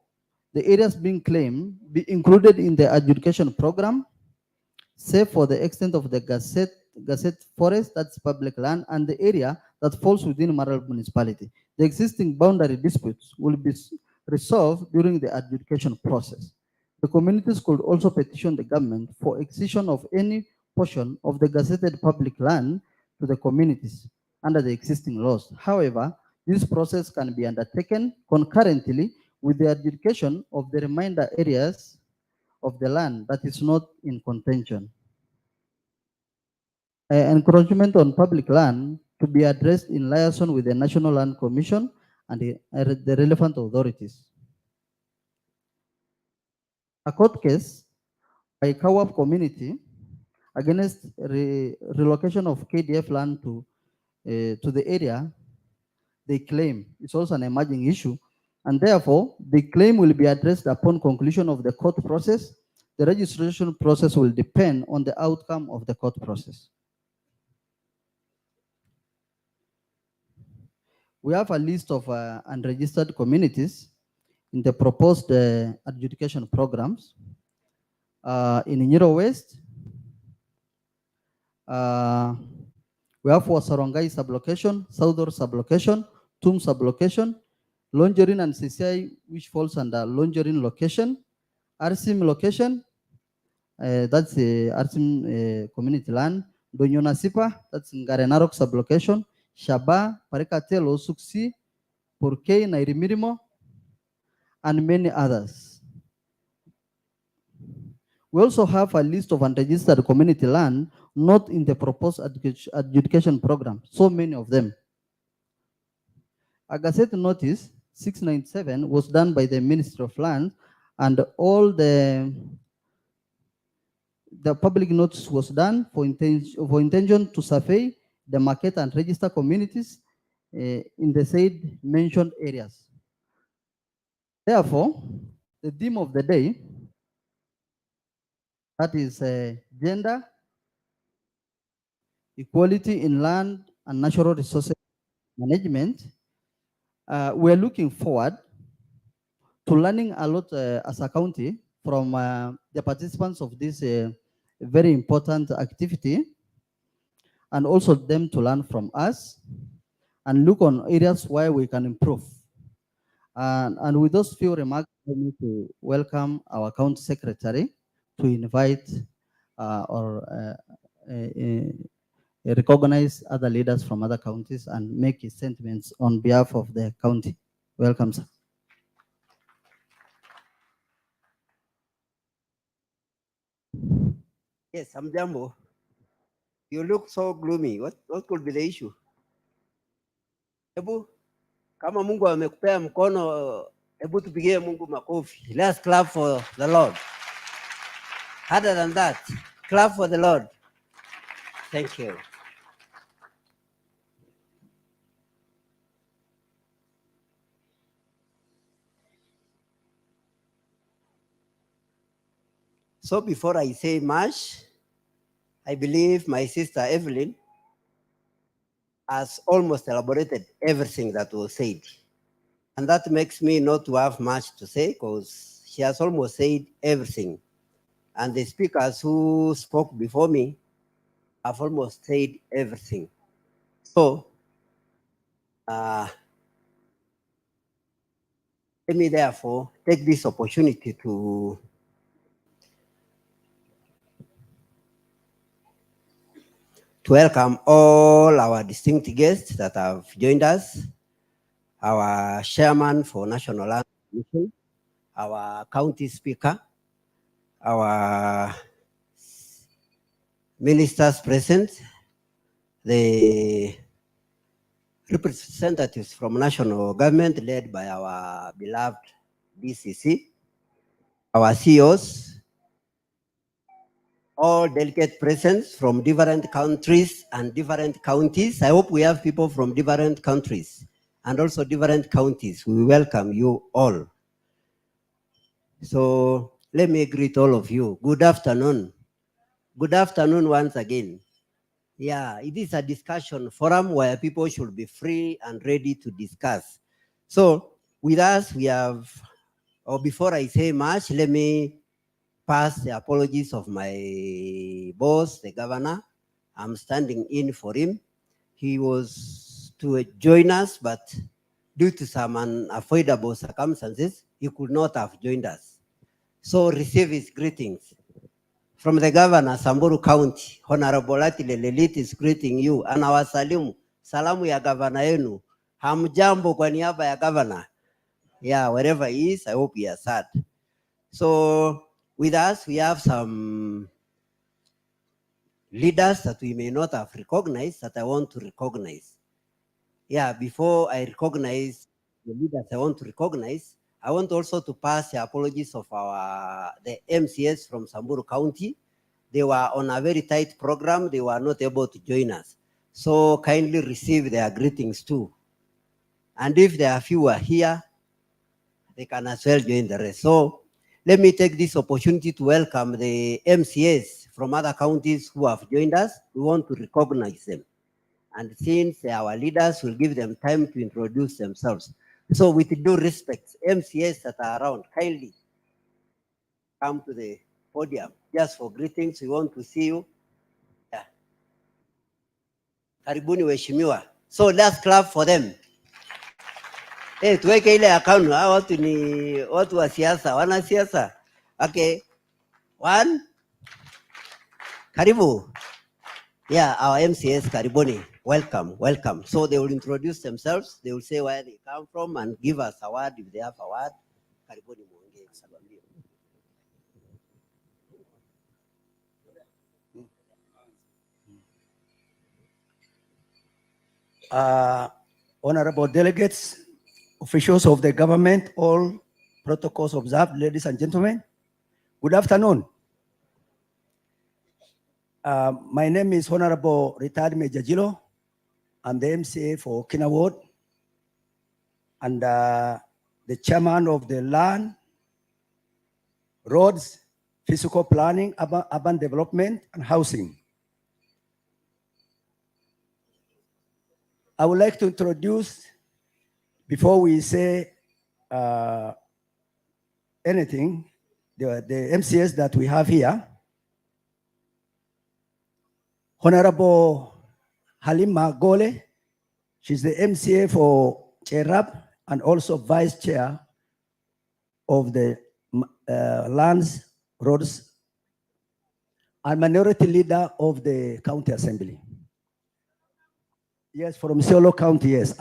the areas being claimed be included in the adjudication program, save for the extent of the Gazette Forest, that's public land, and the area that falls within Maral municipality. The existing boundary disputes will be resolved during the adjudication process. The communities could also petition the government for excision of any portion of the gazetted public land to the communities under the existing laws. However, this process can be undertaken concurrently with the adjudication of the remainder areas of the land that is not in contention. Encroachment on public land to be addressed in liaison with the National Land Commission and the relevant authorities. A court case by Kawab community against relocation of KDF land to the area, they claim it's also an emerging issue, and therefore the claim will be addressed upon conclusion of the court process. The registration process will depend on the outcome of the court process. We have a list of unregistered communities in the proposed adjudication programs. In Nyiro West, we have for Sarongai sublocation, Southor sublocation, Tum sublocation, Longerin and CCI, which falls under Longerin location, Arsim location, that's the Arsim community land, Donyona Sipa, that's in Garenarok sublocation, Shaba, Parekatelo, Suksi, Purkei, Nairimirimo, and many others. We also have a list of unregistered community land not in the proposed adjudication program, so many of them. A Gazette notice 697 was done by the Ministry of Land, and all the public notice was done for intention to survey the market and register communities in the said mentioned areas. Therefore, the theme of the day, that is gender, equality in land and natural resources management. We are looking forward to learning a lot as a county from the participants of this very important activity, and also them to learn from us and look on areas where we can improve. And with those few remarks, I need to welcome our county secretary to invite or recognize other leaders from other counties and make his sentiments on behalf of the county. Welcome, sir. Yes, Amjambo. You look so gloomy. What could be the issue? Hebu, kama Mungu amekupea mkono, hebu tupigie Mungu makofi. Let's clap for the Lord. Other than that, clap for the Lord. Thank you. So before I say much, I believe my sister Evelyn has almost elaborated everything that was said. And that makes me not to have much to say because she has almost said everything. And the speakers who spoke before me have almost said everything. So, let me therefore take this opportunity to welcome all our distinct guests that have joined us, our chairman for National Land Commission, our county speaker, our ministers present, the representatives from national government led by our beloved DCC, our CEOs, all delegate presence from different countries and different counties. I hope we have people from different countries and also different counties. We welcome you all. So let me greet all of you. Good afternoon. Good afternoon once again. Yeah, it is a discussion forum where people should be free and ready to discuss. So with us, we have, or before I say much, let me pass the apologies of my boss, the governor. I'm standing in for him. He was to join us, but due to some unavoidable circumstances, he could not have joined us. So receive his greetings. From the governor, Samburu County, Honorable Atile Lelit is greeting you. Anawasalimu, salamu ya governor yenu. Hamjambo kwa niaba ya governor. Yeah, wherever he is, I hope he is sad. So with us, we have some leaders that we may not have recognized that I want to recognize. Yeah, before I recognize the leaders I want to recognize, I want also to pass the apologies of the MCS from Samburu County, They were on a very tight program. They were not able to join us. So kindly receive their greetings too. And if there are fewer here, they can as well join the rest. So let me take this opportunity to welcome the MCAs from other counties who have joined us. We want to recognize them. And since our leaders will give them time to introduce themselves. So with due respect, MCAs that are around, kindly come to the podium just for greetings. We want to see you. Yeah. Karibuni waheshimiwa. So let's clap for them. Tuweke ile account. Hawa watu ni watu wa siasa, wana siasa. Okay. One. Karibu. Yeah, our MCAs, karibuni. Welcome, welcome. So they will introduce themselves. They will say where they come from and give us a word if they have a word. Karibuni muongee. Honorable delegates, officials of the government, all protocols observed, ladies and gentlemen, good afternoon. My name is Honorable Retired Major Jilo. I'm the MCA for Kina Ward and the chairman of the Land, Roads, Physical Planning, Urban Development, and Housing. I would like to introduce, before we say anything, the MCAs that we have here. Honorable Halima Gole, she's the MCA for Cherab and also Vice Chair of the Lands, Roads, and Minority Leader of the County Assembly. Yes, from Siolo County, yes.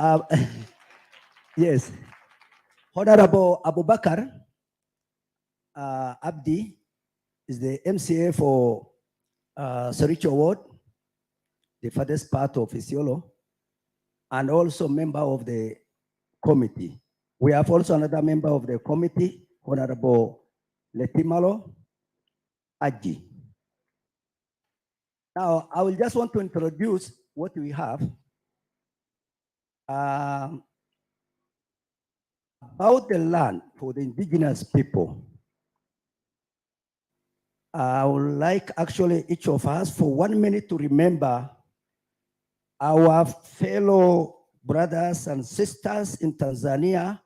Yes. Honorable Abubakar Abdi is the MCA for Soricho Ward, the farthest part of Isiolo, and also member of the committee. We have also another member of the committee, Honorable Letimalo Aji. Now, I will just want to introduce what we have. About the land for the indigenous people. I would like actually each of us for 1 minute to remember our fellow brothers and sisters in Tanzania,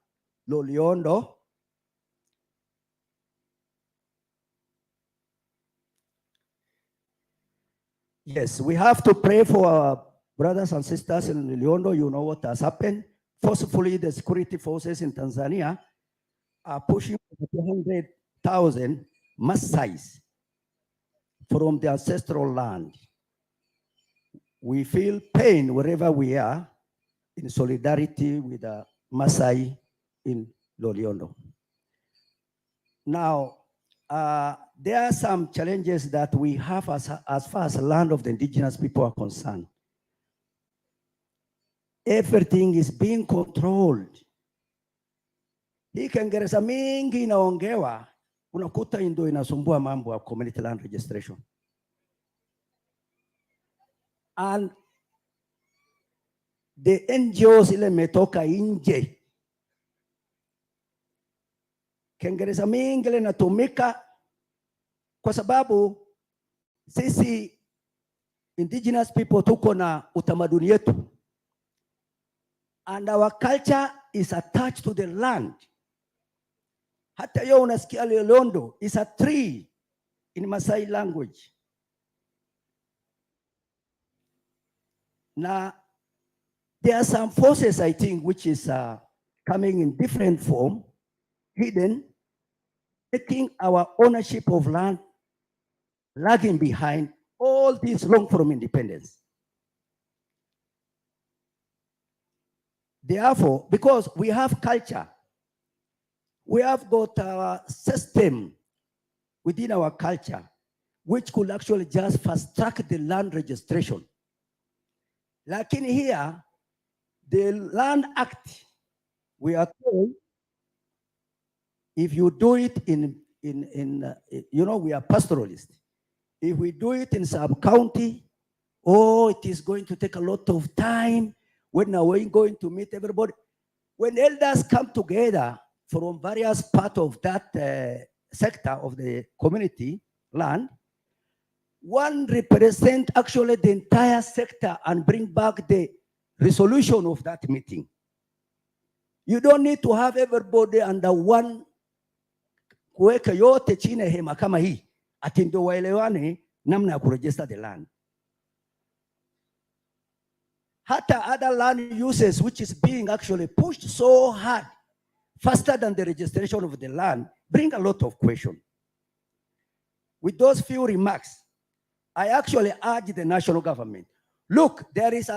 Loliondo. Yes, we have to pray for our brothers and sisters in Loliondo. You know what has happened. Forcefully, the security forces in Tanzania are pushing 200,000 Maasais from the ancestral land. We feel pain wherever we are in solidarity with the Maasai in Loliondo. Now, there are some challenges that we have as far as land of the indigenous people are concerned. Everything is being controlled. Hii Kiingereza mingi inaongewa, unakuta ndio inasumbua mambo ya community land registration. And the NGOs ile metoka nje. Kiingereza mingi ile inatumika kwa sababu sisi indigenous people tuko na utamaduni yetu. And our culture is attached to the land. Hata yo unasikia Loliondo is a tree in Maasai language. Now, there are some forces, I think, which is coming in different form, hidden, taking our ownership of land, lagging behind all this long from independence. Therefore, because we have culture, we have got our system within our culture, which could actually just fast track the land registration. Like in here, the Land Act, we are told, if you do it in you know, we are pastoralists. If we do it in sub-county, oh, it is going to take a lot of time. When are we going to meet everybody? When elders come together from various parts of that sector of the community land, one represent actually the entire sector and bring back the resolution of that meeting. You don't need to have everybody under one kuweka yote chini ya hema kama hii ati ndio waelewane namna ya kuregister the land. Hata other land uses which is being actually pushed so hard faster than the registration of the land bring a lot of questions. With those few remarks, I actually urge the national government, look, there is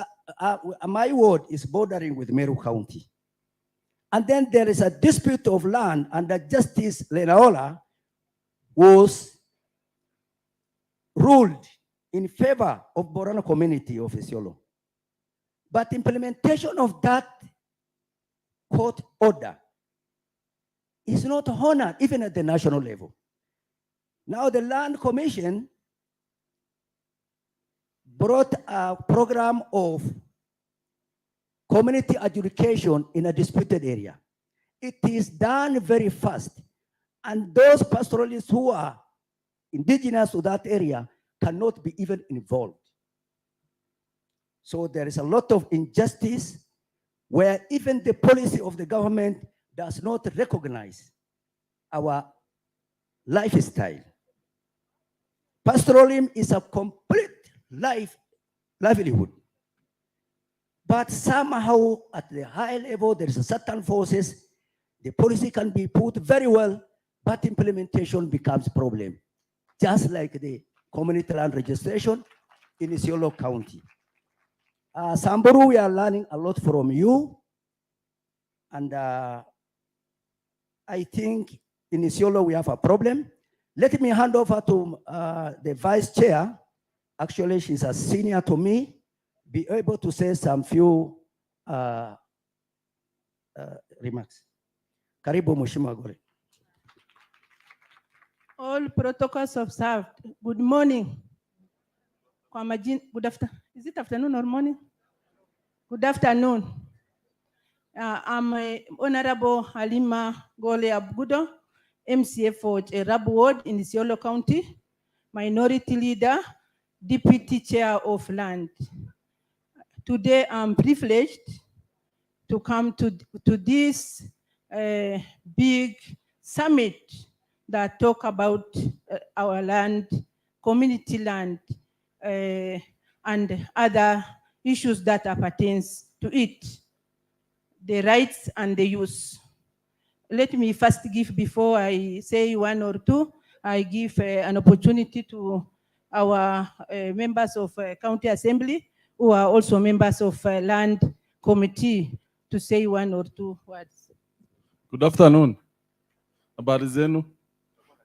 my ward is bordering with Meru County. And then there is a dispute of land under Justice Lenaola was ruled in favor of Borana community of Isiolo. But implementation of that court order is not honored even at the national level. Now the Land Commission brought a program of community adjudication in a disputed area. It is done very fast. And those pastoralists who are indigenous to that area cannot be even involved. So there is a lot of injustice where even the policy of the government does not recognize our lifestyle. Pastoralism is a complete livelihood. But somehow at the high level, there is a certain forces, the policy can be put very well, but implementation becomes a problem. Just like the community land registration in Isiolo County. Samburu, we are learning a lot from you. And I think in Isiolo we have a problem. Let me hand over to the vice chair. Actually, she's a senior to me. Be able to say some few remarks. Karibu Mheshimiwa Gore. All protocols observed. Good morning. Good afternoon. Is it afternoon or morning? Good afternoon. I'm Honorable Halima Gole Abgudo, MCA for Rabu Ward in Isiolo County, Minority Leader, Deputy Chair of Land. Today I'm privileged to come to this big summit that talk about our land, community land, and other issues that pertains to it, the rights and the use. Let me first give, before I say one or two, I give an opportunity to our members of County Assembly, who are also members of Land Committee, to say one or two words. Good afternoon. Habari zenu.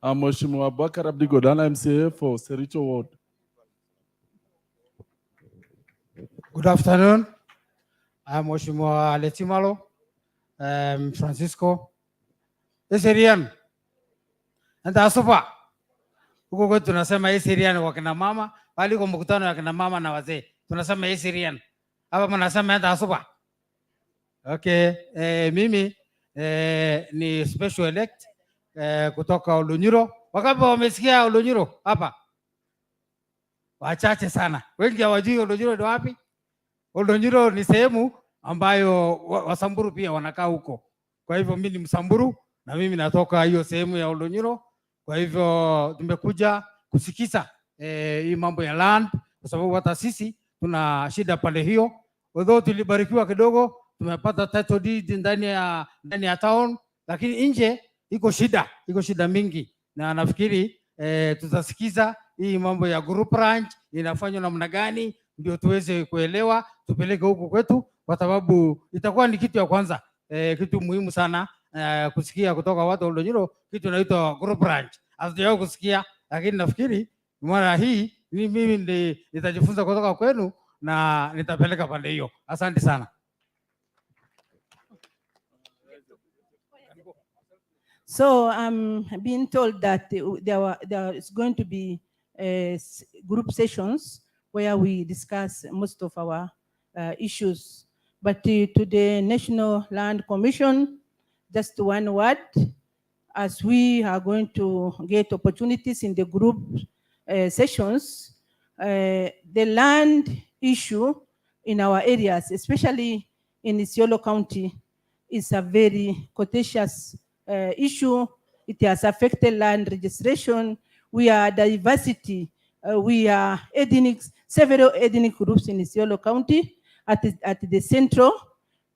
I'm Mheshimiwa Bakar Abdi Godana, MCA for Sericho Ward. Good afternoon. I'm Mheshimiwa Letimalo, Francisco. Eserian. Anta asupa. Huko kwetu tunasema Eserian wakina mama, bali kwa mkutano wakina mama na wazee. Tunasema Eserian. Hapa mnasema anta asupa. Okay, mimi ni special elect kutoka Olunyuro. Wakati wamesikia Olunyuro hapa? Wachache sana. Wengi hawajui Olunyuro ni wapi? Olunyuro ni sehemu ambayo Wasamburu pia wanakaa huko. Kwa hivyo mimi ni Msamburu na mimi natoka hiyo sehemu ya Olunyuro. Kwa hivyo tumekuja kusikiza hii mambo ya land kwa sababu hata sisi tuna shida pale hiyo. Although tulibarikiwa kidogo, tumepata title deed ndani ya town, lakini nje iko shida mingi, na nafikiri tutasikiza hii mambo ya group ranch inafanywa namna gani ndio tuweze kuelewa, tupeleke huko kwetu, kwa sababu itakuwa ni kitu ya kwanza, kitu muhimu sana kusikia kutoka watu wa Olunyuro, kitu inaitwa group ranch. Hatujawahi kusikia, lakini nafikiri mara hii mimi nitajifunza kutoka kwenu na nitapeleka pande hiyo. Asante sana. So I'm being told that there is going to be group sessions where we discuss most of our issues. But to the National Land Commission, just one word, as we are going to get opportunities in the group sessions, the land issue in our areas, especially in Isiolo County, is a very contentious issue. It has affected land registration. We are diversity. We are several ethnic groups in Isiolo County. At the central,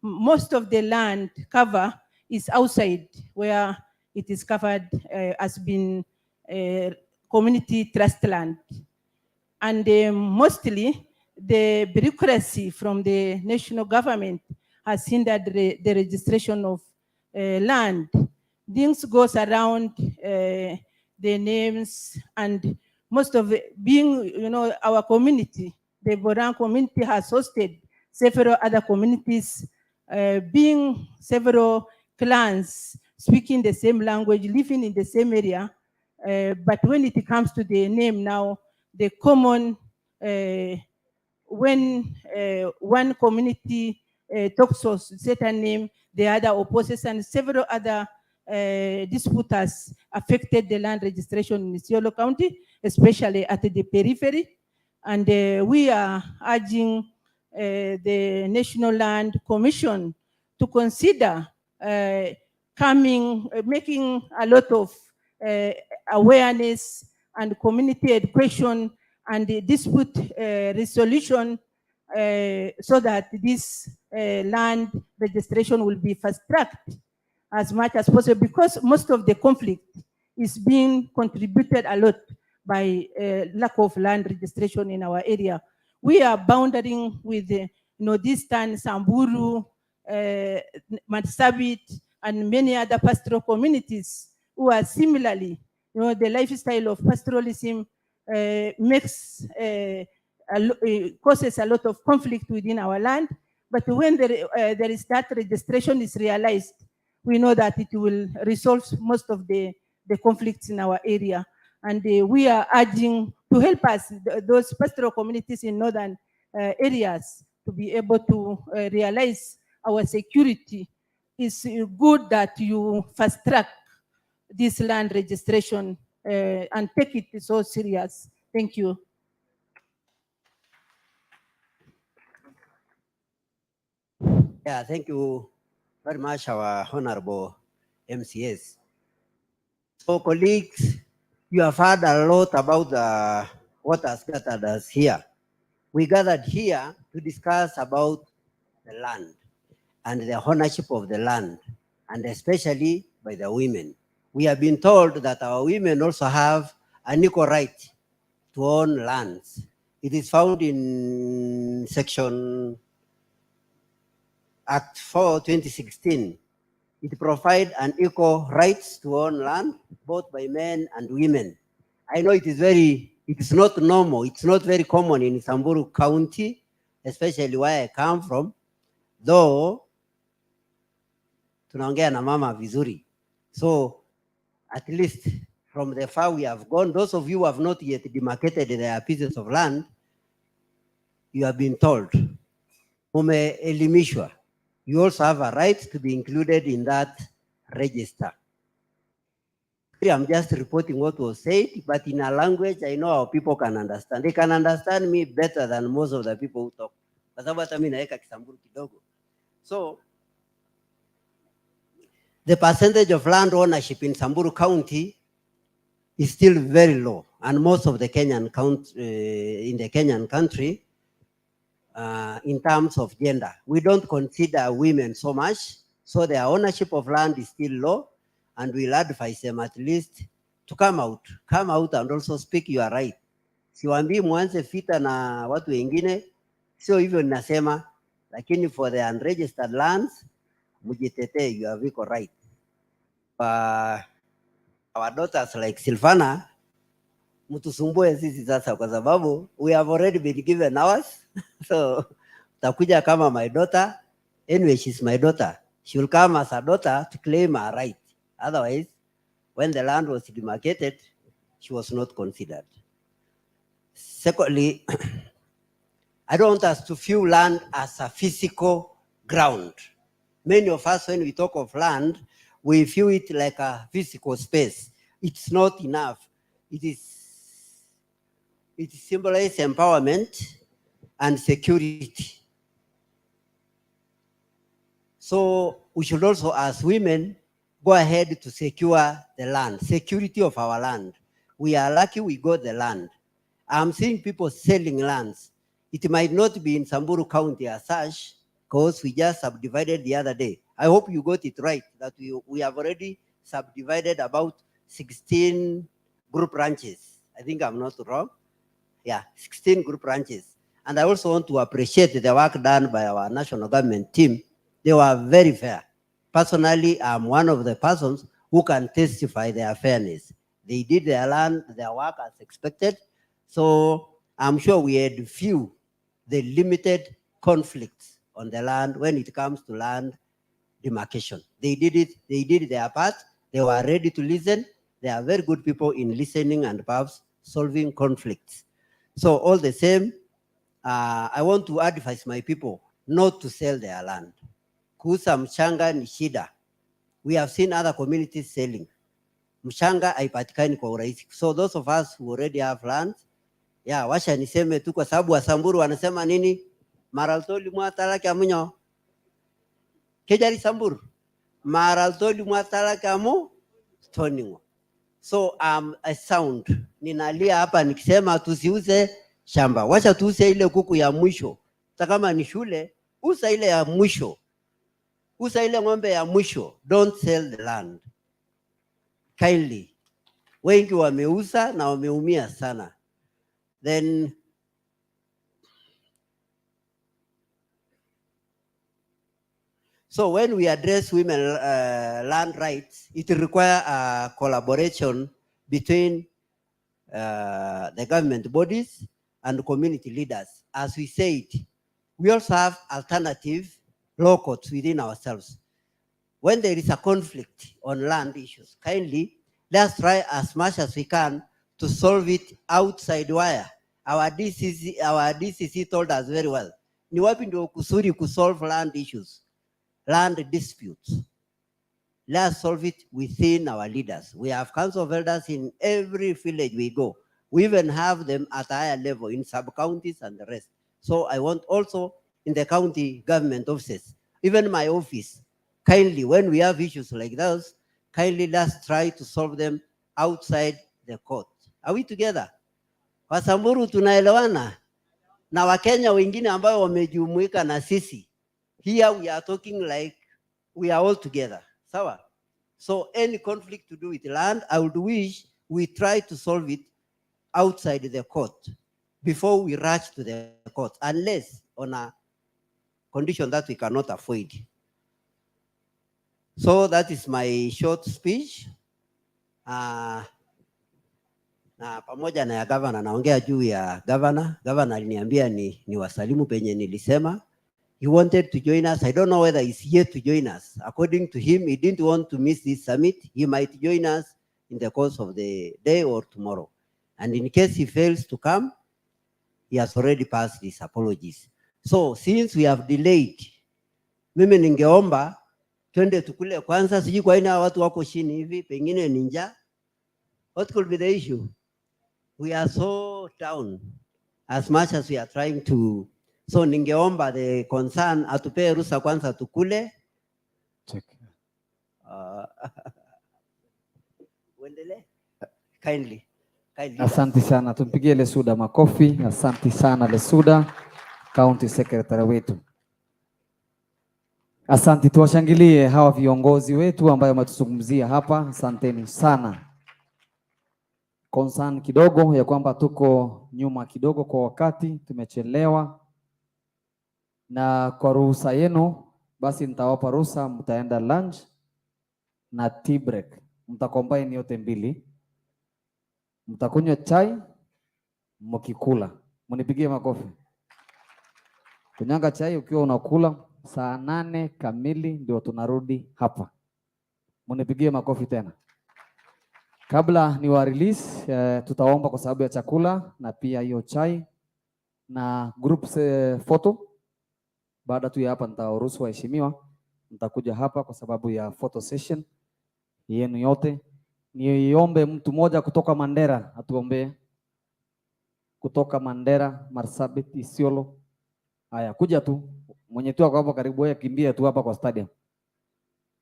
most of the land cover is outside where it is covered as being community trust land. And mostly the bureaucracy from the national government has hindered the registration of land. Things goes around the names, and most of it being, our community, the Boran community has hosted several other communities, being several clans, speaking the same language, living in the same area. But when it comes to the name now, the common, when one community talks of certain name, the other opposes, and several other disputers affected the land registration in Isiolo County, especially at the periphery. And we are urging the National Land Commission to consider making a lot of awareness and community education and the dispute resolution so that this land registration will be fast-tracked as much as possible, because most of the conflict is being contributed a lot by lack of land registration in our area. We are bounding with Northeastern, Samburu, Marsabit, and many other pastoral communities who are similarly, the lifestyle of pastoralism causes a lot of conflict within our land. But when there is that registration is realized, we know that it will resolve most of the conflicts in our area. And we are urging to help us, those pastoral communities in northern areas, to be able to realize our security. It's good that you fast track this land registration and take it so serious. Thank you. Yeah, thank you very much, our honorable MCS. So, colleagues, you have heard a lot about what has gathered us here. We gathered here to discuss about the land and the ownership of the land, and especially by the women. We have been told that our women also have an equal right to own lands. It is found in Section Act 4, 2016. It provides an equal rights to own land, both by men and women. I know it is not normal, it's not very common in Samburu County, especially where I come from, though tunaongea na mama vizuri. So at least from the far we have gone, those of you who have not yet demarcated their pieces of land, you have been told, umeelimishwa. You also have a right to be included in that register. I'm just reporting what was said, but in a language I know our people can understand. They can understand me better than most of the people who talk. So, the percentage of land ownership in Samburu County is still very low, and most of the in the Kenyan country, in terms of gender, we don't consider women so much, so their ownership of land is still low, and we'll advise them at least to come out and also speak your right. Siwaambii mwanze vita na watu wengine, sio hivyo ninasema, lakini for the unregistered lands, mujitetee, you have equal right. Our daughters like Silvana, mtusumbue sisi sasa kwa sababu we have already been given ours. So takuja kama my daughter. Anyway, she's my daughter. She will come as a daughter to claim her right. Otherwise, when the land was demarcated, she was not considered. Secondly, I don't want us to view land as a physical ground. Many of us, when we talk of land, we view it like a physical space. It's not enough. It symbolizes empowerment and security. So we should also, as women, go ahead to secure the land, security of our land. We are lucky we got the land. I'm seeing people selling lands. It might not be in Samburu County as such, because we just subdivided the other day. I hope you got it right, that we have already subdivided about 16 group ranches. I think I'm not wrong. Yeah, 16 group ranches. And I also want to appreciate the work done by our national government team. They were very fair. Personally, I'm one of the persons who can testify their fairness. They did their work as expected. So I'm sure we had the limited conflicts on the land when it comes to land demarcation. They did their part. They were ready to listen. They are very good people in listening and perhaps solving conflicts. So all the same, I want to advise my people not to sell their land. Kuuza mchanga ni shida. We have seen other communities selling. Mchanga haipatikani kwa urahisi. So those of us who already have land, washa niseme tu kwa sababu Wasamburu wanasema nini? Maraltoli mwatala kamunyo. Kejari Samburu. Maraltoli mwatala kamu stoningo. So a sound. Ninalia hapa nikisema tusiuze shamba. Wacha tuuze ile kuku ya mwisho. Kama ni shule, uza ile ya mwisho. Uza ile ng'ombe ya mwisho. Don't sell the land. Kindly. Wengi wameuza na wameumia sana. Then so when we address women land rights, it requires a collaboration between the government bodies and community leaders. As we said, we also have alternative law courts within ourselves. When there is a conflict on land issues, kindly let's try as much as we can to solve it outside wire. Our DCC told us very well. Ni wapi ndio kusudi kusolve land issues, land disputes. Let's solve it within our leaders. We have council of elders in every village we go. We even have them at a higher level in sub-counties and the rest. So I want also in the county government offices, even my office, kindly, when we have issues like those, kindly let's try to solve them outside the court. Are we together? Wasamburu tunaelewana na Wakenya wengine ambao wamejumuika na sisi. Here we are talking like we are all together. Sawa? So any conflict to do with land, I would wish we try to solve it outside the court before we rush to the court, unless on a condition that we cannot avoid. So that is my short speech. Na pamoja na ya governor, naongea juu ya governor. Governor aliniambia ni wasalimu penye nilisema. He wanted to join us. I don't know whether he's here to join us. According to him, he didn't want to miss this summit. He might join us in the course of the day or tomorrow. And in case he fails to come, he has already passed his apologies. So since we have delayed, mimi ningeomba twende tukule kwanza, sijui kwa nini watu wako chini hivi, pengine ni njaa. What could be the issue? We are so down as much as we are trying to. So ningeomba the concern atupe ruhusa kwanza tukule. Check. Uendelee. Kindly. Asante sana, tumpigie Lesuda makofi. Asante sana Lesuda, County Secretary wetu. Asante, tuwashangilie hawa viongozi wetu ambao wametuzungumzia hapa. Asanteni sana. Concern kidogo ya kwamba tuko nyuma kidogo kwa wakati, tumechelewa. Na kwa ruhusa yenu, basi nitawapa ruhusa, mtaenda lunch na tea break. Mtacombine yote mbili. Mtakunywa chai mkikula. Mnipigie makofi. Kunyanga chai ukiwa unakula, saa 8 kamili ndio tunarudi hapa. Mnipigie makofi tena. Kabla ni wa release, tutaomba kwa sababu ya chakula na pia hiyo chai na group photo. Baada tu ya hapa nitawaruhusu waheshimiwa, nitakuja hapa kwa sababu ya photo session yenu yote. Niombe mtu mmoja kutoka Mandera atuombee, kutoka Mandera, Marsabit, Isiolo. Haya, kuja tu mwenye tu hapo karibu, wewe kimbia tu hapa kwa stadium.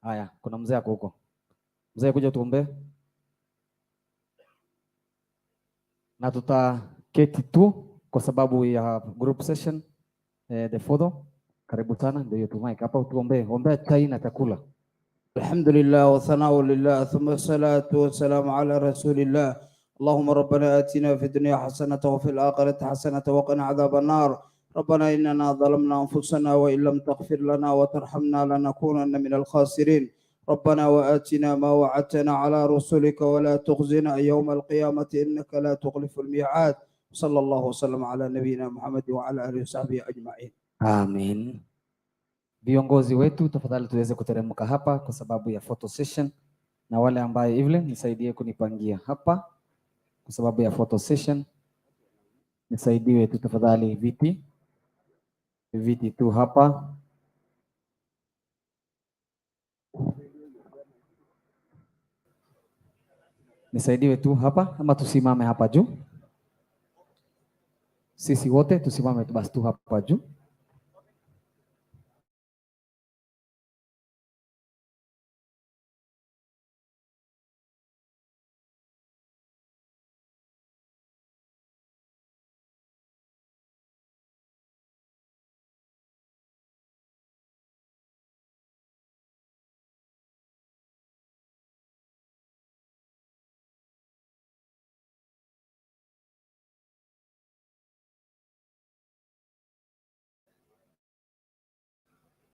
Haya, kuna mzee ako huko. Mzee, kuja tuombee. Na tutaketi tu kwa sababu ya group session. The photo, karibu sana, ndio tu mic hapa tuombee. Ombea chai na chakula. الحمد لله والثناء لله ثم الصلاة والسلام على رسول الله. اللهم ربنا آتنا في الدنيا حسنة وفي الآخرة حسنة وقنا عذاب النار. ربنا إننا ظلمنا أنفسنا وإن لم تغفر لنا وترحمنا لنكونن من الخاسرين. ربنا وآتنا ما وعدتنا على رسلك ولا تخزنا يوم القيامة إنك لا تخلف الميعاد. صلى الله وسلم على نبينا محمد وعلى آله وصحبه أجمعين. Amen. Viongozi wetu tafadhali tuweze kuteremka hapa kwa sababu ya photo session, na wale ambaye Evelyn nisaidie kunipangia hapa kwa sababu ya photo session. Nisaidiwe tu tafadhali viti tu hapa. Nisaidiwe tu hapa ama tusimame hapa juu. Sisi wote tusimame tu basi tu hapa juu.